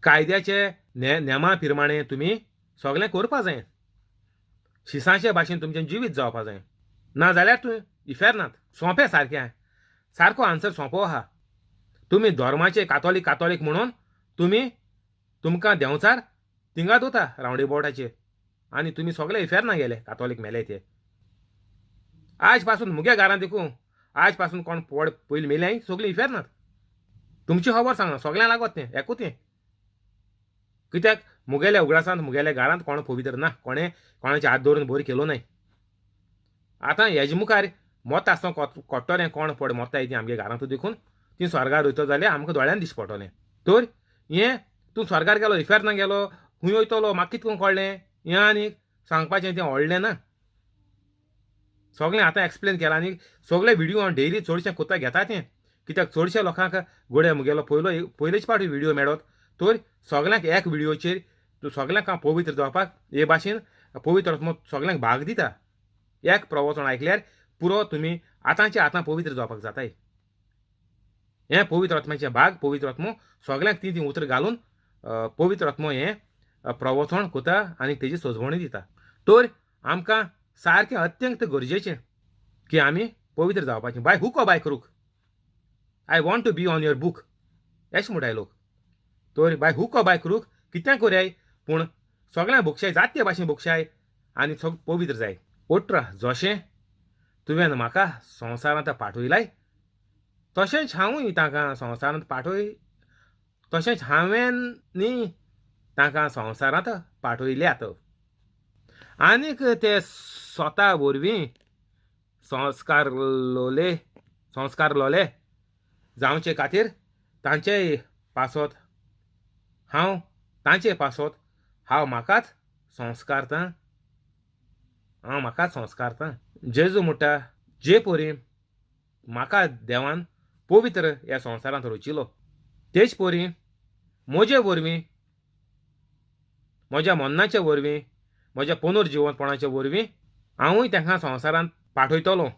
कायद्याचे नेमा प्रमाणें तुमी सगळें करपा जाय. शिसाचे भाशेन तुमचें जिवीत जावपा जाय ना जाल्यार तूं इफेर नात. सोंपें सारकें सारको आन्सर सोंपो आहा. तुमी धर्माचे कातोलीक म्हणून तुमी तुमकां देंवचार थिंगा दोता रावंडी बोर्डाचेर आनी तुमी सगळे इफेर ना गेले कातोलीक मेले ते. आज पासून मुगे घरांत देखून आज पासून कोण पयलीं मेल्याय सगळीं इफेर नात. तुमची खबर सांगना सगळ्यांक लागत तें एकूच तें. कित्याक मुगेल्या उगडासांत मुगेल्या घरांत कोण पवित्र ना. कोणें कोणाचे हात धरून बरी केलो नाय. आतां हेजे मुखार मोत आसता कोट्टोलें कोण पड मोत्ताय ती आमगे घरांत देखून ती स्वर्गार वयता जाल्यार आमकां दोळ्यान दिश्टी पडटलें. तर हें तूं स्वर्गार गेलो इफेर्ना गेलो खूंय वयतलो म्हाका कितें करून कळ्ळें हें आनीक सांगपाचें तें व्हडलें ना. सगळें आतां एक्सप्लेन केलां आनी सगळे व्हिडियो हांव डेली चडशें कोत्ता घेता तें कित्याक चडशे लोकांक घोड्या मुगेलो पयलेच पावटी व्हिडियो मेळत. तर सगळ्यांक एक व्हिडियोचेर सगळ्यांक हांव पवित्र जावपाक हे भाशेन पवित्र आत्मो सगळ्यांक भाग दिता. एक प्रवचन आयकल्यार पुरो तुमी आतांच्या आतां पवित्र जावपाक जाताय. हें पवित्र आत्म्याचें भाग पवित्र आत्मो सगळ्यांक ती उतर घालून पवित्र आत्मो हें प्रवचन कोता आनी तेजी सजवणी दिता. तर आमकां सारकें अत्यंत गरजेचें की आमी पवित्र जावपाचें. By hook or by crook I want to be on your book अशें म्हणटाय लोक. तर by hook or by crook कितें कोराय पूण सगळ्यांक भोगशाय जाते भाशेन भोगशाय आनी सगळें पवित्र जाय. ओट्रा जशें तुवें म्हाका संवसारांत पाठयलाय तशेंच हांवूय तांकां संवसारांत पाठय तशेंच हांवें न्ही तांकां संवसारांत पाठयल्यात. आनीक ते स्वता वरवीं संस्कार लोले जावचे खातीर तांचेय पासत हांव तांचे पासत हांव म्हाकाच संस्कारतां. जेजू म्हणटा जे परी म्हाका देवान पवित्र ह्या संवसारांत रचिलो तेच परी म्हजे वरवीं म्हज्या मन्नाच्या वरवीं म्हज्या पुनर्जिवनपणाच्या वरवीं हांवूय तांकां संवसारांत पाठयतलों.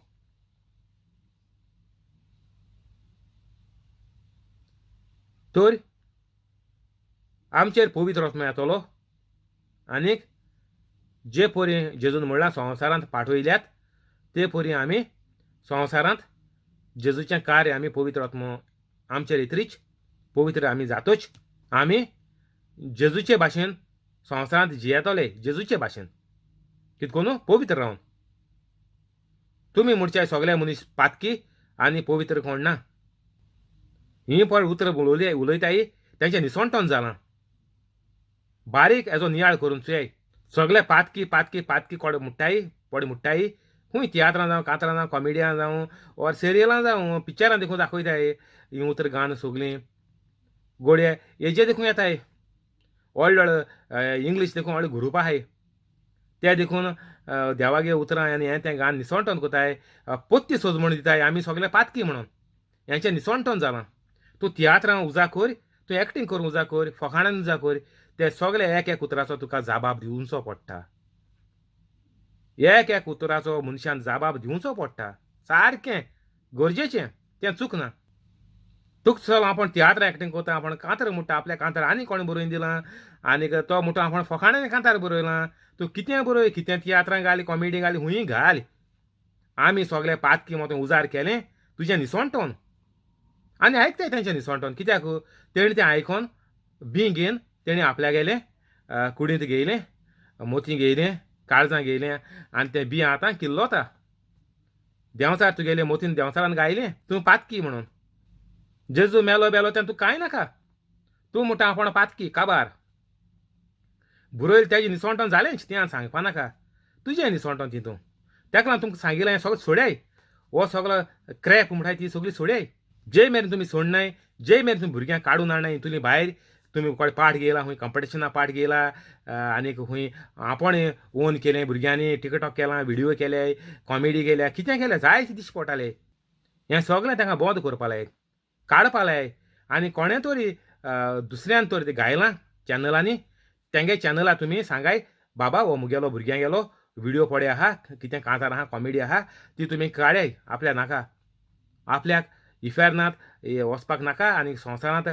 तर आमचेर पवित्र आत्मो येतलो आनीक जे परी जेजून म्हणलां संवसारांत पाठयल्यात ते परी आमी संवसारांत जेजूचें कार्य आमी पवित्र आत्मो आमचेर येतरीच पवित्र आमी जातोच आमी जेजूचे भाशेन संवसारांत जियेतले जेजूचे भाशेन कितें करून पवित्र रावन. तुमी म्हणच्याय सगळे मनीस पातकी आनी पवित्र कोण ना. ही पड उतर उलयताय तेंचें निसवणपण जालां. बारीक हेजो नियाळ करून चुयाय. सगळे पातकी कोडे मुट्टाय खूंय तियात्रां जावं कांतरां जावं कॉमेडियां जावं ऑर सिरियलां जावं पिक्चरां देखून दाखयताय ही उतर गान सगळीं घोडये हेजे देखून येताय. व्हडले इंग्लीश देखून व्हडले ग्रुप आहाय ते देखून देवागे उतरां आनी हें तें गान निसवणटन कोताय पोत्ती सजमण दिताय आमी सगळे पातकी म्हणून हेंचें निसवणटन जालां. तूं तियात्रां उजा कर तूं एक्टींग करून उजा कर फकाणान उजा कर ते सगळे एक उतराचो तुका जाबाब दिवचो पडटा. एक उतराचो मनशान जाबाब दिवचो पडटा. सारकें गरजेचें तें चूक ना. तुका चल आपण तियात्र एक्टींग कोता आपण कांतर म्हणटा आपल्या कांतर आनी कोणें बरोवन दिलां आनीक तो म्हणटा आपण फकाणान कांतार बरयलां. तूं कितें बरय कितें तियात्रां घाल कॉमेडी घाल हुंय घाल आमी सगळे पातकी मोतें उजार केलें तुजें निसवणटोन आनी आयकताय तेंचें निसवणटोन कित्याक तेणी तें आयकोन बी घेवन तेणी आपल्या गेलें कुडींत घेयलें मोतीं घेयलें काळजां घेयलें आनी तें बी आतां किल्लोता. देंवचार तुगेलें मोतीन देंवचारान गायलें तूं पातकी म्हणून. जेजू मेलो तें तूं कांय नाका. तूं म्हणटा आपण पातकी काबार बरयलें तेजें निसवणटोन जालेंच तें सांगपा नाका. तुजें निसवणटोन तितून तेका लागून तुमकां सांगिलां हें सगळें सोड्याय. हो सगळो क्रॅप म्हणटाय ती सगळी सोड्याय. जे मेरेन तुमी सोडनाय जे मेरेन तुमी भुरग्यांक काडून हाडनाय तुमी भायर तुमी कोण पाठ घेयला खूंय कॉम्पिटिशनां पाठ घेयला आनीक खूंय आपण ओन केलें भुरग्यांनी टिकटॉक केलां व्हिडियो केले कॉमेडी केल्या कितें केलें जायते दिश्टी पडटाले. हें सगळें तांकां बंद करपा लाय काडपा लाय आनी कोणें तरी दुसऱ्यान तरी तें घायलां चॅनलांनी तेंगे चॅनलां तुमी सांगाय बाबा हो मुगेलो भुरग्यांगेलो व्हिडियो पडे आहा कितें कांतार आहा कॉमेडी आहा ती तुमी काडय आपल्या नाका. आपल्याक इफेर्नांत वचपाक नाका आनी संवसारांत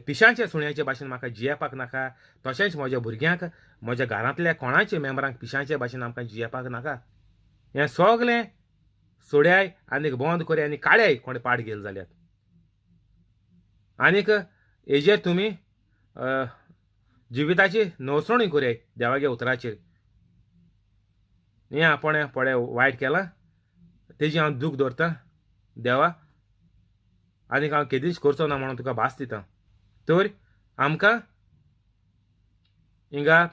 पिशांच्या सुण्याचे भाशेन म्हाका जियेवपाक नाका. तशेंच म्हज्या भुरग्यांक म्हज्या घरांतल्या कोणाच्या मेंबरांक पिशांच्या भाशेन आमकां जियेवपाक नाका. हें सगलें सोड्याय आनीक बंद कोराय आनी काडय कोणें पाठ घेयले जाल्यार. आनीक हेजेर तुमी जिविताची नवसणूक कोराय देवागे उतराचेर. हें आपण पळय वायट केलां तेजी हांव दूख धरतां देवा आनीक हांव केदींच करचो ना म्हणून तुका भास दितां. तर आमकां हिंगा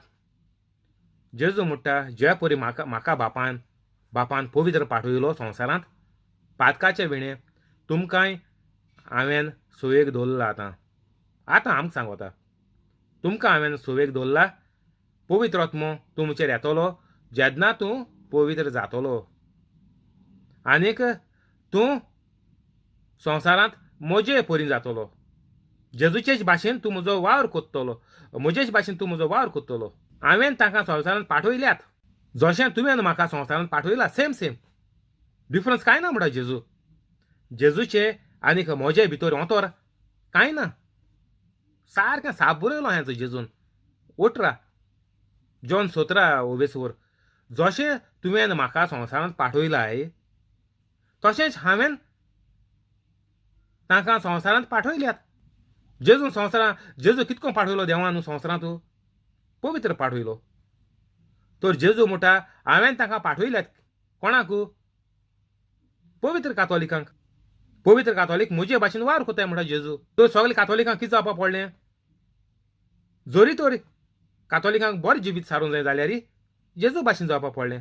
जेजू म्हणटा जे परी म्हाका बापान बापान पवित्र पाठयलो संवसारांत पातकाचे वेळे तुमकांय हांवें सोयेक दवरला आतां आमकां सांगता तुमकां हांवें सोयेक दवरला पवित्र आत्मो तुमचेर येतलो जेन्ना तूं पवित्र जातलो आनीक तूं संवसारांत म्हजे परी जातलो जेजूचेच भाशेन तूं म्हजो वावर कोत्तलो म्हजेच भाशेन तूं म्हजो वावर कोत्तलो हांवें तांकां संवसारांत पाठयल्यात जशें तुवें म्हाका संवसारांत पाठयला सेम डिफरन्स कांय ना म्हणटा जेजूचे आनीक म्हजे भितर अंतर कांय ना सारकें साप बरयलो हें जेजून ओटरा जॉन 17:20 जशें तुवें म्हाका संवसारांत पाठयलाय तशेंच हांवें तांकां संवसारांत पाठयल्यात जेजू कितको पाठयलो देवान न्हू संवसारांत पवित्र पाठयलो तर जेजू म्हणटा हांवें तांकां पाठयल्यात कोणाक पवित्र कातोलिक म्हजे भाशेन वावर कोताय म्हणटा जेजू तर सगळे कातोलिकांक कितें जावपा पडलें जोरी तर कातोलिकांक बरें जिवीत सारूंक जाय जाल्यार जेजू भाशेन जावपा पडलें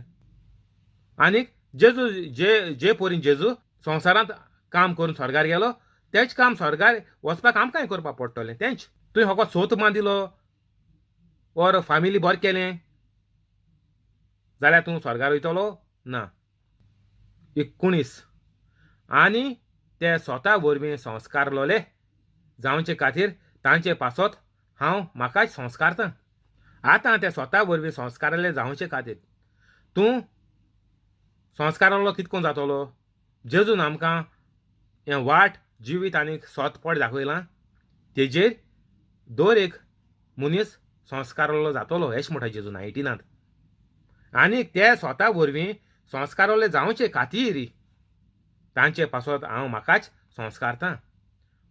आनीक जेजू जे परीन जेजू संवसारांत काम करून स्वर्गार गेलो तेंच काम स्वर्गार वचपाक आमकांय करपा पडटलें तेंच तुवें होको सोत बांदिलो ओर फामिली बरें केलें जाल्यार तूं स्वर्गार वयतलो ना 19 आनी ते स्वता वरवीं संस्कारलोले जावचे खातीर तांचे पासत हांव म्हाकाच संस्कारतां आतां ते स्वता वरवीं संस्कारले जावचे खातीर तूं संस्कारालो कितको जातलो जेजून आमकां हें वाट जिवीत आनीक सोतपट दाखयलां तेजेर दर एक मनीस संस्कारालो जातलो अशें म्हणटा जेजू 19 आनीक ते स्वता वरवीं संस्काराले जावचे खातीर तांचे पासत हांव म्हाकाच संस्कारतां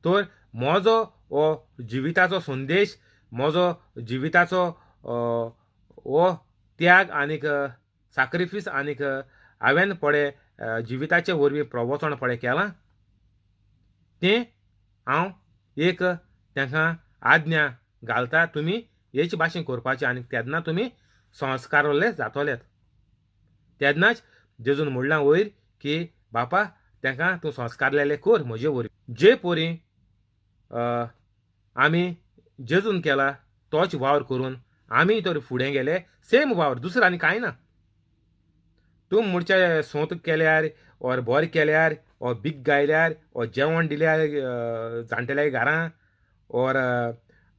तर म्हजो हो जिविताचो संदेश म्हजो जिविताचो हो त्याग आनीक सॅक्रिफीस आनीक हांवें पळय जिविताचे वरवीं प्रवचन पळय केलां तें हांव एक तांकां आज्ञा घालता तुमी हेच भाशेन करपाचें आनीक तेन्ना तुमी संस्कारले जातलेत तेन्नाच जेजून म्हणलां वयर की बापा तांकां तूं संस्कारलेले कर म्हजे वरवीं जे परी आमी जेजून केला तोच वावर करून आमी तर फुडें गेले सेम वावर दुसरो आनी कांय ना तूं म्हणचे सोंत केल्यार ओर बरें केल्यार ओ बीक गायल्यार ओ जेवण दिल्यार जाणटेल्या घरांत ओर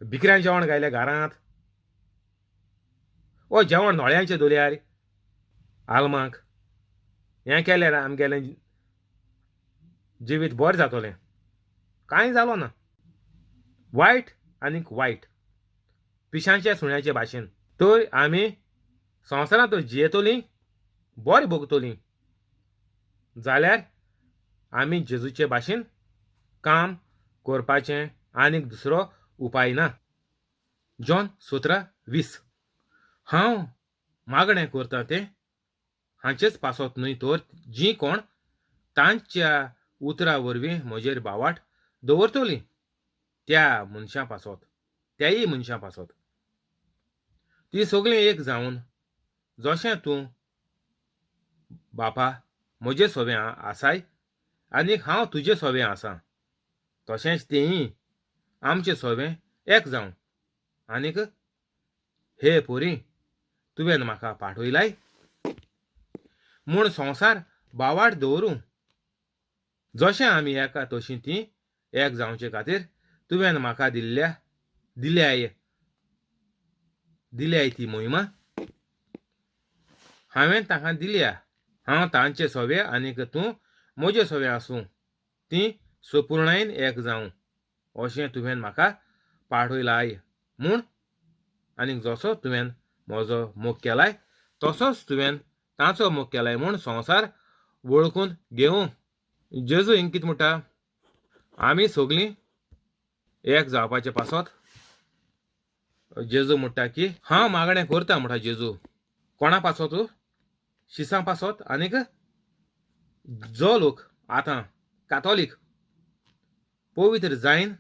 भिकऱ्यां जेवण गायल्या घरांत ओ जेवण नोळ्यांचें दवरल्यार आलमांक हें केल्यार आमगेलें जिवीत बरें जातलें कांय जालो ना वायट आनीक वायट पिशांच्या सुण्याचे भाशेन तर आमी संवसारांत जियेतलीं बरें भोगतलीं जाल्यार आमी जेजूचे भाशेन काम करपाचें आनीक दुसरो उपाय ना जॉन 17:20 हांव मागणें करतां तें हांचेच पासत न्हय तर जीं कोण तांच्या उतरा वरवीं म्हजेर बावाट दवरतलीं त्या मनशां पासत त्याय मनशां पासत ती सगळीं एक जावन जशें तूं बापा म्हजे सोबे आसाय आनीक हांव तुजे सोबे आसां तशेंच तेंय आमचें सोबें एक जावन आनीक हे पोरी तुवें म्हाका पाठयलाय म्हूण संवसार बावाट दवरूं जशें आमी एका तशीं तीं एक जावचे खातीर तुवें म्हाका दिल्याय ती मोहिमा हांवें तांकां दिल्या हांव तांचे सोबे आनीक तूं म्हजे सोबे आसूं तीं संपूर्णायेन एक जावं अशें तुवें म्हाका पाठयलाय म्हूण आनीक जसो तुवें म्हजो मोग केलाय तसोच तुवें तांचो मोग केलाय म्हूण संवसार वळखून घेवं जेजू हिंग कितें म्हणटा आमी सगळीं एक जावपाचे पासत जेजू म्हणटा की हांव मागणें करता म्हणटा जेजू कोणा पासत शिसां पासत आनीक जो लोक आतां कातोलीक पवित्र जायन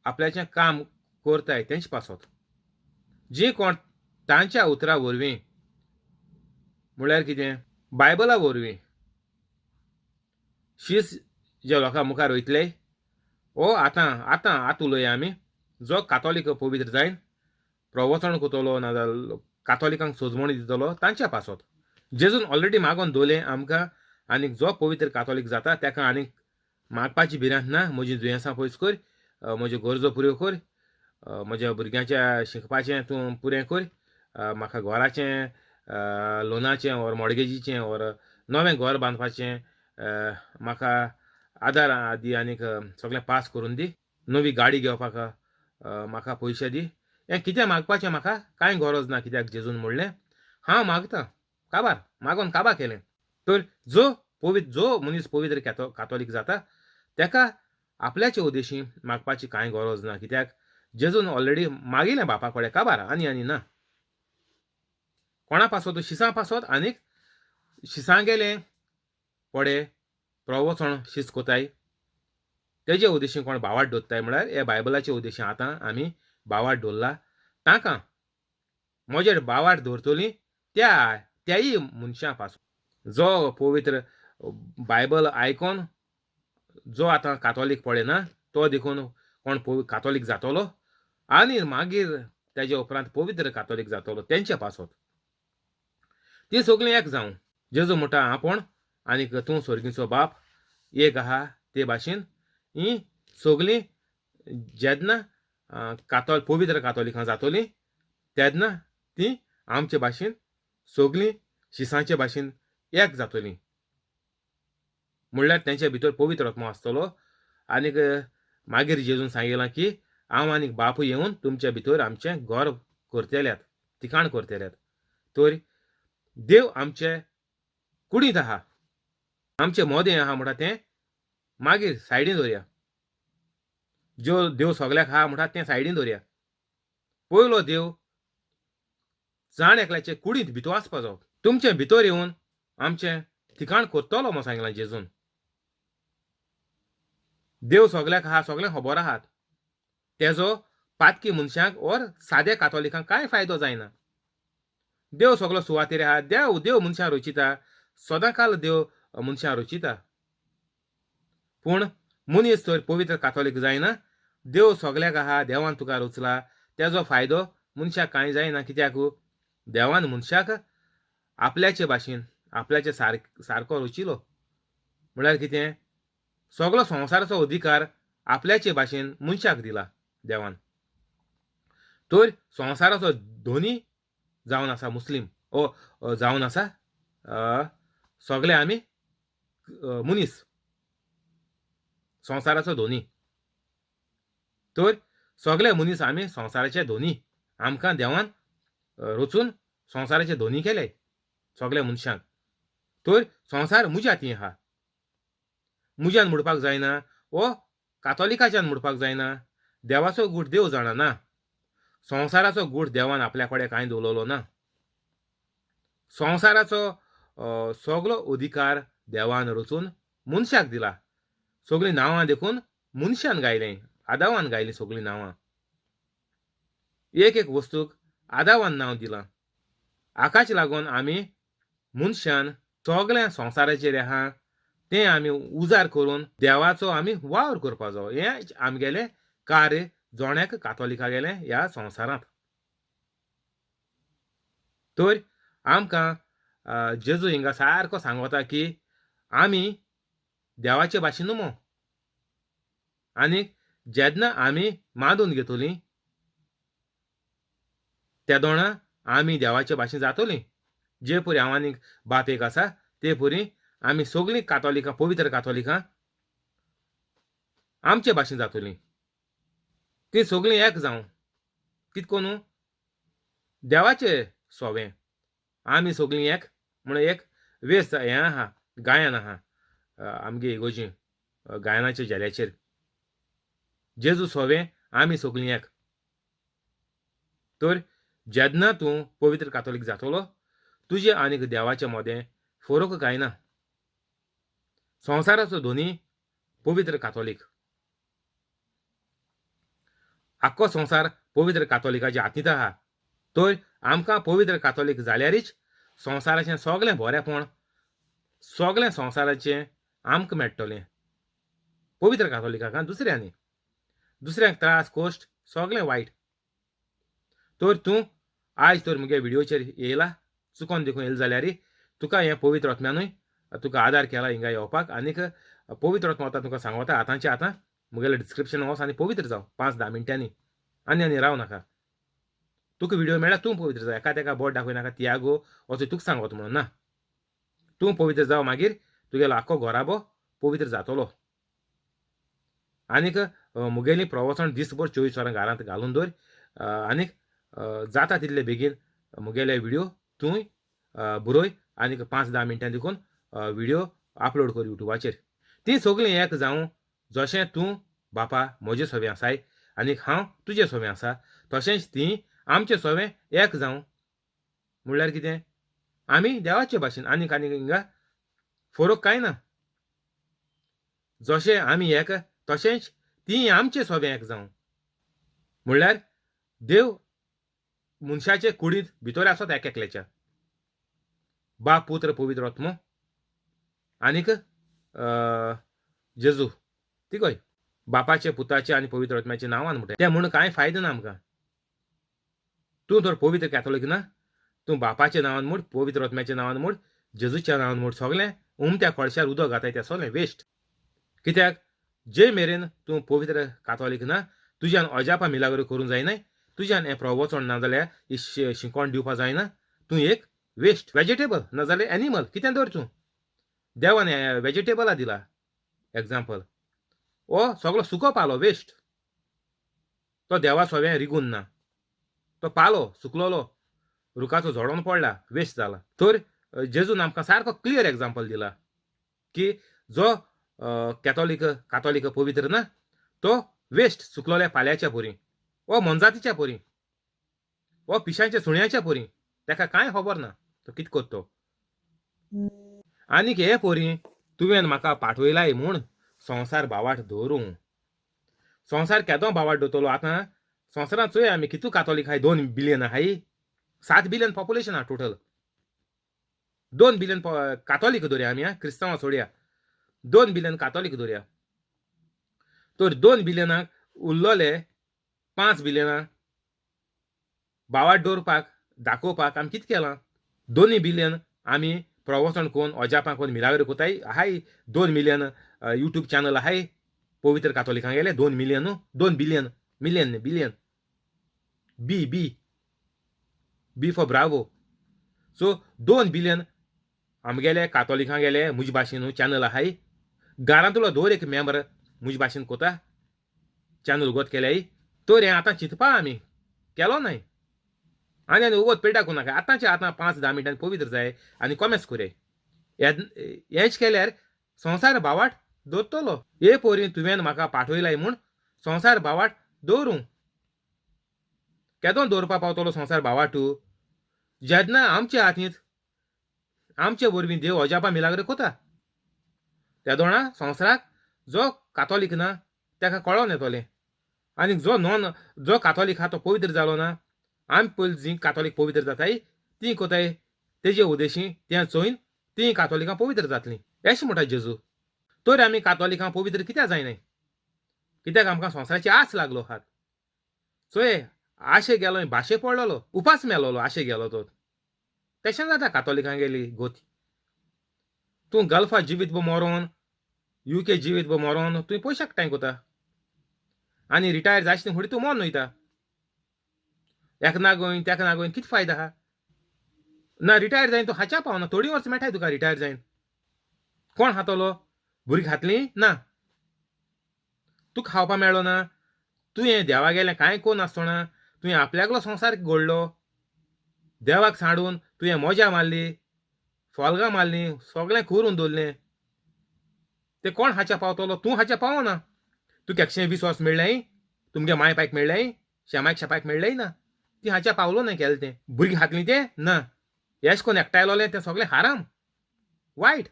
आपल्याचें काम करताय तेंच पासत जी कोण तांच्या उतरा वरवीं म्हळ्यार कितें बायबला वरवीं शीस जे लोकां मुखार वयतले ओ आतां उलोया आमी जो कातोलीक पवित्र जायन प्रवचन कोतलो नाजाल्यार कातोलिकांक सोजमणी दितलो तांच्या पासत जेजून ऑलरेडी मागोन दवरलें आमकां आनीक जो पवित्र कातोलीक जाता ताका आनीक मागपाची भिरांत ना म्हजीं दुयेंसां पयस कर म्हज्यो गरजो पुऱ्यो कर म्हज्या भुरग्यांच्या शिकपाचें तूं पुरें कर म्हाका घराचें लोनाचें ओर मॉडगेजीचें ओर नवें घर बांदपाचें म्हाका आदार दी आनीक सगळें पास करून दी नवी गाडी घेवपाक म्हाका पयशे दी हें कितें मागपाचें म्हाका कांय गरज ना कित्याक जेजून म्हणलें हांव मागतां काबार मागोन काबार केलें तर जो मनीस पवित्र कातोलीक जाता ताका आपल्याचे उद्देशी मागपाची कांय गरज ना कित्याक जेजून ऑलरेडी मागिलें बापा कडेन काबार आनी ना कोणा पासत शिसां पासत आनीक शिसां गेलें पडे प्रवचन शीस कोताय तेजे उद्देशी कोण बावाट दवरताय म्हळ्यार हे बायबलाचे उद्देशी आतां आमी बावाट दवरला तांकां म्हजेर बावाट दवरतलीं त्याय मनशां पासून जो पवित्र बायबल आयकोन जो आतां कातोलीक पडना तो देखून कोण कातोलीक जातलो आनी मागीर तेजे उपरांत पवित्र कातोलीक जातलो तेंच्या पासत ती सगळीं एक जावं जेजू म्हणटा आपूण आनीक तूं स्वर्गीचो बाप एक आहा ते भाशेन ही सगळीं जेन्ना पवित्र कातोलिकां जातलीं तेन्ना ती आमचे भाशेन सगळीं शिसांचे भाशेन एक जातलीं म्हणल्यार तेंच्या भितर पवित्र आत्मा आसतलो आनीक मागीर जेजून सांगिलां की हांव आनीक बाप येवन तुमच्या भितर आमचें घर करतल्यात ठिकाण करतल्यात तर देव आमचे कुडींत आहा आमचें मोदें आहा म्हणटा तें मागीर सायडीन दवरया जो देव सगल्याक आहा म्हणटा तें सायडीन दवरया पयलो देव जाण एकल्याचे कुडींत भितर वचपाचो तुमचे भितर येवन आमचें ठिकाण करतलो म्हणून सांगिलां जेजून देव सगल्याक आहा सगळें खबर आहात तेजो पातकी मनशांक ओर सादे कातोलिकांक कांय फायदो जायना देव सगळो सुवातेर आहा देव मनशां रचिता सदांकाल देव मनशां रचिता पूण मनीस तर पवित्र कातोलीक जायना देव सगल्याक आहा देवान तुका रचला तेजो फायदो मनशाक कांय जायना कित्याक देवान मनशाक आपल्याचे भाशेन आपल्याचे सारको रचिलो म्हळ्यार कितें सगळो संवसाराचो अधिकार आपल्याचे भाशेन मनशाक दिला देवान तर संवसाराचो धोनी जावन आसा मुस्लीम जावन आसा सगळे आमी मनीस संवसाराचो धोनी तर सगळे मनीस आमी संवसाराचे धोनी आमकां देवान रचून संवसाराचे धोनी केले सगळ्या मनशांक तर संवसार मुज्याती आहा मुज्यान म्हणपाक जायना वो कातोलिकाच्यान म्हणपाक जायना देवाचो गूठ देव जाणा संवसाराचो गूठ देवान आपल्या कडेन कांय दवरलो ना संवसाराचो सगळो अधिकार देवान रचून मनशाक दिला सगळीं नांवां देखून मनशान गायलें आदावान गायलीं सगळीं नांवां एक वस्तूक आदावान नांव दिलां हाकाच लागून आमी मनशान सगळ्या संवसाराचेर आहा तें आमी उजार करून देवाचो आमी वावर करपाचो हें आमगेलें कार्य जोण्याक कातोलिका गेलें ह्या संवसारांत तर आमकां जेजू हिंगा सारको सांगता की आमी देवाचे भाशेन न्हू आनीक जेन्ना आमी मांडून घेतलीं त्या दोणा आमी देवाचे भाशेन जातलीं जे परी हांव आनीक बाप एक आसा ते परी आमी सगळीं कातोलिकां पवित्र कातोलिकां आमचे भाशेन जातलीं ती सगळीं एक जावं कितको न्हू देवाचें सोवें आमी सगळीं एक म्हण एक वेस हें आहा गायन आहा आमगे इगोजी गायनाच्या जेल्याचेर जेजू सोवें आमी सगळीं एक तर जेन्ना तूं पवित्र कातोलीक जातलो तुजें आनीक देवाचें मोदें फरक कांय ना संवसाराचो धोनी पवित्र कातोलीक आख्खो संवसार पवित्र कातोलिकाच्या हातींत आहा तर आमकां पवित्र कातोलीक जाल्यारच संवसाराचें सगळें बरेंपण सगळें संवसाराचें आमकां मेळटलें पवित्र कातोलिकांक दुसऱ्यांनी दुसऱ्यांक त्रास कोश्ट सगळें वायट तर तूं आयज तर मुगे व्हिडिओचेर येयला चुकोन देखून येयला जाल्यार तुका हें पवित्र आत्म्यानूय तुका आदार केला हिंगा येवपाक आनीक पवित्र आत्मा आतां तुका सांगता आतांच्या आतां मुगेलें डिस्क्रिप्शन वच आनी पवित्र जाव 5-10 मिनटांनी आनी राव नाका तुका व्हिडिओ मेळ्ळ्यार तूं पवित्र जाय एका बोट दाखय नाका तियागो वचून तुका सांगता म्हणून ना तूं पवित्र जाव मागीर तुगेलो आख्खो घोराबो पवित्र जातलो आनीक मुगेलीं प्रवचन दिसभर 24 वरां घरांत घालून दवर आनीक जाता तितले बेगीन मुगेले व्हिडिओ तूंय बरोय आनीक 5-10 मिनटां देखून व्हिडिओ अपलोड कर युट्यूबाचेर ती सगळीं एक जावं जशें तूं बापा म्हजे सोबे आसाय आनीक हांव तुजे सोबे आसा तशेंच तीं आमचें सोबें एक जावं म्हणल्यार कितें आमी देवाचे भाशेन आनीक हिंगा फरक कांय ना जशें आमी एक तशेंच तीं आमचें सोबें एक जावं म्हणल्यार देव मनशाचे कुडींत भितर आसत एक एकल्याच्या बाप पुत्र पवित्र आत्मो आनीक जेजू तिगोय बापाचे पुताचे आनी पवित्र आत्म्याचे नांवान म्हणटा तें म्हूण कांय फायदो ना आमकां तूं तर पवित्र कॅथोलीक ना तूं बापाच्या नांवान म्हूण पवित्र आत्म्याच्या नांवान म्हूण जेजूच्या नांवान म्हूण सगळें उमत्या कळशार उदक घाताय तें सगळें वेस्ट कित्याक जे मेरेन तूं पवित्र कातोलीक ना तुज्यान अजापा मिलाग्रो करूंक जायनाय तुज्यान हें प्रवचन ना जाल्यार शिकोण दिवपा जायना तूं एक वेस्ट वेजिटेबल ना जाल्यार एनिमल कितें दवर तूं देवान वेजिटेबला दिला एग्जाम्पल हो सगळो सुको पालो वेस्ट तो देवा सोबें रिगून ना तो पालो सुकलोलो रुखाचो झोडोन पडला वेस्ट जाला तर जेजून आमकां सारको क्लियर एग्जाम्पल दिला की जो कातोलीक पवित्र ना तो वेस्ट सुकलोल्या पाल्याच्या पोरी वो मनजातीच्या पोरी वो पिशांच्या सुण्याच्या पोरी ताका कांय खबर ना तो कितें करतो आनीक हे पोरी तुवें म्हाका पाठवयलाय म्हूण संवसार बावाट दवरूं संवसार केदो बावाट दवरतलो आतां संवसारांत चोय आमी कितू कातोलीक आहाय 2 बिलियन आहाय 7 बिलियन पॉप्युलेशन आहा टोटल 2 बिलियन कातोलीक धरया आमी क्रिस्तांवां सोडया 2 बिलियन कातोलीक धरया तर 2 बिलियनाक उरलोले 5 बिलियनाक बावाट दवरपाक दाखोवपाक आमी कितें केलां 2 बिलियन आमी प्रवचन कोन्न अजापां कोन्न मिलाग्रो कोताय आहाय 2 मिलियन यूट्यूब चॅनल आहाय पवित्र कातोलिकांक गेले 2 million 2 billion million billion B for bravo so 2 billion आमगेले कातोलिकांक गेले म्हजे भाशेन चॅनल आहाय घरांतलो दवर एक मेंबर म्हजे भाशेन कोता चॅनल उगत केल्याय तर हें आतां चिंतपा आमी केलो न्हय आनी उगत पेटाकूं नाका आतांच्या आतां 5-10 मिनटांनी पवित्र जाय आनी कॉमेंट्स कोरे हेंच केल्यार संवसार बावाट दवरतलो हे पोरी तुवें म्हाका पाठवयलाय म्हूण संवसार बावाट दवरूं केदो दवरपा पावतलो संवसार बावाटू जेन्ना आमच्या हातींत आमचे वरवीं देव अजापा मिलाग्रो कोता त्या दोणा संवसाराक जो कातोलीक ना ताका कळोन येतोलें आनी जो कातोलीक आहा तो पवित्र जालो ना आमी पयलीं जीं कातोलीक पवित्र जाताय तीं कोताय तेजे उद्देशी तें चोयन तीं कातोलिकां पवित्र जातलीं अशें म्हणटा जेजू तर आमी कातोलिकां पवित्र कित्याक जायनाय कित्याक आमकां संवसाराची आस लागलो आहात चोय आशे गेलो भाशे पडलेलो उपास मेलोलो आशे गेलो तो तशें जाता कातोलिकांक गेली गोती तूं गल्फा जिवीत बो मरोन UK जिवीत बो मरोन तुवें पयशे एकठांय कोता आनी रिटायर जायचे फुडें तूं मोन वयता एका ना गोंय तेका ना गोंय कितें फायदो आहा ना रिटायर जायन तूं हाच्या पावना थोडीं वर्सां मेळटाय तुका रिटायर जायन कोण खातलो भुरगीं खातलीं ना तुका खावपा मेळ्ळो ना तुवें देवा गेलें कांय कोन्न नासतना तुवें आपल्याकलो संवसार घडलो देवाक सांडून तुवें मजा मारली फॉल्गां मारलीं सगळें करून दवरलें तें कोण हाच्या पावतलो तूं हाच्या पावना तुका 120 वर्स मेळ्ळें तुमगे माय पायक मेळ्ळें शेमायक शेपायक मेळ्ळें ना ती हाच्या पावलो न्हय केलें तें भुरगीं खातलीं तें ना हेश कोन्न एकठांयलोलें तें सगळें हाराम वायट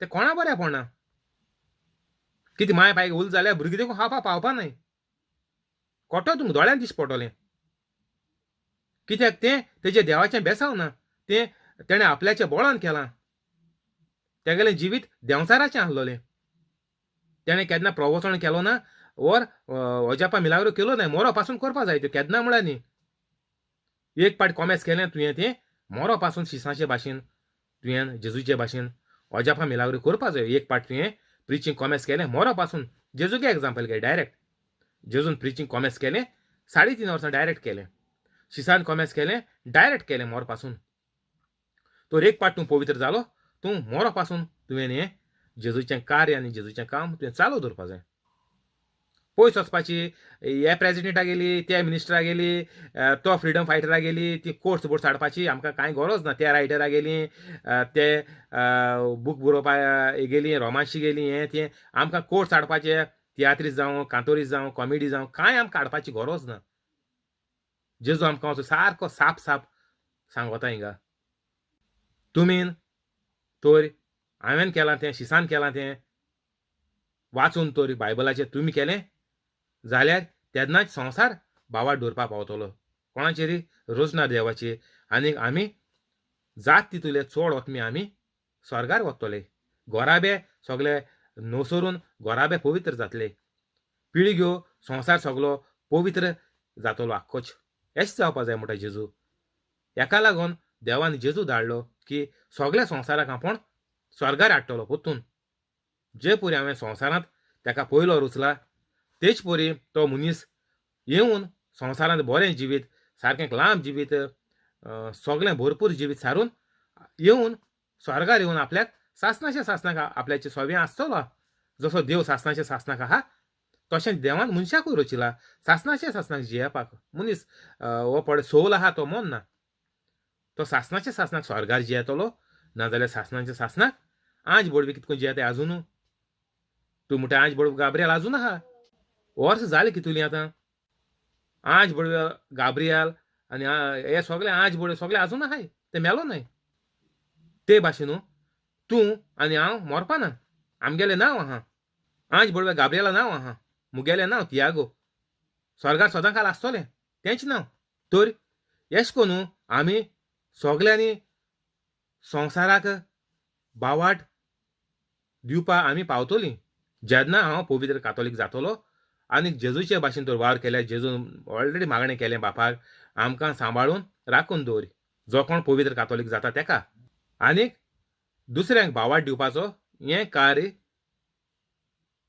तें कोणा बरें पडना कितें माय पायक उल जाल्यार भुरगीं देखून खावपा पावपा न्हय कोटो तुमकां दोळ्यान दिश्ट पडटलें कित्याक तें तेजे देवाचें बेसाव ना तें तेणें आपल्याच्या बोळान केलां तेगेलें जिवीत देंवचाराचें आसलोलें. तेणें केन्ना प्रवचन केलो ना ओर अजापा मिलाग्रो केलो ना. मोरो पासून करपा जाय त्यो केन्ना म्हळ्यार न्ही. एक पाट कॉमेस केलें तुवें तें मोरो पासून शिसाचे भाशेन तुवें जेजूचे भाशेन अजापा मिलाग्रो करपा जाय. एक पाट तुवें प्रिचींग कॉमेस केलें मोरो पासून. जेजूगे एग्जाम्पल घे डायरेक्ट. जेजून प्रिचींग कॉमेस केलें 3.5 वर्सां डायरेक्ट केलें. शिसान कॉमेस केलें डायरेक्ट केलें मोरो पासून. तर एक पाट तूं पवित्र जालो तूं मोरो पासून तुवें हें जेजूचें कार्य आनी जेजूचें काम तुवें चालू दवरपा जाय. पयस वचपाची हे प्रेजिडेंटा गेली त्या मिनिस्टरा गेली तो फ्रिडम फायटरा गेली ती कोर्ट्स बोर्ड्स हाडपाची आमकां कांय गरज ना. त्या रायटरा गेली ते बूक बरोवपा गेली रोमांसची गेली हें तें आमकां कोर्ट्स हाडपाचे तियात्रीस जावं कांतोरीस जावं कॉमेडी जावं कांय आमकां हाडपाची गरज ना. जेजू आमकां असो सारको साप साप सांगता हिंगा. तुमीन तर हांवें केलां तें शिसान केलां तें वाचून तर बायबलाचें तुमी केलें जाल्यार तेन्नाच संवसार भावार्थ दवरपा पावतलो. कोणाचेरी रोजना देवाची. आनीक आमी जात तितूले चड वतमी आमी स्वर्गार वतले. घोराबे सगळे न्हवसरून घोराबे पवित्र जातले. पिळग्यो संवसार सगळो पवित्र जातलो आख्खोच. हेच जावपा जाय म्हणटा जेजू. हेका लागून देवान जेजू धाडलो की सगळ्या संवसाराक आपूण स्वर्गार हाडटलो पोत्तून. जे परी हांवें संवसारांत तेका पयलो रुचला तेच परी तो मनीस येवन संवसारांत बरें जिवीत सारकें लांब जिवीत सगळें भरपूर जिवीत सारून येवन स्वर्गार येवन आपल्याक सासणाच्या सासणाक आपल्याचें सोबें आसतलो. जसो देव सासणाच्या सासणाक आहा तशेंच देवान मनशाकूय रचिला सासणाच्या सासणाक जियेपाक. मनीस हो पळय सोल आहा तो मोन्ना. तो सासणाच्या सासणाक स्वर्गार जियेतलो नाजाल्यार सासणाच्या सासणाक आंज बडवे कितको जियेताय आजुनू. तूं म्हणटा आंज बडवो गाब्रियल आजून आहा. वर्स जालें कितुलीं आतां. आंज बडवे गाब्रियल आनी हे सगळे आंज बडवे सगळे आजून आहाय. ते मेलो न्हय. ते भाशेन तूं आनी हांव मरपा ना. आमगेलें नांव आहा. आंज बडवे गाब्रियला नांव आहा. मुगेलें नांव तियागो. स्वर्गार सदांकाल आसतलें तेंच नांव. तर एश कोनू आमी सगल्यांनी संवसाराक भावार्थ दिवपा आमी पावतलीं. जेन्ना हांव पवित्र कातोलीक जातलो आनी जेजूचे भाशेन तर वावर केल्या जेजून ऑलरेडी मागणें केलें बापाक आमकां सांबाळून राखून दवर. जो कोण पवित्र कातोलीक जाता तेका आनीक दुसऱ्यांक भावार्थ दिवपाचो हें कार्य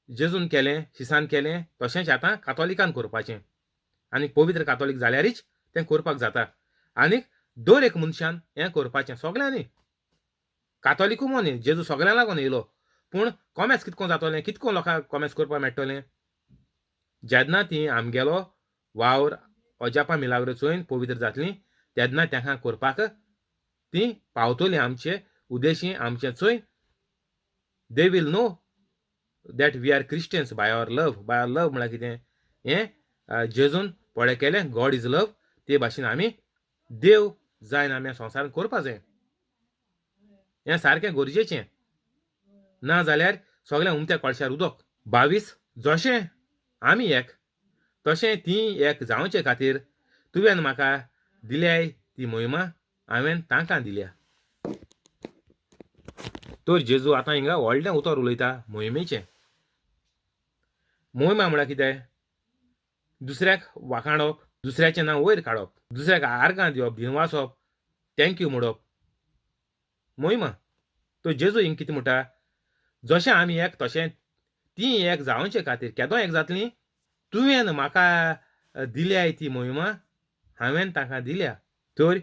जेजून केलें शिसान केलें तशेंच आतां कातोलिकान करपाचें. आनीक पवित्र कातोलीक जाल्यारच तें करपाक जाता. आनीक दर एक मनशान हें करपाचें सगल्यांनी. कातोलिकू म्हूण न्ही जेजू सगळ्यां लागून येयलो. पूण कॉमेस कितको जातलें कितको लोकांक कॉमेस करपाक मेळटलें जेन्ना ती आमगेलो वावर अजापा मिलाग्रो चोयन पवित्र जातलीं तेन्ना तेका करपाक ती पावतलीं आमचे उद्देशी आमचे चोयन. They will know that we are Christians by our love. By our love म्हळ्यार कितें हें जेजून पळय केलें गॉड इज लव. ते भाशेन आमी देव जायन आमी संवसारांत करपा जाय. हें सारकें गरजेचें. ना जाल्यार सगळें उमत्या कळशार उदक. 22 जशें आमी एक तशें तीं एक जावचे खातीर तुवें म्हाका दिल्याय ती मोहिमा हांवें तांकां दिल्या. तर जेजू आतां हिंगा व्हडलें उतर उलयता मोहिमेचें. मोहिमा म्हळ्यार कितें दुसऱ्याक वाखाणप दुसऱ्याचें नांव वयर काडप दुसऱ्याक आर्गां दिवप दिनवासप थँक्यू म्हणप मोहिमा. तो जेजू हिंग कितें म्हणटा जशें आमी एक तशें तीं एक जावचे खातीर केदों एक जातलीं. तुवें म्हाका दिल्याय ती मोहिमा हांवें तांकां दिल्या. तर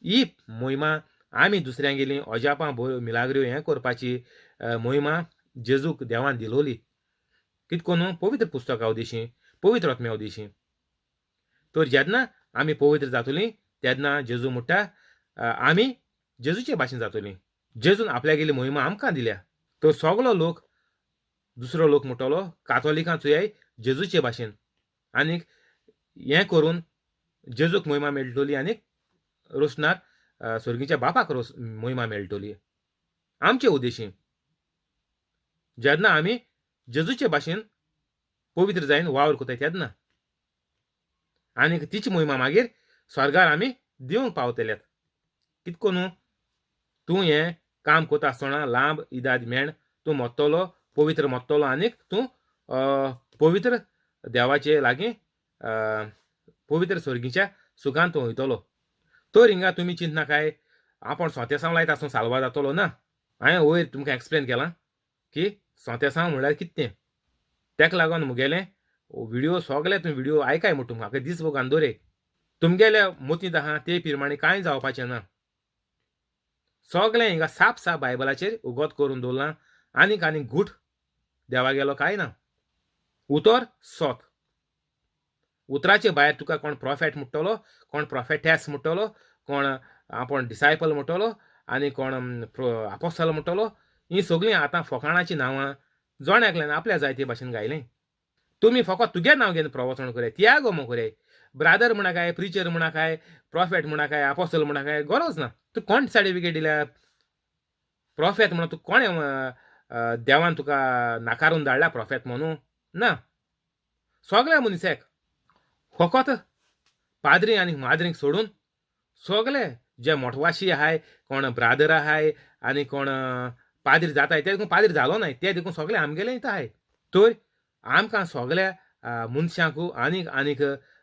ही मोहिमा आमी दुसऱ्यांगेली अजापां मिलाग्र्यो हें करपाची मोहिमा जेजूक देवान दिलोली. कितको न्हू पवित्र पुस्तका उदेशी पवित्र आत्म्या उदेशी. तर जेन्ना आमी पवित्र जातलीं तेन्ना जेजू म्हणटा आमी जेजूचे भाशेन जातलीं. जेजून आपल्यागेली मोहिमा आमकां दिल्या. तो सगळो लोक दुसरो लोक म्हणटलो कातोलिकांचोय जेजूचे भाशेन. आनीक हें करून जेजूक मोहिमा मेळटली आनीक रोशनाक स्वर्गीच्या बापाक मोहिमा मेळटली. आमचे उद्देशी जेन्ना आमी जेजूचे भाशेन पवित्र जायन वावर कोताय तेन्ना आनीक तिची मोहिमा मागीर स्वर्गार आमी दिवंक पावतल्यात. कितको न्हू तूं हें काम करता आसतना लांब इदाद मेण तूं मोत्तलो पवित्र मोत्तलो आनीक तूं पवित्र देवाचे लागीं पवित्र सर्गीच्या सुखांत तूं वयतलो. तर हिंगा तुमी चिंतना काय आपण सोंतेसांव लायता आसूं साल्वा जातलो ना. हांवें वयर तुमकां एक्सप्लेन केलां की सोंतेसांव म्हणल्यार कितें तें. तेका लागून मुगेलें व्हिडिओ सगळे तुमी व्हिडिओ आयकाय म्हूण तुमकां दीस भोगान दवरे. तुमगेल्या मोतींत आहा ते प्रमाणे कांय जावपाचें ना. सगळें हिंगा साप साप बायबलाचेर उगोत करून दवरलां. आनीक गूठ देवागेलो कांय ना. उतर सोत. उतराचे भायर तुका कोण प्रॉफेट म्हणटलो, कोण प्रॉफेटेस म्हणटलो, कोण आपण डिसायपल म्हणटलो आनी कोण आपोस्तल म्हणटलो. हीं सगळीं आतां फकाणाचीं नांवां जोण्याकल्यान आपल्या जाय ते भाशेन घायलें. तुमी फकत तुगे नांव घेवन प्रवचन कराय, तियागो म्हूण कराय. ब्रादर म्हणा काय, प्रिचर म्हणा काय, प्रॉफेट म्हणा काय, आपोस्तल म्हणा काय, गरज ना. तूं कोण सर्टिफिकेट दिल्या? प्रॉफेट म्हणून तूं कोणें देवान तुका नाकारून धाडला प्रॉफेट म्हणून? ना. सगळ्या मनशाक फकत पाद्री आनी माद्रीक सोडून सगळे जे मोठवाशी आहाय, कोण ब्रादर आहाय आनी कोण पाद्री जाताय ते देखून पाद्री जालो नाय, ते देखून सगळे आमगेले इथं आहाय. तर आमकां सगळ्या मनशांकू आनीक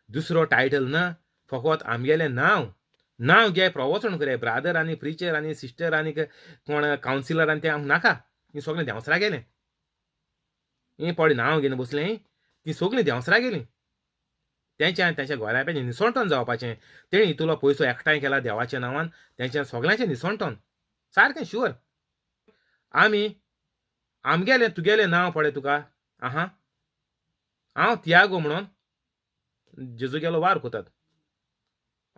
दुसरो टायटल ना. फकत आमगेलें नांव घे, प्रवचन कराय. ब्रादर आनी प्रिचर आनी सिस्टर आनीक कोण कावन्सिलर आनी ते आमकां नाका. हीं सगळीं देंवसरा गेलें. हीं पडे नांव घेवन बसलीं तीं सगळीं देंवसरा गेलीं. तेंच्यान तेंच्या गोऱ्याप्याचें निसवटन जावपाचें. तेणी इतलो पयसो एकठांय केला देवाच्या नांवान, तेंच्या सगळ्यांचें निसवटन. सारकें शुअर. आमगेलें तुगेलें नांव पळय तुका आहा. हांव तियागो म्हणून जेजूगेलो वार कोतात.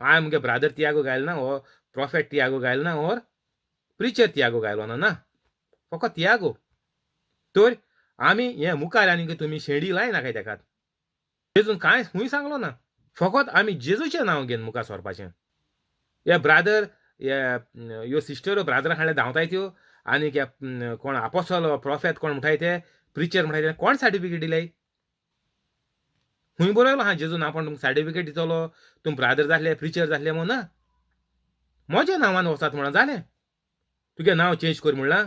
हांवें मुगे ब्रादर तियागो घायल ना, वो प्रॉफेट तियागो घायल ना, ओर प्रिचर तियागो घायलो ना. फकत तियागो. तर आमी हें मुखार आनीक तुमी शेंडी लाय नाकाय तेका. जेजून कांय खूंय सांगलो ना. फकत आमी जेजूचें नांव घेवन मुखार सरपाचें. हे ब्रादर ह्यो सिस्टर ब्रादर हाडले धांवताय त्यो आनीक कोण आपोस्तल प्रॉफेट कोण म्हणटाय ते, प्रिचर म्हणटाय ते कोण सर्टिफिकेट दिल्याय? खूंय बरयलो आहा जेजून आपण तुमकां सर्टिफिकेट दितलो, तुम ब्रादर जातले, प्रिचर जातले म्हूण ना. म्हज्या नांवान वचात म्हणून जालें. तुगे नांव चेंज कर म्हणलां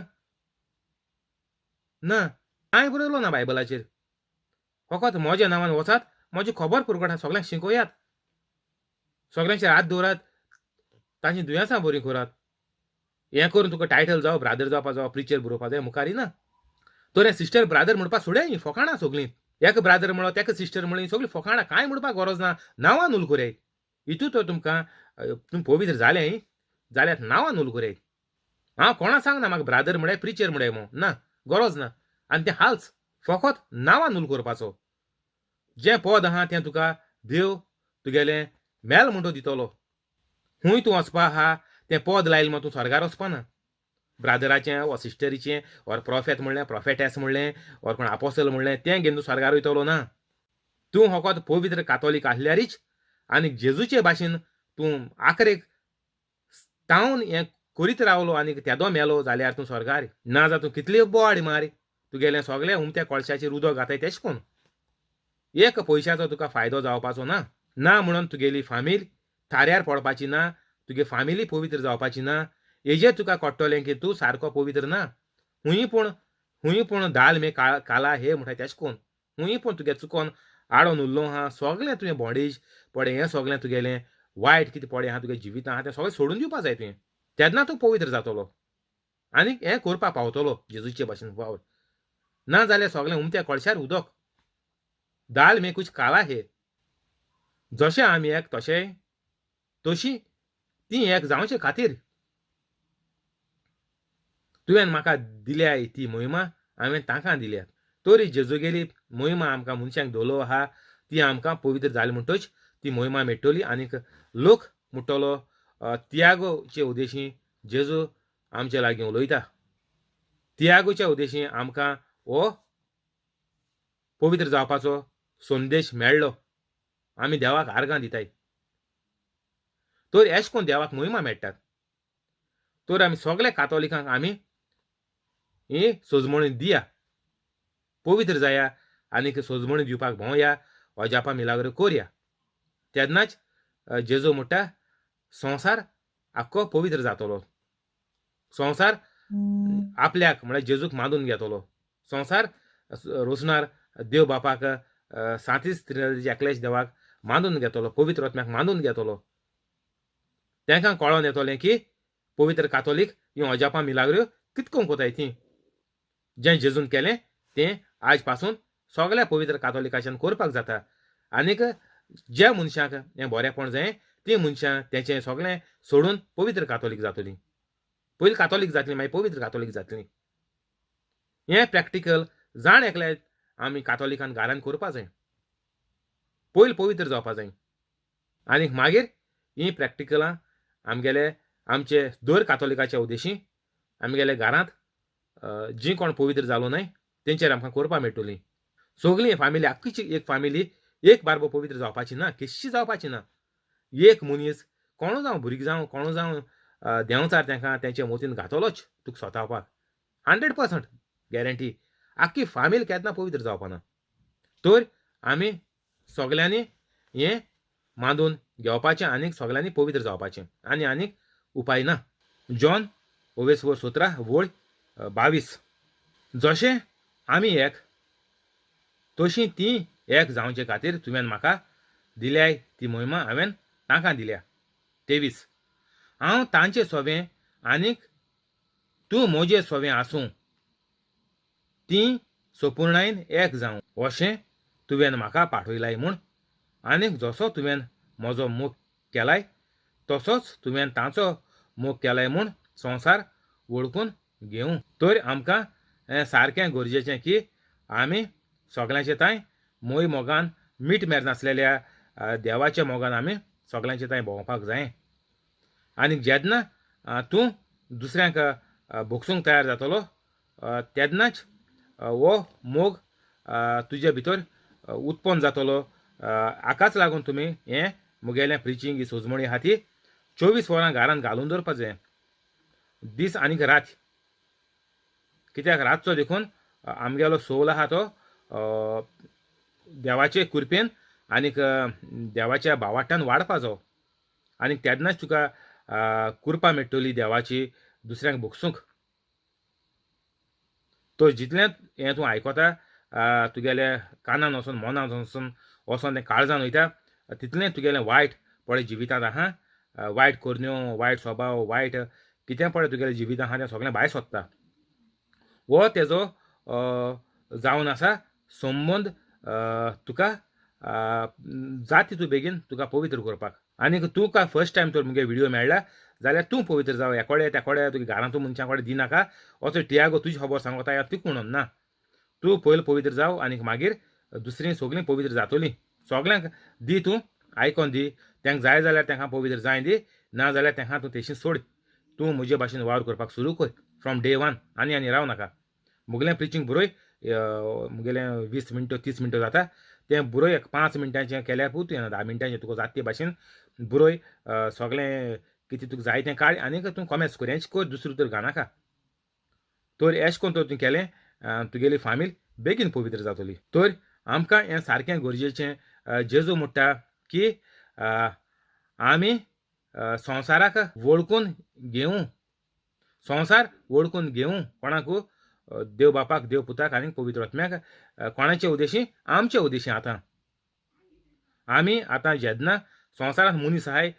ना. कांय बरयलो ना बायबलाचेर. फकत म्हज्या नांवान वचात, म्हजी खबर पुरगटात, सगळ्यांक शिकोयात, सगळ्यांचेर हात दवरात, तांचीं दुयेंसां बरीं करात. हें करून तुका टायटल जावं, ब्रादर जावपा जावं, प्रिचर बरोवपा जाय मुखारी ना. तर हें सिस्टर ब्रादर म्हणपाक सोडय, हीं फकाणां सगळीं. एक ब्रादर म्हणलो, तेका सिस्टर म्हणली, सगळीं फकाणां. कांय म्हणपाक गरज ना. नांवान उल कराय. हितू तर तुमकां तुमी पवित्र जालें जाल्यार नांवान उल कराय. हांव कोणा सांगना म्हाका ब्रादर म्हणाय, प्रिचर म्हणाय म्हूण ना, गरज ना. आनी तें हालच. फकत नांवान उल करपाचो. जें पद आहा तें तुका देव तुगेलें मेल म्हणटो दितलो. खूंय तूं वचपा आहा तें पद लायलें म्हूण तूं स्वर्गार वचपा ना. ब्रादराचें वा सिस्टरीचें ओर प्रॉफेट म्हणलें, प्रॉफेटेस म्हणलें, ओर कोण आपोस्तल म्हणलें तें घेवन तूं स्वर्गार वयतलो ना. तूं फकत पवित्र कातोलीक आसल्यारीच आनीक जेजूचे भाशेन तूं आखरेक तावन हें करीत रावलो आनीक तेदो मेलो जाल्यार तूं स्वर्गार. ना जाल्यार तूं कितली बोवाड मार, तुगेलें सगळें उमत्या कळशाचेर उदक घाताय तेशें कोन्न. एक पयशाचो तुका फायदो जावपाचो ना. ना म्हणून तुगेली फामील थाऱ्यार पडपाची ना, तुगे फामिली पवित्र जावपाची ना. हेजेर तुका कळटलें की तूं सारको पवित्र ना. हुंय पूण दाल मे काला हे म्हणटाय तेशें कोन्न. हुंय पूण तुगे चुकोन आडोन उरलो आहा, सगळें तुवें बॉन्डेज पडे हें सगळें तुगेलें वायट कितें पडे आहा तुगे जिवितांत आहा तें सगळें सोडून दिवपा जाय तुवें. तेन्ना तूं पवित्र जातलो आनीक हें करपा पावतलो जेजूचे भाशेन वावर. ना जाल्यार सगळें उमत्या कळशार उदक. दाल में कुछ काला है. जशें आमी एक तशें तशी ती एक जावचे खातीर तुवें म्हाका दिल्या ती मोहिमा हांवें तांकां दिल्या. तरी जेजूगेली मोहिमा आमकां मनशांक दवरलो आहा ती आमकां पवित्र जाली म्हणटच ती मोहिमा मेट्टली आनीक लोक म्हणटलो तियागोचे उद्देशीं जेजू आमचे लागीं उलयता. तियागोच्या उद्देशीं आमकां हो पवित्र जावपाचो संदेश मेळ्ळो. आमी देवाक आर्गां दिताय. तर एशें कोन्न देवाक मोहिमा मेळटात. तर आमी सगळे कातोलिकांक आमी ही सोजमणी दिया, पवित्र जाया आनीक सोजमणी दिवपाक भोंवया, अजापा मिलाग्र करया. तेन्नाच जेजू म्हणटा संवसार आख्खो पवित्र जातलो. संवसार आपल्याक म्हळ्यार जेजूक मानून घेतलो. संवसार रोचणार देव बापाक सातीच स्त्रीची एकल्याच देवाक मानून घेतलो, पवित्र आत्म्याक मानून घेतलो. तांकां कळोन येतलें की पवित्र कातोलीक ह्यो अजापां मिलाग्र्यो कितको कोताय ती. जें जेजून केलें तें आज पासून सगळ्या पवित्र कातोलिकाच्यान करपाक जाता. आनीक ज्या मनशाक हें बरेंपण जाय ती मनशां तेचें सगळें सोडून पवित्र कातोलीक जातलीं. पयलीं कातोलीक जातलीं मागीर पवित्र कातोलीक जातलीं. हें प्रॅक्टिकल जाण एकल्यार आमी कातोलिकान घरान करपा जाय. पयलीं पवित्र जावपा जाय. आनीक मागीर हीं प्रॅक्टिकलां आमचे दर कातोलिकाच्या उद्देशीं आमगेल्या घरांत जीं कोण पवित्र जालो न्हय तेंचेर आमकां करपा मेळटलीं. सगळीं फॅमिली आख्खीची एक फॅमिली एक बारबो पवित्र जावपाची ना, केशी जावपाची ना. एक मनीस कोणू जावं भुरगीं जावं कोणू जावं देंवचार तांकां तेंचे मोतीन घातलोच तुका स्वतावपाक 100% गॅरंटी. आख्खी फॅमिली केन्ना पवित्र जावपा ना. तर आमी सगल्यांनी हें मानून घेवपाचें आनीक सगल्यांनी पवित्र जावपाचें आनीक उपाय ना. जॉन 17 वळ 22. जशें आमी एक तशीं तीं एक जावचे खातीर तुवें म्हाका दिल्याय ती मोहिमा हांवें तांकां दिल्या. 23. हांव तांचें सोबें आनीक तूं म्हजें सोबें आसूं तीं संपूर्णायेन एक जावं अशें तुवें म्हाका पाठयलाय म्हूण. आनीक जसो तुवें म्हजो मोग केलाय तसोच तुवें तांचो मोग केलाय म्हूण संवसार वळखून घेवं. तर आमकां हें सारकें गरजेचें की आमी सगळ्यांचे तांय मोय मोगान मीठ मेर नासलेल्या देवाच्या मोगान आमी सगळ्यांचे तांय भोंवपाक जाय. आनीक जेन्ना तूं दुसऱ्यांक भोगसूंक तयार जातलो तेन्नाच हो मोग तुजे भितर उत्पन्न जातलो. हाकाच लागून तुमी हें मुगेलें प्रिचींग ही सोजमणी आहा ती 24 वरां घरांत घालून दवरपा जाय, दीस आनीक रात. कित्याक रातचो देखून आमगेलो सोल आहा तो देवाचे कृपेन आनीक देवाच्या भावार्थान वाडपा जावो. आनीक तेन्नाच तुका कृपा मेळटली देवाची दुसऱ्यांक भोगसूंक. तो जितलें हें तूं आयकोता तुगेले कानान वचोन मनान वचोन तें काळजान वयता तितलें तुगेलें वायट पळय जिवितांत आहा. वायट करण्यो, वायट स्वभाव, वायट कितें पळय तुगेलें जिवीत आहा तें सगळें भायर सोदता. हो तेजो जावन आसा संबंद तुका जा तितू बेगीन तुका पवित्र करपाक. आनीक तुका फर्स्ट टायम तर मुगे व्हिडिओ मेळ्ळा जाल्यार तूं पवित्र जावं. एकोडे तेकोडे तुगे घरांतूं मनशां कडेन दिनाका असो तियागो तुजी खबर सांगता या तिक म्हणून ना. तूं पयलीं पवित्र जाव आनीक मागीर दुसरीं सगळीं पवित्र जातलीं. सगळ्यांक दी तूं आयकोन दी. तांकां जाय जाल्यार तांकां पवित्र जाय दी, ना जाल्यार तांकां तूं तेशीं सोड. तूं म्हजे भाशेन वावर करपाक सुरू कर फ्रॉम डे 1. आनी राव नाका. मुगेलें प्रिचींग बरोय मुगेलें 20 मिनटो 30 मिनटो जाता तें बरोय 5 मिनटांचें केल्यार पुरो 10 मिनटांचें तुका जाता ते भाशेन बरोय सगळें कितें तुका जाय तें काड आनीक तूं कॉमेंट्स कर. हेंच कर, दुसरें उतर घानाका. तर एशें कोन्न तर तुवें केलें तुगेली फामील बेगीन पवित्र जातली. तर आमकां हें सारकें गरजेचें. जेजू म्हणटा की आमी संवसाराक वळखून घेवं. संवसार वळखून घेवं कोणाकू देव बापाक, देव पुताक आनी पवित्र आत्म्याक. कोणाचे उद्देशीं? आमचे उद्देशीं. आमी आतां जेन्ना संवसारांत मनीस आहाय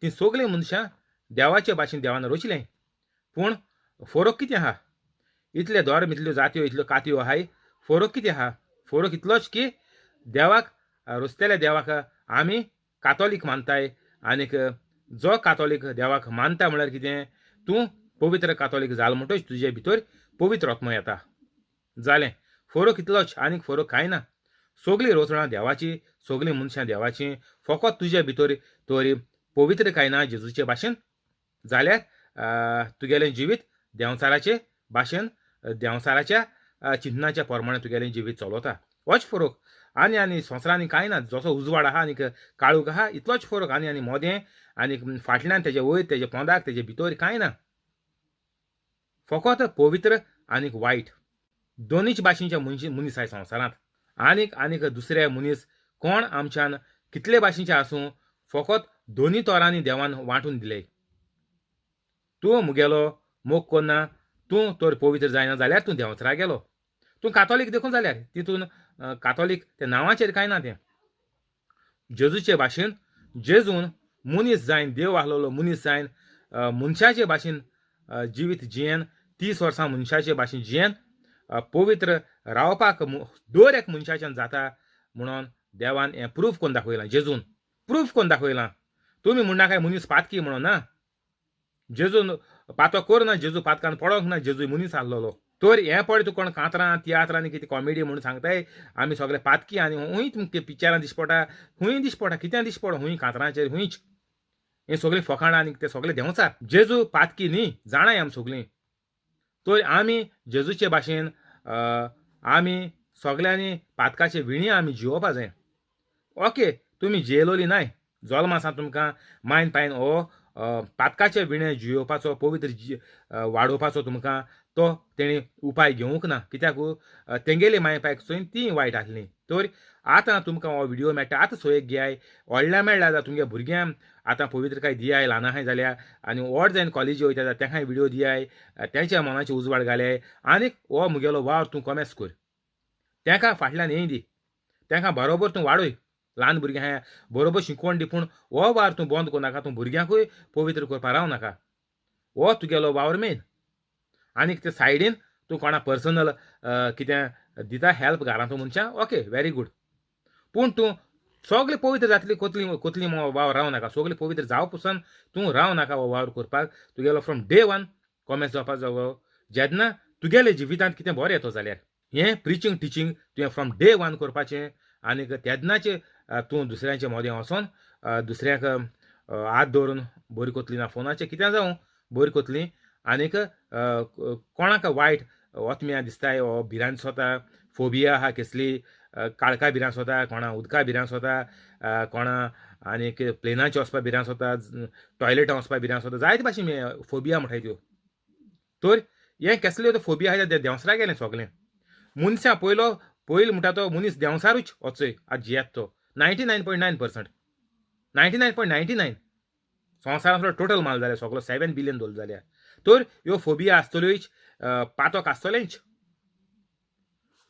तीं सगळीं मनशां देवाचे भाशेन देवान रचलें. पूण फरक कितें आहा? इतले धर्म, इतल्यो जात्यो, इतल्यो कात्यो आहाय. फरक कितें आहा? फरक इतलोच की देवाक रचलेल्या देवाक आमी कातोलीक मानताय. आनीक जो कातोलीक देवाक मानता म्हळ्यार कितें? तूं पवित्र कातोलीक जाल म्हणटच तुजे भितर पवित्र आत्मो येता. जालें. फरक इतलोच आनीक फरक कांय ना. सगळीं रचणां देवाची, सगळीं मनशां देवाचीं. फकत तुजे भितर तोरी पवित्र काय ना जेजूचे भाशेन जाल्यार तुगेलें जिवीत देंवचाराचे भाशेन देंवचाराच्या चिन्नाच्या प्रमाणे तुगेलें जिवीत चलता. होच फरक. आनी संवसारांनी कांय ना. जसो उजवाड आहा आनीक काळोख आहा इतलोच फरक. आनी मोदें आनीक फाटल्यान तेजे वयर तेजे पोंदाक तेजे भितर कांय ना. फकत पवित्र आनीक वायट दोनीच भाशेचे मनीस आहाय संवसारांत. आनीक दुसरे मनीस कोण आमच्यान कितले भाशेचे आसूं फकत दोनी तोरांनी देवान वांटून दिले. तूं मुगेलो मोग कोन्ना तूं तर पवित्र जायना जाल्यार तूं देंवचरा गेलो. तूं कातोलीक देखून जाल्यार तितून कातोलीक ते नांवाचेर कांय ना तें. जेजूचे भाशेन जेजून मनीस जायन देव आहलोलो मनीस जायन मनशाचे भाशेन जिवीत जियेन 30 वर्सां मनशाचे भाशेन जियेन पवित्र रावपाक दर एक मनशाच्यान जाता म्हणून देवान हें प्रूफ करून दाखयलां. जेजून प्रूफ करून दाखयलां. तुमी म्हणना काय मनीस पातकी म्हणून ना. जेजून पातो करना, जेजू पातकान पडोंक ना, जेजू मनीस आहलोलो. तर हें पळय तूं कोण कांतरां तियात्र आनी कितें कॉमेडी म्हणून सांगताय आमी सगळे पातकी आनी हूंय तुमकां पिक्चरां दिश्टी पडटा, हूंय दिश्टी पडटा, कितें दिश्टी पडो हूंय कांतरांचेर हूंयच. हें सगळीं फकाणां आनी ते सगळे देंवचार. जेजू पातकी न्ही, जाणाय आमी सगळीं. तर आमी जेजूचे भाशेन आमी सगळ्यांनी पातकाचे विणी आमी जिवोवपा जाय. ओके तुमी जियेलोली नाय, जल्मा सावन तुमकां मायन पायन हो पातकाचे विणे जियोवपाचो पवित्र वाडोवपाचो तुमकां तो तेणी उपाय घेवंक ना. कित्याक तेंगेली माय पायक चोयन ती वायट आहलीं. तर आतां तुमकां हो व्हिडिओ मेळटा आतां सोयेक घेयाय. व्हडल्या मेळ्ळा जाल्यार तुमगे भुरग्यांक आतां पवित्रकाय दियाय ल्हान आहाय जाल्यार आनी व्हड जायन कॉलेजी वयता जाल्यार तेंकाय व्हिडिओ दियाय, तेंच्या मनाची उजवाड घाल्याय आनीक हो मुगेलो वावर तूं कमेस कर. तेंकां फाटल्यान हें दी, तेंकां बरोबर तूं वाडय. ल्हान भुरगीं आहाय बरोबर शिकवण दी पूण हो वावर तूं बंद करूं नाका. तूं भुरग्यांकूय पवित्र करपा रावं नाका. हो तुगेलो वावर मेन. आनीक ते सायडीन तूं कोणा पर्सनल कितें दिता हेल्प घरांतलो मनशां ओके वेरी गूड. पूण तूं सगळे पवित्र जातली कोतली वावर रावं नाका. सगळे पवित्र जाव पसून तूं रावं नाका हो वावर करपाक. तुगेलो फ्रॉम डे 1 कॉमेस जावपाक जावो. जेन्ना तुगेले जिवितांत कितें बरें येतो जाल्यार हें प्रिचींग टिचींग तुवें फ्रॉम डे 1 करपाचें आनीक तेन्नाचें तूं दुसऱ्यांचे मोदें वचोन दुसऱ्याक हात दवरून बरी कोतली ना फोनाचेर कितें जावं बरी कोतली. आनीक कोणाक वायट ओतम्या दिसताय वो भिरांत सोता फोबिया आहा कसली काळखा भिरांत सोता, कोणा उदका भिरांत सोता, कोणा आनीक प्लेनाचेर वचपा भिरांत सोता, टॉयलेटां वचपा भिरांत सोता, जायते भाशेन फोबिया म्हणटाय त्यो. तर हें कसल्यो त्यो फोबिया आहाय ते देंवसरा गेलें सगळें. मनशां पयलो म्हणटा तो मनीस देंवसारूच वचय आज जियेत तो 99.9%. 99.99 संवसारांतलो टोटल माल जाल्यार सगळो 7 बिलियन दोल जाल्यार. तर ह्यो फोबिया आसतल्योच, पातोक आसतलेंच.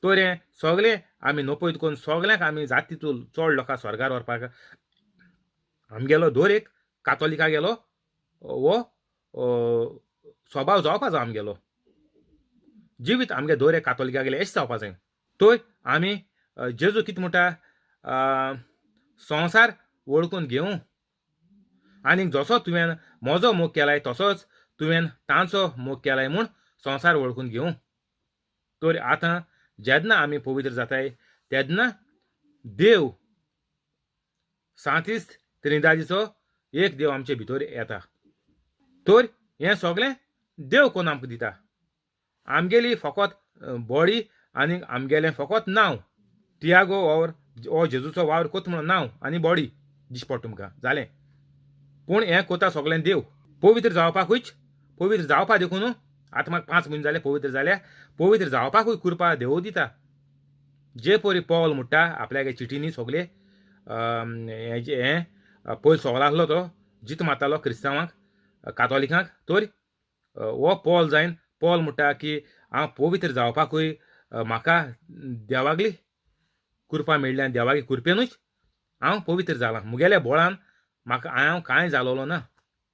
तर हें सगळें आमी नपयत करून सगळ्यांक आमी जाता तितून चड लोकां स्वर्गार व्हरपाक आमगेलो दर एक कातोलिकागेलो हो स्वभाव जावपा जाय. आमगेलो जिवीत आमगे दर एक कातोलिकागेलें एश जावपा जाय. तर आमी जेजू कितें म्हणटा संवसार वळखून घेवं आनीक जसो तुवें म्हजो मोग केलाय तसोच तुवें तांचो मोग केलाय म्हूण संवसार वळखून घेवं. तर आतां जेन्ना आमी पवित्र जाताय तेन्ना देव सांतीस त्रिदादीचो एक देव आमचे भितर येता. तर हें सगळें देव कोन्न आमकां दिता. आमगेली फकत बॉडी आनीक आमगेलें फकत नांव तियागो वावर हो जेजूचो वावर कोत म्हणून नांव आनी बॉडी दिश्टी पडटा तुमकां जालें. पूण हें कोता सगळें देव. पवित्र जावपाकूच पवित्र जावपा देखून आतां म्हाका 5 म्हयने जाले पवित्र जाल्यार पवित्र जावपाकूय कृपा देव दिता. जे परी पॉल म्हणटा आपल्यागे चिटींनी सगळे हें पयलो सवाल आहलो तो जीत मारतालो क्रिस्तांवांक कातोलिकांक. तर हो पॉल जायन पॉल म्हणटा की हांव पवित्र जावपाकूय म्हाका देवागली कृपा मेळ्ळी आनी देवागे कृपेनूच हांव पवित्र जालां. मुगेल्या बळान म्हाका हांव कांय जालोलो ना.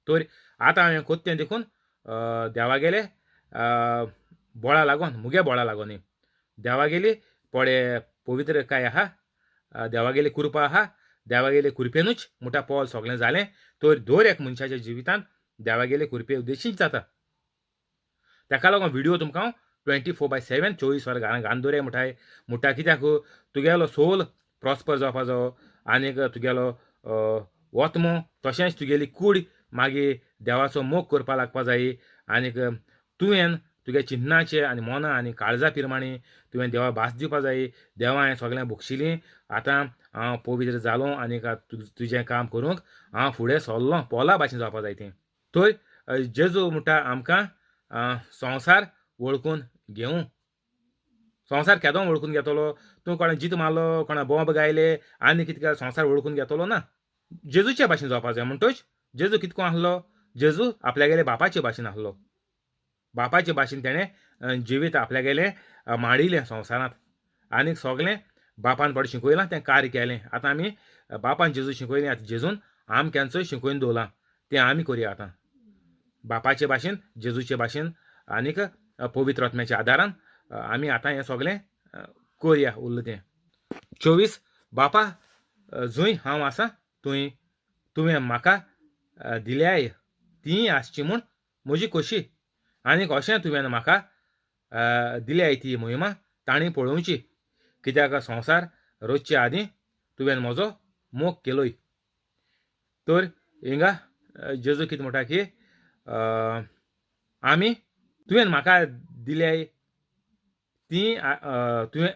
तर आतां हांवें कोत्तें देखून देवागेले बळा लागोन मुगे बळा लागोन न्ही देवागेली पळे पवित्रकाय आहा, देवागेली कृपा आहा, देवागेले कृपेनूच म्हणटा पॉल सगळें जालें. तर दर एक मनशाच्या जिवितांत देवागेले कृपे उद्देशीत जाता. ताका लागून व्हिडिओ तुमकां 24/7 24 वरां घरांत घालून दवराय म्हणटा. कित्याक तुगेलो सोल प्रॉस्पर जावपा जायो आनीक तुगेलो वतमो तशेंच तुगेली कूड मागीर देवाचो मोग करपा लागपा जायी. आनीक तुवें तुगे चिंतनाचे आनी मनां आनी काळजा प्रमाणे तुवें देवा भास दिवपा जायी. देवा हांवें सगळें भोगशिलीं आतां हांव पवित्र जालो आनीक तुजें काम करूंक हांव फुडें सरलों पॉला भाशेन जावपा जाय तें. तर जेजू म्हणटा आमकां संवसार वळखून घेवं. संवसार केदों वळखून घेतलो. तूं कोणा जीत मारलो, कोणा बॉम्ब गायले आनी कितें केलें संवसार वळखून घेतलो ना. जेजूचे भाशेन जावपा जाय म्हणटच जेजू कितको आहलो जेजू आपल्यागेले बापाचे भाशेन आहलो. बापाचे भाशेन तेणें जिवीत आपल्यागेलें माडिल्लें संवसारांत आनी सगळें बापान बरें शिकयलां तें कार्य केलें. आतां आमी बापान जेजू शिकयलें आतां जेजून आमक्यांचोय शिकोवन दवरलां तें आमी करया आतां बापाचे भाशेन जेजूचे भाशेन आनीक पवित्र आत्म्याच्या आदारान आमी आतां हें सगळें करया उरलें तें. 24 बापा जंय हांव आसां थंय तुवें म्हाका दिल्याय ती आसची म्हूण म्हजी खोशी आनीक अशें तुवें म्हाका दिल्याय ती मोहिमा ताणी पळोवची कित्याक संवसार रचचे आदीं तुवें म्हजो मोग केलोय. तर हिंगा जेजू कितें म्हणटा की आमी तुवें म्हाका दिल्याय ती तुवें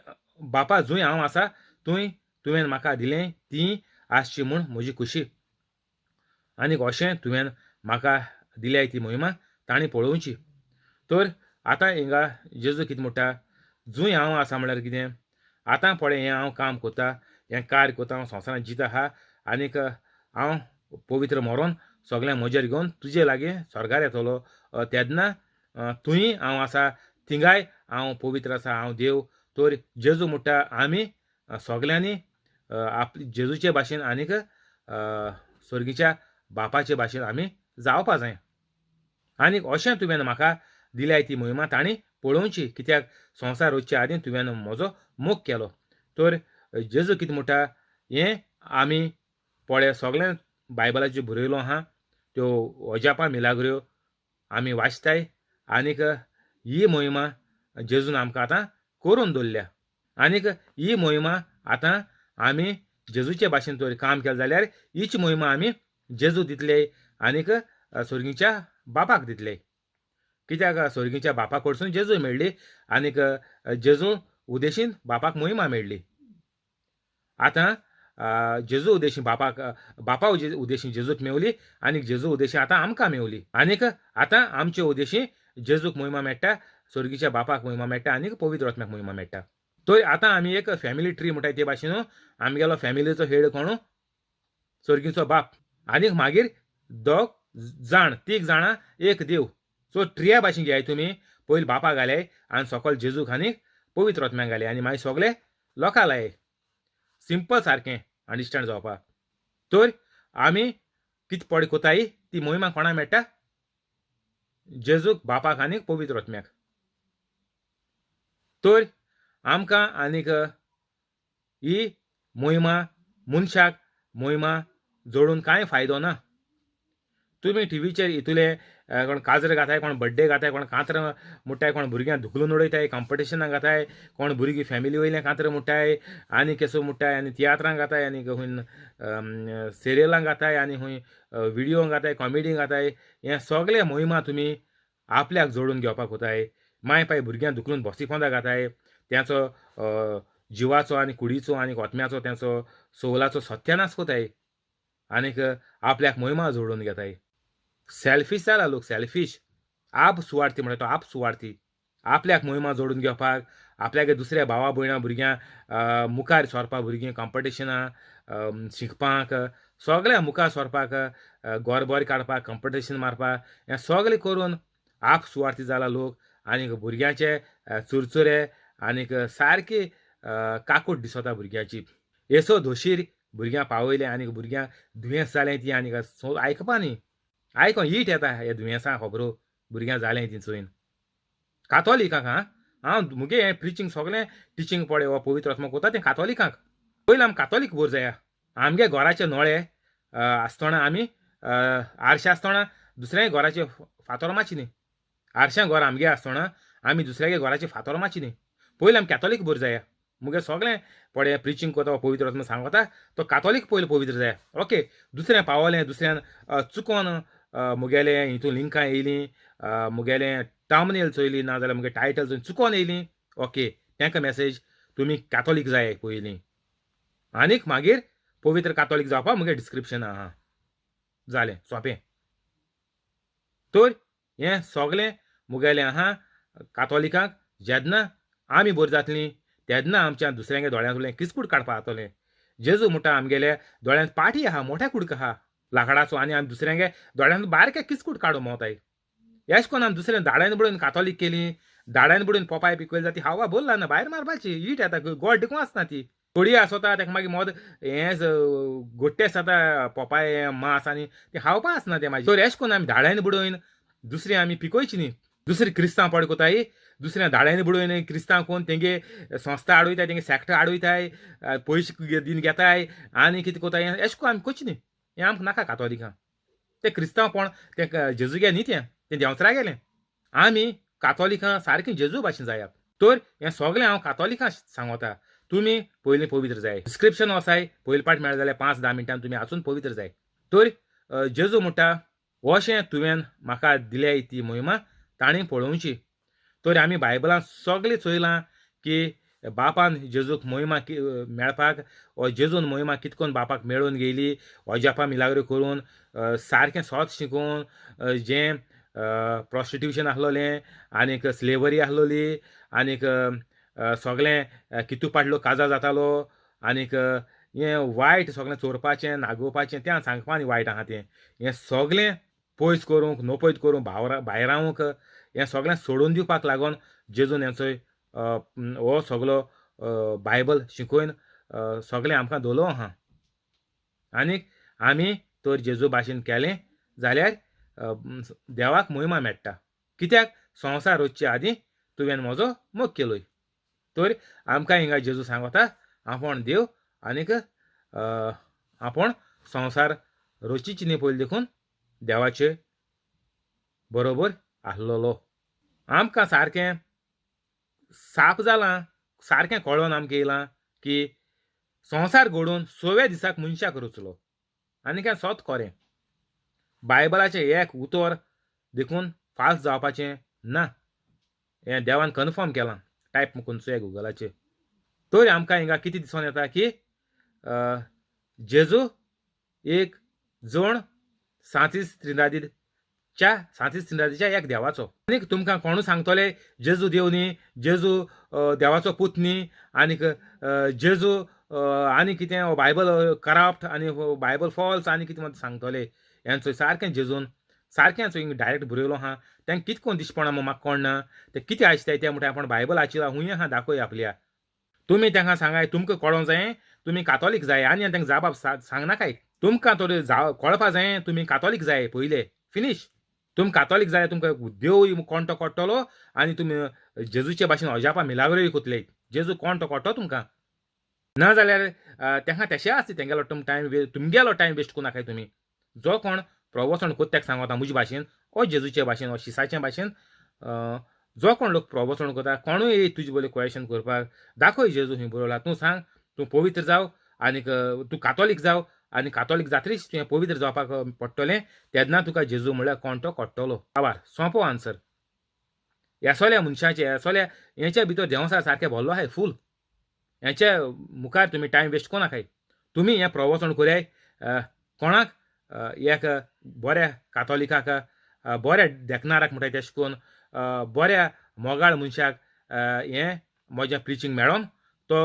बापा जंय हांव आसां थंय तुवें म्हाका दिलें ती आसची म्हूण म्हजी खोशी आनीक अशें तुवें म्हाका दिल्याय ती मोहिमा ताणी पळोवची. तर आतां हिंगा जेजू कितें म्हणटा जंय हांव आसां म्हळ्यार कितें आतां पळय हें हांव काम कोत्ता हें कार्य कोत्ता हांव संवसारांत जीत आहा आनीक हांव पवित्र मरोन सगळें म्हजेर घेवन तुजे लागीं स्वर्गार येतलो तेन्ना थंय हांव आसा थिंगाय हांव पवित्र आसा हांव देव. तर जेजू म्हणटा आमी सगल्यांनी आपले जेजूचे भाशेन आनीक स्वर्गीच्या बापाचे भाशेन आमी जावपा जाय आनीक अशें तुवें म्हाका दिल्याय ती मोहिमा ताणी पळोवची कित्याक संवसार रचचे आदीं तुवें म्हजो मोग केलो. तर जेजू कितें म्हणटा हें आमी पळय सगळें बायबलाचेर बरयलो आहा त्यो अजापां मिलाग्र्यो आमी वाचताय आनीक ही मोहिमा जेजून आमकां आतां करून दवरल्या आनीक ही मोहिमा आतां आमी जेजूचे भाशेन तर काम केलें जाल्यार हीच मोहिमा आमी जेजू दितले आनीक स्वर्गीच्या बापाक दितले कित्याक स्वर्गीच्या बापा कडसून जेजू मेळ्ळी आनीक जेजू उदेशीन बापाक मोहिमा मेळ्ळी. आतां जेजू उदेशीन बापा उदेशीन जेजूक मेवली आनीक जेजू उदेशीन आतां आमकां मेवली आनीक आतां आमचे उदेशीन जेजूक मोहिमा मेळटा स्वर्गीच्या बापाक मोहिमा मेळटा आनीक पवित्र आत्म्याक मोहिमा मेळटा. तर आतां आमी एक फॅमिली ट्री म्हणटाय ते भाशेन आमगेलो फॅमिलीचो हेड कोण स्वर्गीचो बाप आनीक मागीर दोग जाण तीग जाणां एक देव. सो ट्रिया भाशेन घेयाय तुमी पयलीं बापा घाल्याय आनी सकयल जेजूक आनीक पवित्र आत्म्याक घाल्याय आनी मागीर सगळे लोकां लायाय सिंपल सारकें अंडरस्टँड जावपाक. तर आमी कितें पड कोताय ती मोहिमा कोणाक मेळटा जेजूक बापाक आनीक पवित्र आत्म्याक. तर आमकां आनीक ही मोहिमा मनशाक मोहिमा जोडून कांय फायदो ना. तुमी टीव्हीचेर इतुले कोण काजर घाताय कोण बड्डे घाताय कोण कांतर म्हणटाय कोण भुरग्यांक धुकलून उडयताय कॉम्पिटिशनाक घाताय कोण भुरगीं फॅमिली वयलें कांतर म्हणटाय आनी केसो म्हणटाय आनी तियात्रांक घाताय आनी खूंय सिरियलांक घाताय आनी खूंय व्हिडिओंक घाताय कॉमेडींक घाताय. हें सगळें मोहिमा तुमी आपल्याक जोडून घेवपाक कोताय माय पाय भुरग्यांक धुकलून बॉसिफोंदा घाताय तेंचो जिवाचो आनी कुडीचो आनी आत्म्याचो तेंचो सोलाचो सत्यानाश कोताय आनीक आपल्याक मोहिमा जोडून घेताय. सेल्फीश जाला लोक सेल्फीश आप सुवार्थी म्हणटा तो आप सुवार्थी आपल्याक मोहिमा जोडून घेवपाक आपल्यागे दुसऱ्या भावा भयणां भुरग्यांक मुखार सरपाक भुरगीं कॉम्पिटिशनां शिकपाक सगळ्या मुखार सरपाक गोर बरें काडपाक कॉम्पिटिशन मारपाक हें सगळें करून आप सुवार्थी जाला लोक आनीक भुरग्यांचे चुरचुरे आनीक सारकी काकूट दिसता भुरग्यांची. एसो दोशीर भुरग्यां पावयले आनीक भुरग्यांक दुयेंस जालें ती आनीक आयकपा न्ही आयको हीट येता हे दुयेंसां खबरो भुरग्यां जालें ती चोयन कातोलिकांक हांव मुगे हें प्रिचींग सगळें टिचींग पळय हो पवित्र आत्मा कोता तें कातोलिकांक पयलीं आमी कातोलीक भर जाया. आमगे घराचे नळे आसतना आमी आरशे आसतना दुसऱ्याय घराचे फातर मारची न्ही आरश्यां घर आमगे आसतना आमी दुसऱ्यागे घराचे फातर मारची न्ही पयलीं आमी कॅथोलीक भर जाया. मुगे सगळें पळय प्रिचींग कोता पवित्र आत्मा सांगता तो कातोलीक पयलीं पवित्र जाया. ओके दुसऱ्यां पावलें दुसऱ्यान चुकोन मुगेलें हितून लिंकां येयलीं मुगेलें टामनेल चोयलीं नाजाल्यार मुगे टायटल चोयन चुकोन येयलीं ओके तांकां मॅसेज तुमी कातोलीक जाय पयलीं आनीक मागीर पवित्र कातोलीक जावपाक मुगे डिस्क्रिप्शन आहा जालें सोंपें. तर हें सगळें मुगेलें आहा कातोलिकांक जेन्ना आमी बरी जातलीं तेन्ना आमच्या दुसऱ्यांगे दोळ्यांतलें किसकूट काडपाक जातलें. जेजू म्हणटा आमगेल्या दोळ्यांत पाटी आहा मोठ्या कुडको आहा लांकडाचो आनी आमी दुसऱ्यांगे दोळ्यांत बारके किसकूट काडूं मोताय एश कोन्न आमी दुसऱ्या दाड्यान बुडोवन कातोलीक केली, दाड्यान बुडोवन पोपाय पिकयली जाल्यार ती हावा बोल्ला ना भायर मारपाची हीट येता गोड देखून आसना ती थोडी आसोता ताका मागीर मोद हें गोट्टेस जाता पोपाय मांस आनी ते खावपा आसना ते मागीर तर एश कोन्न आमी दाड्यान बुडोवन दुसरी आमी पिकोवची न्ही दुसरी क्रिस्तांव पड कोताय दुसऱ्या दाड्यान बुडोवन क्रिस्तांव कोन्न तेंगे संस्था आडयताय तेंगे सॅक्ट आडयताय पयशे दिन घेताय आनी कितें कोताय एश कोन्न आमी कोच न्ही हें आमकां नाका कातोलिकांक ते क्रिस्तांवपण ते जेजू न्ही तें देंवचरा गेलें आमी कातोलिकां सारकीं जेजू भाशेन जायात तर हें सगळें हांव कातोलिकां सांगता तुमी पयलीं पवित्र जाय डिस्क्रिप्शन वसाय पयले पाट मेळ्ळें जाल्यार 5-10 मिनटां तुमी आसून पवित्र जाय तर जेजू म्हणटा अशें तुवें म्हाका दिल्या ती महिमा ताणें पळोवची तर आमी बायबलांत सगळें चोयलां की बापान जेजूक महिमा मेळपाक वा जेजून महिमा कितें करून बापाक मेळोवन गेली अजापा मिलाग्रो करून सारकें सोत शिकून जें प्रॉस्टिट्यूशन आसलोलें आनीक स्लेवरी आसलोली आनीक सगळें कितू पाटलो काजा जातालो आनीक हें वायट सगळें चोरपाचें नागोवपाचें तें सांगपा न्ही वायट आहा तें हें सगळें पयस करूंक नपयत करूंक भायर रावूंक हें सगळें सोडून दिवपाक लागून जेजून हेचो हो सगळो बायबल शिकून सगळें आमकां दवरलो आहा आनीक आमी तर जेजू भाशेन केलें जाल्यार देवाक महिमा मेळटा कित्याक संवसार वचचे आदीं तुवें म्हजो मोग केलोय तर आमकां हिंगा जेजू सांगता आपूण देव आनीक आपूण संवसार रचीच न्ही पयलीं देखून देवाचे बरोबर आसलोलो आमकां सारकें साप जालां सारकें कळोन आमकां येयलां की संवसार घडोवन 6व्या दिसाक मनशाक रचलो आनी काय सोत खरें बायबलाचें एक उतर देखून फाल्स जावपाचें ना हें देवान कन्फर्म केलां टायप करून चोय गुगलाचेर तर आमकां हिंगा कितें दिसून येता की जेजू एक जोण सांतीस त्रिनादीच्या एक देवाचो आनीक तुमकां कोणू सांगतले जेजू देव न्ही जेजू देवाचो पूत न्ही आनीक जेजू आनी कितें बायबल करप्ट आनी बायबल फॉल्स आनी कितें सांगतले हेंचो सारकें जेजून सारकें हिंगा डायरेक्ट बरयलो आहा तेंकां कितें कोन्न दिसपणा म्हाका कळना ते कितें आसताय ते म्हणटा आपण बायबल आचिला हुंय आहा दाखय आपल्या तुमी तांकां सांगाय तुमकां कळोंक जाय तुमी कातोलीक जाय आनी तांकां जाबाब सांगनाकाय तुमकां तर कळपा जाय तुमी कातोलीक जाय पयले फिनीश तुमी कातोलीक जाय तुमकां देव कोण तो कोट्टलो आनी तुमी जेजूचे भाशेन अजापा मिलाग्रोय कोतले जेजू कोण तो कोट्टो तुमकां ना जाल्यार तांकां तशें आसता तेंगेलो तुमगेलो टायम वेस्ट करूं नाकाय तुमी जो कोण प्रवचन कोत्ता ताका सांगता म्हजे भाशेन ओ जेजूचे भाशेन ओ शिसाचे भाशेन जो कोण लोक प्रवचन करता कोणूय येय तुजे बोले क्वेशन करपाक दाखय जेजू खंय बरयला तूं सांग तूं पवित्र जाव आनीक तूं कातोलीक जाव आनी कातोलीक जातरीच तुवें पवित्र जावपाक पडटलें तेन्ना तुका जेजू म्हळ्यार कोण तो कोट्टलो आवार सोंपो आन्सर येसोल्या मनशाचे येसोल्या हेच्या भितर देवसार सारकें भरलो आहाय फूल हेच्या मुखार तुमी टायम वेस्ट कों नाकाय तुमी हें प्रवचन कोराय कोणाक एक बऱ्या कातोलिकाक बऱ्या देखनाराक म्हणटाय तेशें कोन्न बऱ्या मोगाळ मनशाक हें म्हजें प्रिचींग मेळोन तो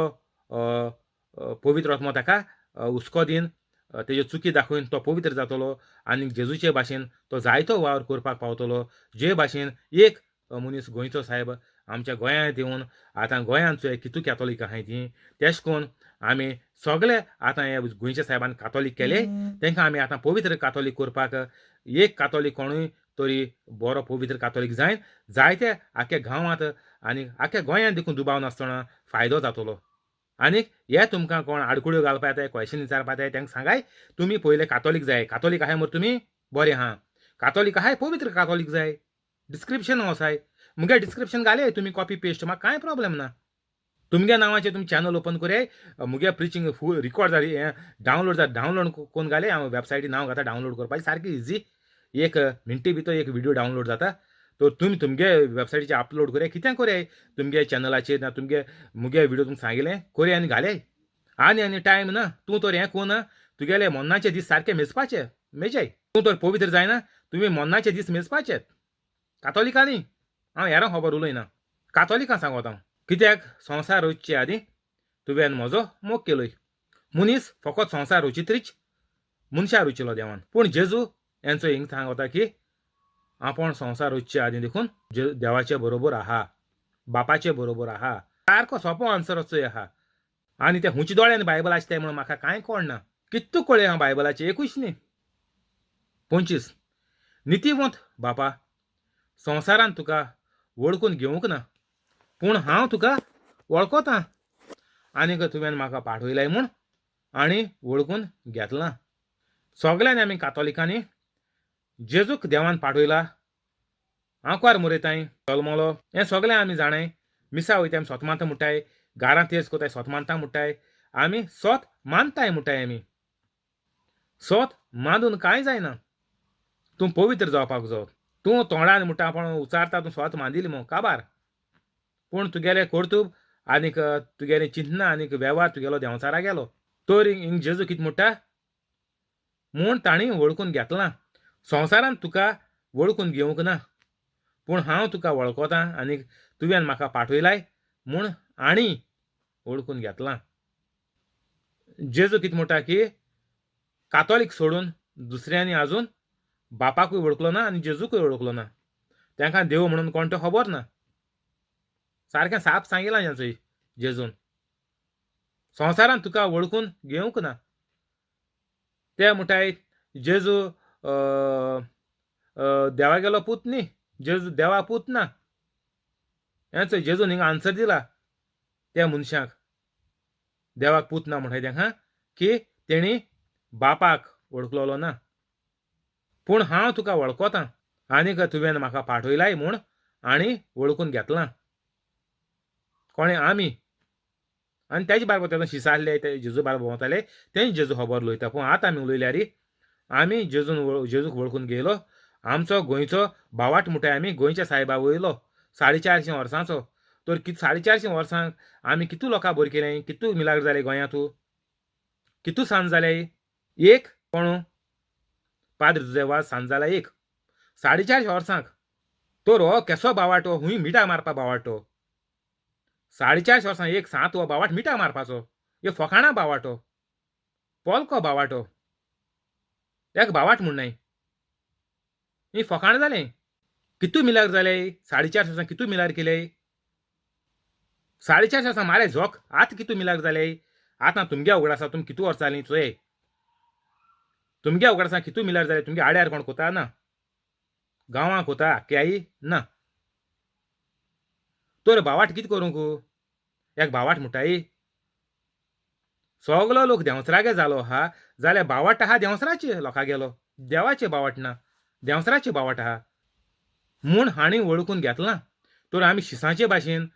पवित्र आत्मो ताका हुस्को दिन तेज्यो चुकी दाखोवन तो पवित्र जातलो आनी जेजूचे भाशेन तो जायतो वावर करपाक पावतलो जे भाशेन एक मनीस गोंयचो साहेब आमच्या गोंयांत येवन आतां गोंयांत कितू कॅथोलीक आहाय तीं तेश कोन्न आमी सगळे आतां हे गोंयच्या साहेबान कातोलीक केले तांकां आमी आतां पवित्र कातोलीक करपाक एक कातोलीक कोणूय तरी बरो पवित्र कातोलीक जायन जायते आख्या गांवांत आनी आख्या गोंयांत देखून दुबाव नासतना फायदो जातलो आनीक हे तुमकां कोण आडकुळ्यो घालपा येताय क्वेशन विचारपा येताय तांकां सांगाय तुमी पयले कातोलीक जाय कातोलीक आहाय मरे तुमी बरें आहा कातोलीक आहाय पवित्र कातोलीक जाय डिस्क्रिप्शन वसाय मुगे डिस्क्रिप्शन घाले तुमी कॉपी पेस्ट म्हाका कांय प्रॉब्लेम ना तुमगे नांवाचेर तुमी चॅनल ओपन कराय मुगे प्रिचींग फूल रिकॉर्ड जाली हें डावनलोड कोन्न घाले हांव वेबसायटी नांव घाता डावनलोड करपाचें सारकी इजी एक मिनटी भितर एक व्हिडिओ डावनलोड जाता तो तुमी तुमगे वेबसायटीचेर अपलोड कराय कितें कराय तुमगे चॅनलाचेर ना तुमगे मुगे व्हिडिओ तुमकां सांगिल्लें कराय आनी घाले आनी टायम ना तूं तर हें कोन्न तुगेले मोन्नाचे दीस सारके मेजपाचे मेजय तूं तर पवित्र जायना तुमी मोन्नाचे दीस मेजपाचेत कातोलिकांनी हांव हेरां खबर उलयना कातोलिकां सांगता हांव कित्याक संवसार रचचे आदीं तुवें म्हजो मोग केलोय मनीस फकत संवसार रचित्रीच मनशां रचिलो देवान पूण जेजू हेंचो हिंग सांगता की आपण संसार वचचे आदी देखून देवाचे बरोबर आहा, बापाचे बरोबर आहा. सारको सोपो आन्सर असो आहा. आनी ते हुंच दोळ्यान बायबल आसताय म्हणून म्हाका कांय कळना. कित्तू कळ्ळें हांव बायबलाचें एकूच न्ही. 25 नितीवंत बापा, संवसारान तुका वळखून घेवंक ना, पूण हांव तुका वळखतां आनीक तुवें म्हाका पाठयलाय म्हूण आनी वळखून घेतलां. सगळ्यांनी आमी कातोलिकांनी जेजूक देवान पाठयला, आंकवार मोरयताय, जल्मलो हें सगळें आमी जाणाय. मिसा वयताय आमी सोत मानता म्हणटाय, घरांत तेज कोताय सोत मानता म्हणटाय. आमी सोत मानताय म्हणटाय आमी. सोत मानून कांय जायना. तूं पवित्र जावपाक जाय. तूं तोंडान म्हणटा पण उचारता तूं सोत मांदिली म्हूण काबार. पूण तुगेलें कर्तूब आनीक तुगेलें चिंतना आनीक वेव्हार तुगेलो देंवचारा गेलो. तर हिंग जेजू कितें म्हणटा म्हूण ताणी वळखून घेतलां. संवसारान तुका वळखून घेवंक ना, पूण हांव तुका वळखतां आनीक तुवें म्हाका पाठयलाय म्हूण आनी वळखून घेतलां. जेजू कितें म्हणटा की कातोलीक सोडून दुसऱ्यांनी आजून बापाकूय वळखलो ना आनी जेजूकूय वळखलो ना. तांकां देव म्हणून कोण तो खबर ना. सारकें साप सांगिलां हें जेजून. संवसारान तुका वळखून घेवंक ना. ते म्हणटाय जेजू देवागेलो पूत न्ही, जेजू देवा पूत ना. हें जेजून हिंगा आन्सर दिला त्या मनशाक. देवाक पूत ना म्हणटाय तांकां की तेणी बापाक वळखलोलो ना. पूण हांव तुका वळखतां आनीक तुवें म्हाका पाठयलाय म्हूण आनी वळखून घेतलां. कोणें आमी आनी तेजे बाराबर तेन्ना शिसा आहले ते जेजू बाराबर भोंवताले तेंच जेजू खबर उलयता. पूण आतां आमी उलयल्यार आमी जेजूक वळखून घेयलो. आमचो गोंयचो भावाट म्हणटाय आमी गोंयच्या सायबा वयलो 450 वर्सांचो. तर 450 वर्सांक आमी कितू लोकां बरें केलें, कितू मिलाग्र जाले गोंयांत, कितू सांज जाले. एक कोण पाद्र जुझेवास सांज जाला एक 450 वर्सांक. तर हो केसो भावाट हो, हुंय मिठा मारपा भावाट हो. 450 वर्सां एक सांत हो भावाट मिठा मारपाचो. हे फकाणा भावाट हो, पोलको भावाट हो. एक भावाट म्हणनाय ही फकाण जालें. कितू मिलाग्र जाले 450 वर्सां, कितू मिलाग्र केले. 450 वर्सां मारे झोक आतां कितू मिलाग्र जाले. आतां तुमगे उगडासा तुमी कितू वर्सां जालीं चोय. तुमगे उगडासा कितू मिलाग्र जाले. तुमगे आड्यार कोण कोता ना, गांवां कोता आख्यायी ना. तर भावाट कितें करूंक. एक भावाट म्हणटाय सगलो लोक देंवसरागे जालो आहा जाल्यार भावाट आहा देंवसराचे लोकां गेलो. देवाचे भावाट ना, देंवसराचे भावाट आहा म्हूण हांणी वळखून घेतलां. तर आमी शिसाचे भाशेन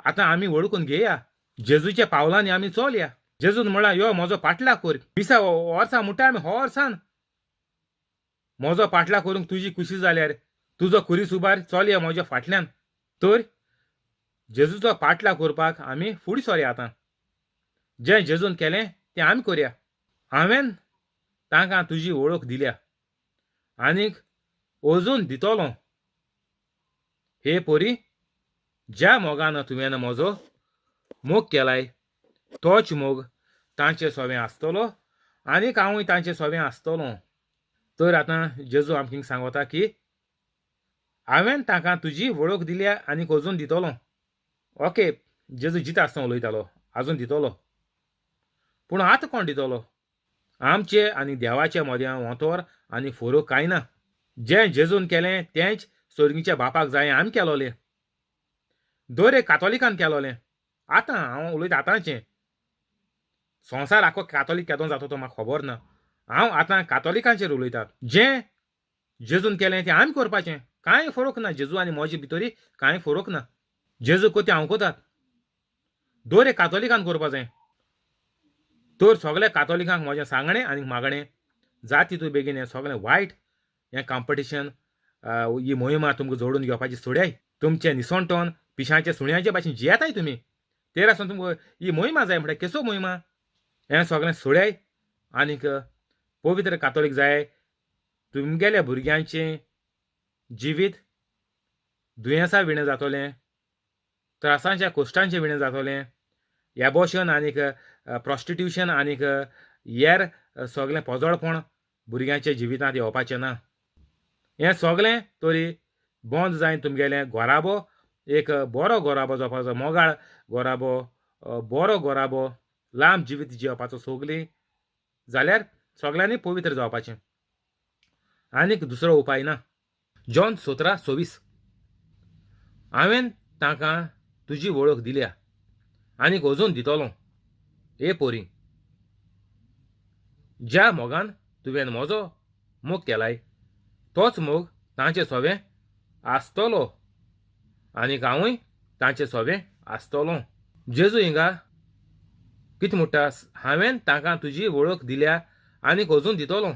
आतां आमी वळखून घेया. जेजूच्या पावलांनी आमी चोलया. जेजून म्हणला यो म्हजो पाटला कर. मिसा वर्सां म्हणटा आमी हो वर्सान म्हजो पाटला करूंक तुजी कुशी जाल्यार तुजो खुरीस उबार चोलया म्हज्या फाटल्यान. तर जेजूचो पाटला करपाक आमी फुडें सरया. आतां जें जेजून केलें तें आमी करया. हांवें तांकां तुजी वळख दिल्या आनीक अजून दितलो. हे पोरी, ज्या मोगान तुवें म्हजो मोग केलाय तोच मोग तांचे सोबें आसतलो आनीक हांवूय तांचे सोबें आसतलों. तर आतां जेजू आमकां सांगता की हांवें तांकां तुजी वळख दिल्या आनीक अजून दितलो. ओके, जेजू जिता आसतना उलयतालो, आजून दितलो. पूण आतां कोण दितलो. आमचे आनी देवाच्या मद्यां वोतोर आनी फरक कांय ना. जें जेजून केलें तेंच सर्गीच्या बापाक जाय आमी केलोलें. दर एक कातोलिकान केलोलें. आतां हांव उलयता आतांचें. संवसार आख्खो कातोलीक केदों जाता तो म्हाका खबर ना. हांव आतां कातोलिकांचेर उलयतां. जें जेजून केलें तें आमी करपाचें. कांय फरक ना. जेजू आनी म्हजे भितरी कांय फरक ना. जेजू कोता हांव कोतात. दर एक कातोलिकान करपा जाय. तर सगळ्या कातोलिकांक म्हजें सांगणें आनी मागणें जाता तितू बेगीन हें सगळें वायट हें कॉम्पिटिशन ही मोहिमा तुमकां जोडून घेवपाची सोड्याय. तुमचें निसणटोन पिशांच्या सुण्याचे भाशेन जियेताय तुमी. तेर आसून तुमकां ही मोहिमा जाय म्हणटा केसो मोहिमा. हें सगळें सोड्याय आनीक पवित्र कातोलीक जाय. तुमगेल्या भुरग्यांचें जिवीत दुयेंसां विणें जातोलें, त्रासांच्या कोश्टांचें विणें जातोलें. एबॉर्शन आनीक प्रॉस्टिट्यूशन आनीक हेर सगळें पोजोळपण भुरग्यांच्या जिवितांत येवपाचें ना. हें सगळें तरी बंद जायन तुमगेलें गोराबो एक बरो गोराबो जावपाचो मोगाळ गोराबो बरो गोराबो लांब जिवीत जिवपाचो सगळीं जाल्यार सगळ्यांनी पवित्र जावपाचें आनीक दुसरो उपाय ना. जॉन 17:26 हांवें तांकां तुजी वळख दिल्या आनीक अजून दितलों. हे पोरी, ज्या मोगान तुवें म्हजो मोग केलाय तोच मोग तांचे सोबें आसतलो आनीक हांवूय तांचे सोबें आसतलों. जेजू हिंगा कितें म्हणटा, हांवें तांकां तुजी वळख दिल्या आनीक अजून दितलों.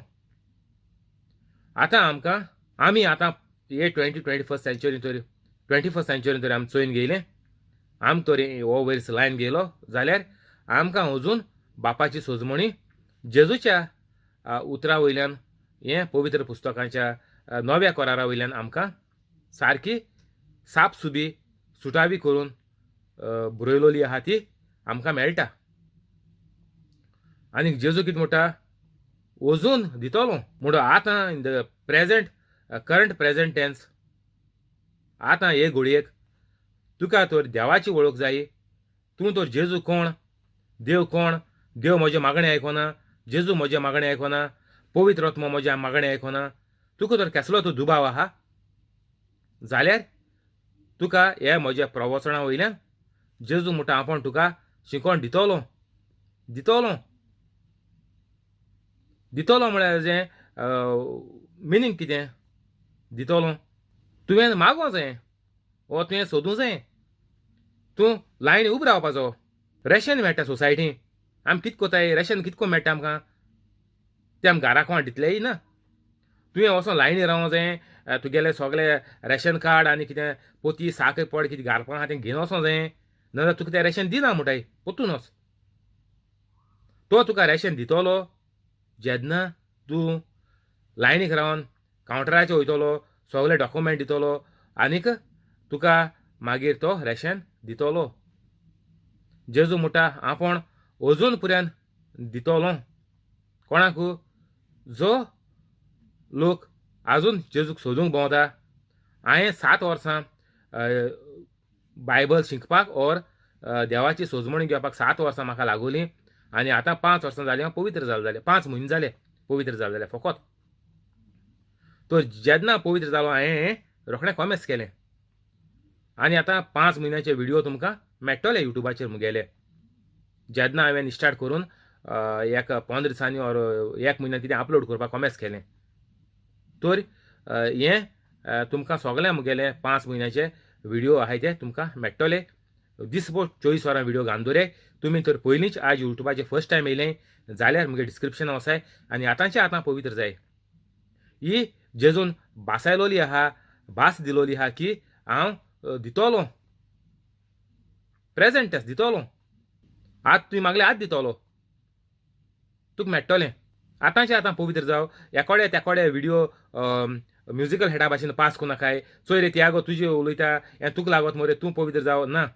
आतां आमी आतां हे 21st सेंच्युरीन तरी 21st सेंच्युरीन तरी आमी चोयन घेयलें, आमी तरी हो वर्स लायन घेयलो जाल्यार आमकां अजून बापाची सोजमणी जेजूच्या उतरां वयल्यान हें पवित्र पुस्तकांच्या नव्या करारा वयल्यान आमकां सारकी सापसुबी सुटावी करून बरयलोली आहा ती आमकां मेळटा. आनीक जेजू कितें म्हणटा, अजून दितलों म्हणून आतां in the present current present tense आतां हे घडयेक तुका तर देवाची वळख जायी. तूं तर जेजू कोण, देव कोण, देव म्हजें मागणें आयकोना, जेजू म्हजें मागणें आयकोना, पवित्र आत्मा म्हजें मागणें आयकोना, तुका तर कसलो तो दुबाव आहा. जाल्यार तुका हे म्हज्या प्रवचना वयल्यान जेजू म्हणटा आपूण तुका शिकोण दितलों दितलों दितलों म्हळ्यार हेजें मिनींग कितें? दितलों तुवें मागों जाय वो तुवें सोदूं जाय. तूं लायनी उबो रावपाचो. रेशन मेळटा सोसायटीन, आमी कितें कोताय, रेशन कितें कोन्न मेळटा आमकां, तें आमी घरा कोण दितलेय ना. तुवें वचोन लायनी रावों जाय. तुगेलें सगळें रेशन कार्ड आनी कितें पोती साखर पड कितें घालपाक आहा तें घेवन वचों जाय. नाजाल्यार तुका तें रेशन दिना म्हणटाय, पोत्तून वच. तो तुका रेशन दितलो जेन्ना तूं लायनीक रावन कावंटराचेर वयतलो, सगळे डॉक्युमेंट दितलो आनीक तुका मागीर तो रेशन दितलो. जेजू म्हणटा आपूण अजून पर्यंत दितलों कोणाकू जो लोक आजून जेजूक सोदूंक भोंवता. हांवें 7 वर्सां बायबल शिकपाक ओर देवाची सोजमणी घेवपाक 7 वर्सां म्हाका लागोलीं आनी आतां 5 वर्सां जालीं हांव पवित्र जालें. 5 म्हयने जाले पवित्र जालें फकत. तो जेन्ना पवित्र जालो हांवें रोखडें कॉमेस केलें आनी आतां 5 म्हयन्याचे व्हिडिओ तुमकां मेळटले युट्यूबाचेर मुगेले. जेन्ना हांवें स्टार्ट करून एक 15 दिसांनी ओर 1 म्हयन्यान कितें अपलोड करपाक कॉमेस केलें. तर हें तुमकां सगळें मुगेले 5 म्हयन्याचे व्हिडिओ आहाय ते तुमकां मेळटले. दिसभर 24 वरां व्हिडिओ घालून दवरे. तुमी तर पयलींच आज युट्यूबाचेर फर्स्ट टायम येयलें जाल्यार मुगे डिस्क्रिप्शनां वचाय आनी आतांचे आतां पवित्र जाय. ही जेजून भासायलोली आहा, भास दिलोली आहा की हांव दितलों प्रेजेंट टेन्स दितलों. आज तुवें मागलें आज दितलो, तुका मेळटलें. आतांचे आतां पवित्र जाव. एकोडे तेकोडे व्हिडिओ म्युजिकल हेडा भाशेन पास करूं नाकाय. चोय रे तियागो तुजें उलयता हें तुका लागत मरे तूं पवित्र जाव ना.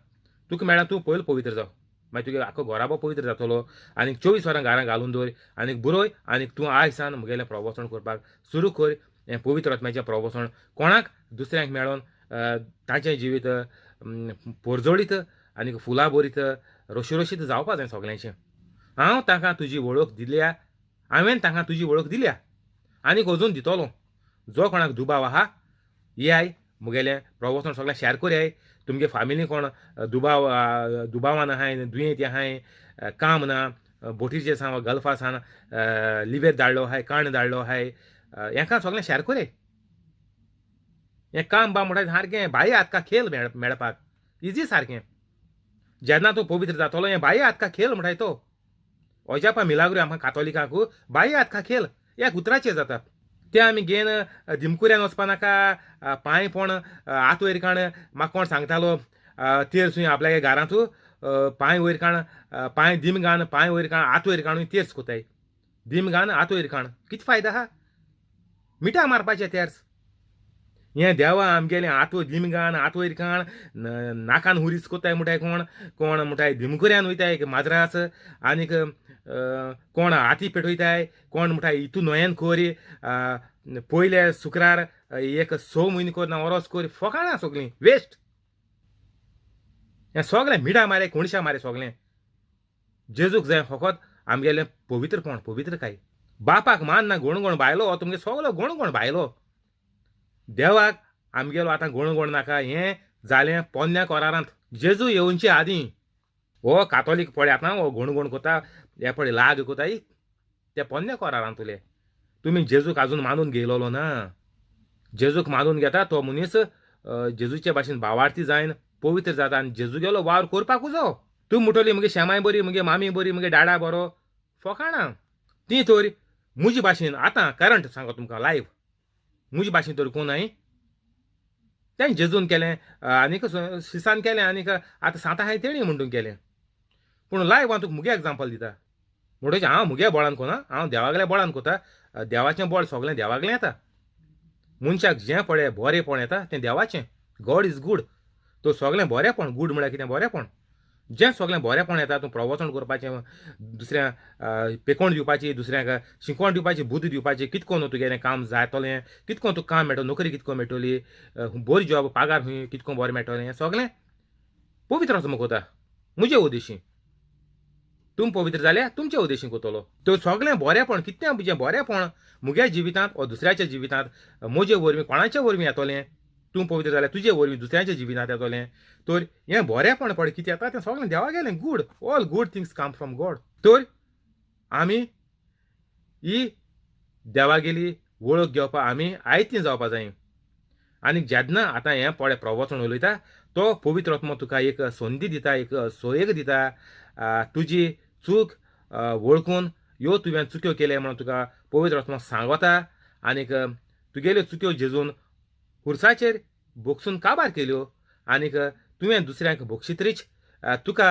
तुका मेळना तूं पयलीं पवित्र जाव, मागीर तुगे आख्खो घोराबो पवित्र जातलो. आनीक 24 वरां घरां घालून दवर आनीक बरोय आनीक तूं आयज सान मुगेलें प्रवचन करपाक सुरू कर. हें पवित्र आत्म्याचें प्रवचन कोणाक दुसऱ्यांक मेळोन तांचें जिवीत पोरजोळीत आनीक फुलां भरीत रोशीरोशीत जावपा जाय सगळ्यांचें. हांव तांकां तुजी वळख दिल्या, हांवें तांकां तुजी वळख दिल्या आनीक अजून दितलों. जो कोणाक दुबाव आहा येयाय मुगेलें प्रवचन सगळें शेअर कोरयाय. तुमगे फामिली कोण दुबावान आहाय, दुयेंत आहाय, काम ना, बोटीचेर सान वा गल्फा सान लिवेर धाडलो आहाय, काण धाडलो आहाय, हेंकां सगळें शेअर कोरय. हें काम बा म्हणटा सारकें बाये हातका खेल मेळपाक इजी सारकें. जेन्ना तूं पवित्र जातलो हें बाये हातका खेल म्हणटाय तो. अजापा मिलाग्रो आमकां कातोलिकांक बाये हातका खेल एक उतराचेर जाता. ते आमी घेवन दिमकुऱ्यान वचपा नाका. पांय पण आत वयर काण म्हाका कोण सांगतालो तेर सुय आपल्या घरांत पांय वयर काण, पांय दिम घान पांय वयर काण आत वयर काणूय तेर्स कोताय. दिम घान आत वयर काण कितें फायदा आहा? मिठा मारपाचें तेर्स. हें देवा आमगेलें आतू दिम घान आत वयर काण नाकान हुरीस कोताय म्हणटाय कोण, कोण म्हणटाय दिमकुऱ्यान वयताय माजरास आनीक कोण हाती पेटयताय, कोण म्हणटाय हितू न्हंयेन कोर पयले शुक्रार एक 6 म्हयने कोर ना वरोस कोर फकाणां सगळीं वेस्ट. हें सगळें मिठा मारे कोणशा मारे सगळें. जेजूक जाय फकत आमगेलें पवित्रकाय. बापाक मान ना गोणगोण भायलो हो तुमगे सगलो गोणगोण भायलो. देवाक आमगेलो आतां गोणगोण नाका. हें जालें पोन्न्या कोरारांत. जेजू येवचे आदीं हो कातोलीक पळय आतां हो गोणगोण कोता हे पळय लाग कोताय ते पोन्न्या कोरारांत उलय. तुमी जेजूक आजून मानून घेयलोलो ना. जेजूक मानून घेता तो मनीस जेजूचे भाशेन भावार्थी जायन पवित्र जाता आनी जेजूगेलो वावर करपाकूच जायो. तूं म्हणटली मुगे शेमाय बरी, मुगे मामी बरी, मुगे डाडा बरो, फकाणां. ती तर मुजे भाशेन आतां करंट सांगो तुमकां लायव्ह. मुजे भाशेन तर कोणाय तें जेजून केलें आनीक सिसान केलें आनीक आतां सांत आहाय तेणी म्हणून केलें. पूण लायव्ह हांव तुका मुगे एग्जांपल दिता. म्हणटकीर हांव मुगे बळान कोना, हांव देवागेल्या बळान कोता. देवाचें बळ सगळें देवागेलें येता. मनशाक जें पळय बरेंपण येता तें देवाचें. God is good. तो सगळें बरेंपण, गूड म्हळ्यार कितें बरेंपण. जें सगळें बरेंपण येता तूं प्रवचन करपाचें, दुसऱ्यांक पेकोण दिवपाची, दुसऱ्यांक शिकवण दिवपाची, बुद्ध दिवपाची, कितको न्हू तुगेलें काम जातलें, कितको तुका काम मेळटलें, नोकरी कितको मेळटली, बरी जॉब पागार हूंय कितको बरें मेळटलें, हें सगळें पवित्र आत्मा कोता मुजे उद्देशीं. तुमी पवित्र जाल्यार तुमचे उद्देशीं कोतलो. तो सगळें बरेंपण कितें जें बरेंपण मुगे जिवितांत वा दुसऱ्याच्या जिवितांत म्हजे वरवीं कोणाच्या वरवीं येतलें, तूं पवित्र जाल्यार तुजे वरवीं दुसऱ्याच्या जिवितांत येतलें. तर हें बरेंपण पळय कितें येता तें सगळें देवा गेलें. Good. All good things come from God. तर आमी ही देवागेली वळख घेवपा आमी आयतीं जावपा जाय. आनी जेन्ना आतां हें पळय प्रवचन उलयता तो पवित्र आत्मा तुका एक संदी दिता, एक सोयेक दिता. तुजी चूक वळखून ह्यो तुवें चुक्यो केले म्हणून तुका पवित्र आत्मा सांगता. आनीक तुगेल्यो चुक्यो जेजून खुर्साचेर बोगसून काबार केल्यो. आनीक तुवें दुसऱ्यांक बोगशीतरीच तुका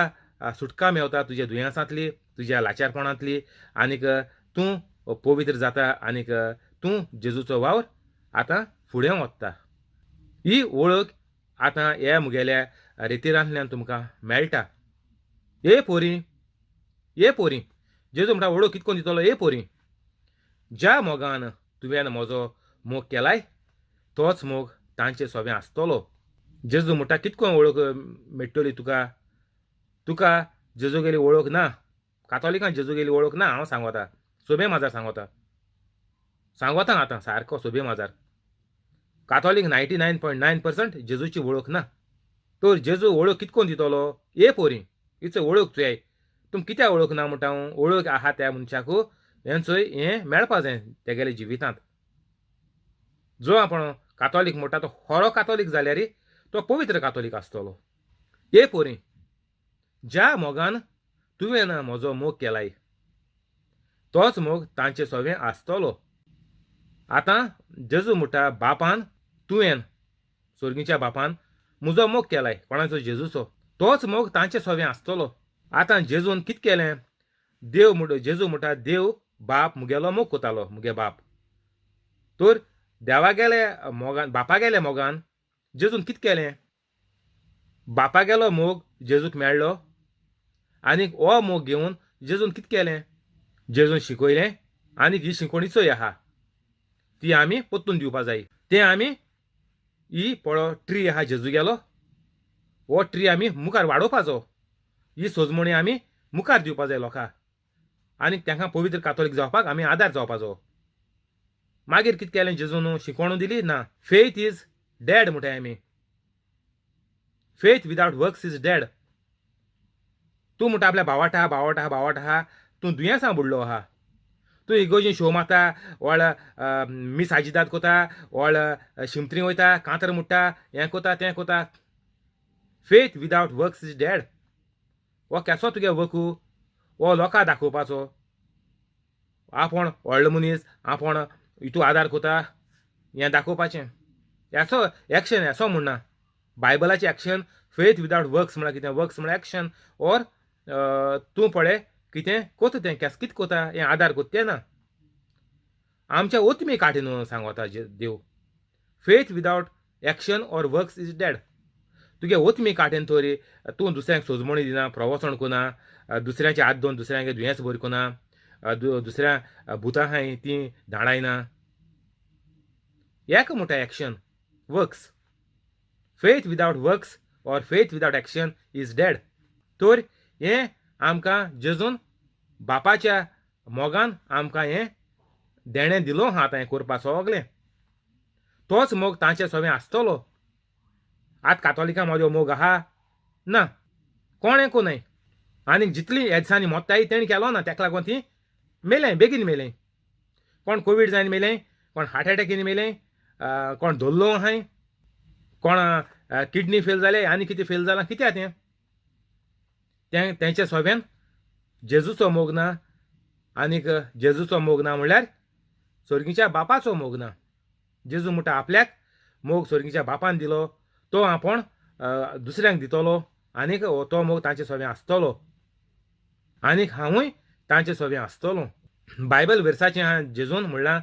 सुटका मेवता तुज्या दुयेंसांतली, तुज्या लाचारपणांतली. आनीक तूं पवित्र जाता आनीक तूं जेजूचो वावर आतां फुडें व्हरता. ही वळख आतां हे मुगेल्या रितीरांतल्यान तुमकां मेळटा. ए पोरी, ए पोरी, जेजू म्हणटा वळख कितको दितलो. ए पोरी, ज्या मोगान तुवें म्हजो मोग केलाय तोच मोग तांचे सोबें आसतलो. जेजू म्हणटा कितको वळख मेळटली तुका. तुका जेजूगेली वळख ना. कातोलिकांक जेजूगेली वळख ना. हांव सांगता सोबे माजार सांगता आतां सारको सोबे माजार. कातोलीक 99.9% जेजूची वळख ना. तर जेजू वळख कितको दितलो. ए पोरी, हिचो वळख तुवें. तुम कित्याक वळख ना म्हणटा हांव. वळख आहा त्या मनशाक हेंचोय हें मेळपा जाय तेगेल्या जिवितांत. जो आपण कातोलीक म्हणटा तो खरो कातोलीक जाल्यार तो पवित्र कातोलीक आसतलो. ए पोरी, ज्या मोगान तुवें म्हजो मोग केलाय तोच मोग तांचे सोबें आसतलो. आतां जेजू म्हणटा बापान तुवें स्वर्गीच्या बापान म्हजो मोग केलाय कोणाचो जेजूचो तोच मोग तांचे सोबें आसतलो. आतां जेजून कितें केलें. जेजू म्हणटा देव बाप मुगेलो मोग कोतालो मुगे बाप. तर देवागेले मोगान बापागेल्या मोगान जेजून कितें केलें. बापागेलो मोग जेजूक मेळ्ळो आनीक हो मोग घेवन जेजून कितें केलें. जेजून शिकयलें आनीक ही शिकवणी चोय आहा ती आमी पोत्तून दिवपा जाय. तें आमी ही पळो ट्री आहा जेजूगेलो हो ट्री आमी मुखार वाडोवपाचो. ही सोजमणी आमी मुखार दिवपा जाय लोकांक आनीक तांकां पवित्र कातोलीक जावपाक आमी आदार जावपाचो. मागीर कितें केलें जेजून शिकवण दिली ना. फेथ इज डेड म्हणटाय आमी. Faith without works is dead. तूं म्हणटा आपल्या भावाट आहा तूं दुयेंसां बुडलो आहा. तूं इगोजीन शो मारता वळ मीस आजिदाद कोता वळ शिमतरी वयता कांतर मुट्टा हें कोता तें कोता. Faith without works is dead. हो केसो तुगे वकू. हो लोकांक दाखोवपाचो आपूण व्हडलो मनीस आपूण हितू आदार कोता हें दाखोवपाचें. हेचो एक्शन हेचो म्हणना. बायबलाचें एक्शन फेथ विदाउट वर्क्स म्हळ्यार कितें. वर्क्स म्हळ्यार एक्शन ऑर तूं पळय कितें कोता तें केस कितें कोता हें आदार कोता तें ना. आमच्या ओतमी काठीन सांगता देव. Faith without action or works is dead. तुगे ओतमी काठेन तरी तूं दुसऱ्यांक सोजमणी दिना, प्रवचन कोना, दुसऱ्याचे हात दोवन दुसऱ्यांक दुयेंस बरी कोना, दुसऱ्या भुतां आहाय तीं धाडायना. एक मोठा action works. Faith without works or faith without action is dead. तर हें आमकां जेजून बापाच्या मोगान आमकां हें देणें दिलो आहा आतां हें करपा सगलें. तोच मोग तांचे सगळें आसतलो. आतां कातोलिकां मदो मोग आहा ना, कोणें कोनाय. आनी जितली एड्सांनी मोत्ताय तेणी केलो ना, ताका लागून ती मेलें, बेगीन मेलें. कोण कोवीड जावन मेलें, कोण हार्ट एटॅकीन मेलें, कोण धोल्लो आहाय, कोण किडनी फेल जाले, आनी कितें फेल जालां, कित्याक तें तेंचे सोब्यान जेजूचो मोग ना. आनीक जेजूचो मोग ना म्हणल्यार सर्गीच्या बापाचो मोग ना. जेजू म्हणटा आपल्याक मोग सर्गीच्या बापान दिलो, तो आपूण दुसऱ्यांक दितलो, आनीक तो मोग तांचे सोबें आसतलो, आनीक हांवूय तांचे सोबें आसतलो. बायबल वर्साचें हांवें जेजून म्हणलां,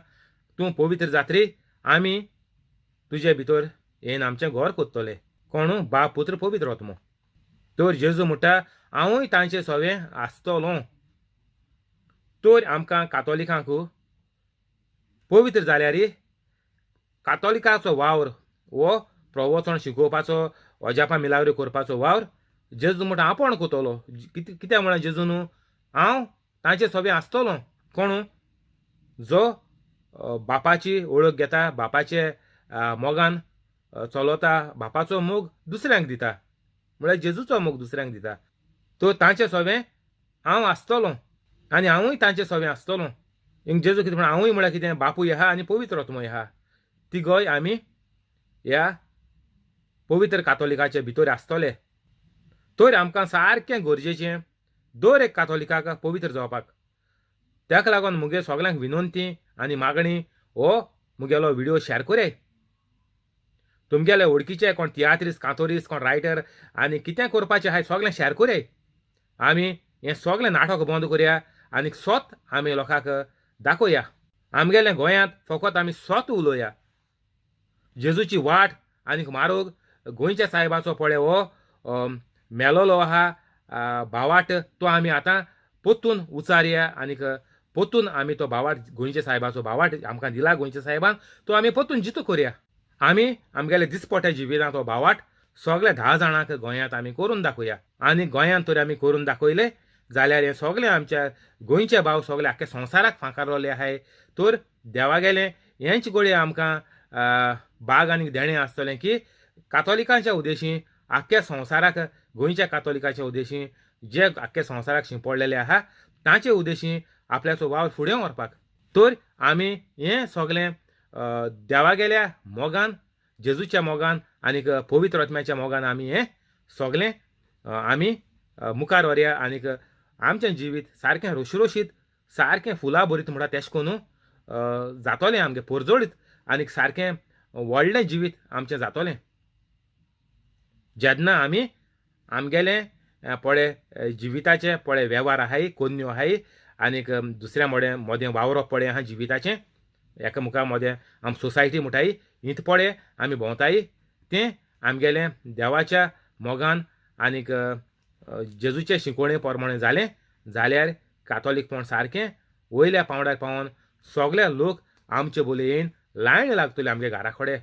तूं पवित्र जातरी आमी तुजे भितर येवन आमचें घर कोत्तले. कोण? बाप, पुत्र, पवित्र आत्मो. तर जेजू म्हणटा हांवूय तांचे सोबें आसतलो. तर आमकां कातोलिकांक पवित्र जाल्यार कातोलिकाचो वावर हो प्रवचन शिकोवपाचो, अजापां मिलावरी करपाचो वावर जेजू म्हणटा आपूण कोत्तलो. कित्याक म्हळ्यार जेजून हांव तांचे सोबें आसतलो. कोण? जो बापाची वळख घेता, बापाचे मोगान चलता, बापाचो मोग दुसऱ्यांक दिता, म्हळ्यार जेजूचो मोग दुसऱ्यांक दिता. तो तांचे सोबें हांव आसतलो आनी हांवूय तांचे सोबें आसतलो. हिंग जेजू कितें म्हणटा, हांवूय म्हळ्यार कितें, बापूय आहा आनी पवित्र आत्मोय आहा. तिगोय आमी ह्या पवित्र कातोलिकाचे भितर आसतले. तर आमकां सारकें गरजेचें दर एक कातोलिकाक पवित्र जावपाक. ताका लागून मुगे सगल्यांक विनंती आनी मागणी, हो मुगेलो व्हिडिओ शेअर कराय. तुमगेले वळखीचे कोण तियात्रीस्ट, कांतोरीस्ट, कोण रायटर आनी कितें करपाचें आहाय सगलें शेअर कराय. आमी हें सगलें नाटक बंद करया आनी सोत आमी लोकांक दाखोवया. आमगेलें गोंयांत फकत आमी सोत उलोवया. जेजूची वाट आनीक मारोग गोंयच्या साहेबाचो पळय हो मेलोलो आहा भावाट, तो आमी आतां पोत्तून उचारया आनीक पोत्तून आमी तो भावाट, गोंयच्या साहेबाचो भावाट आमकां दिला गोंयच्या साहेबान, तो आमी पोत्तून जितो करया. आमी आमगेले दिसपट्या जिवितांत तो भावाट सगळे 10 जाणांक गोंयांत आमी करून दाखोवया. आनी गोंयांत तर आमी करून दाखयले जाल्यार हे सगळे आमच्या गोंयचे भाव सगळे आख्या संवसाराक फांकारलोले आहाय. तर देवागेलें हेंच गोळे आमकां बाग आनी देणें आसतलें की कातोलिकांच्या उद्देशीं आख्या संवसाराक, गोंयच्या कातोलिकाच्या उद्देशीं जे आख्या संवसाराक शिंपडलेले आहा तांचे उद्देशीं आपल्याचो वावर फुडें व्हरपाक. तर आमी हें सगलें देवागेल्या मोगान, जेजूच्या मोगान आनीक पवित्र आत्म्याच्या मोगान आमी हें सगलें आमी मुखार व्हरया आनीक आमचें जिवीत सारकें रोशरोशीत, सारकें फुलां भरीत म्हणटा तेशें करून जातलें आमगे परजोडीत आनीक सारकें व्हडलें जिवीत आमचें जातलें. जेन्ना आमी आमगेलें पळय जिविताचे पळय वेव्हार आहाय, कोन्यो आहाय आनीक दुसऱ्या मोदें वावरप पळय आहा जिविताचें, एकामुखा मोदें आम सोसायटी म्हणटाय हिंत पळय आमी भोंवताय, तें आमगेलें देवाच्या मोगान आनीक जेजूचे शिकवणे प्रमाणे जालें जाल्यार कातोलीकपण सारकें वयल्या पांवड्यार पावोन सगळे लोक आमचे बोले येवन लायन लागतले आमगे घरा कडेन.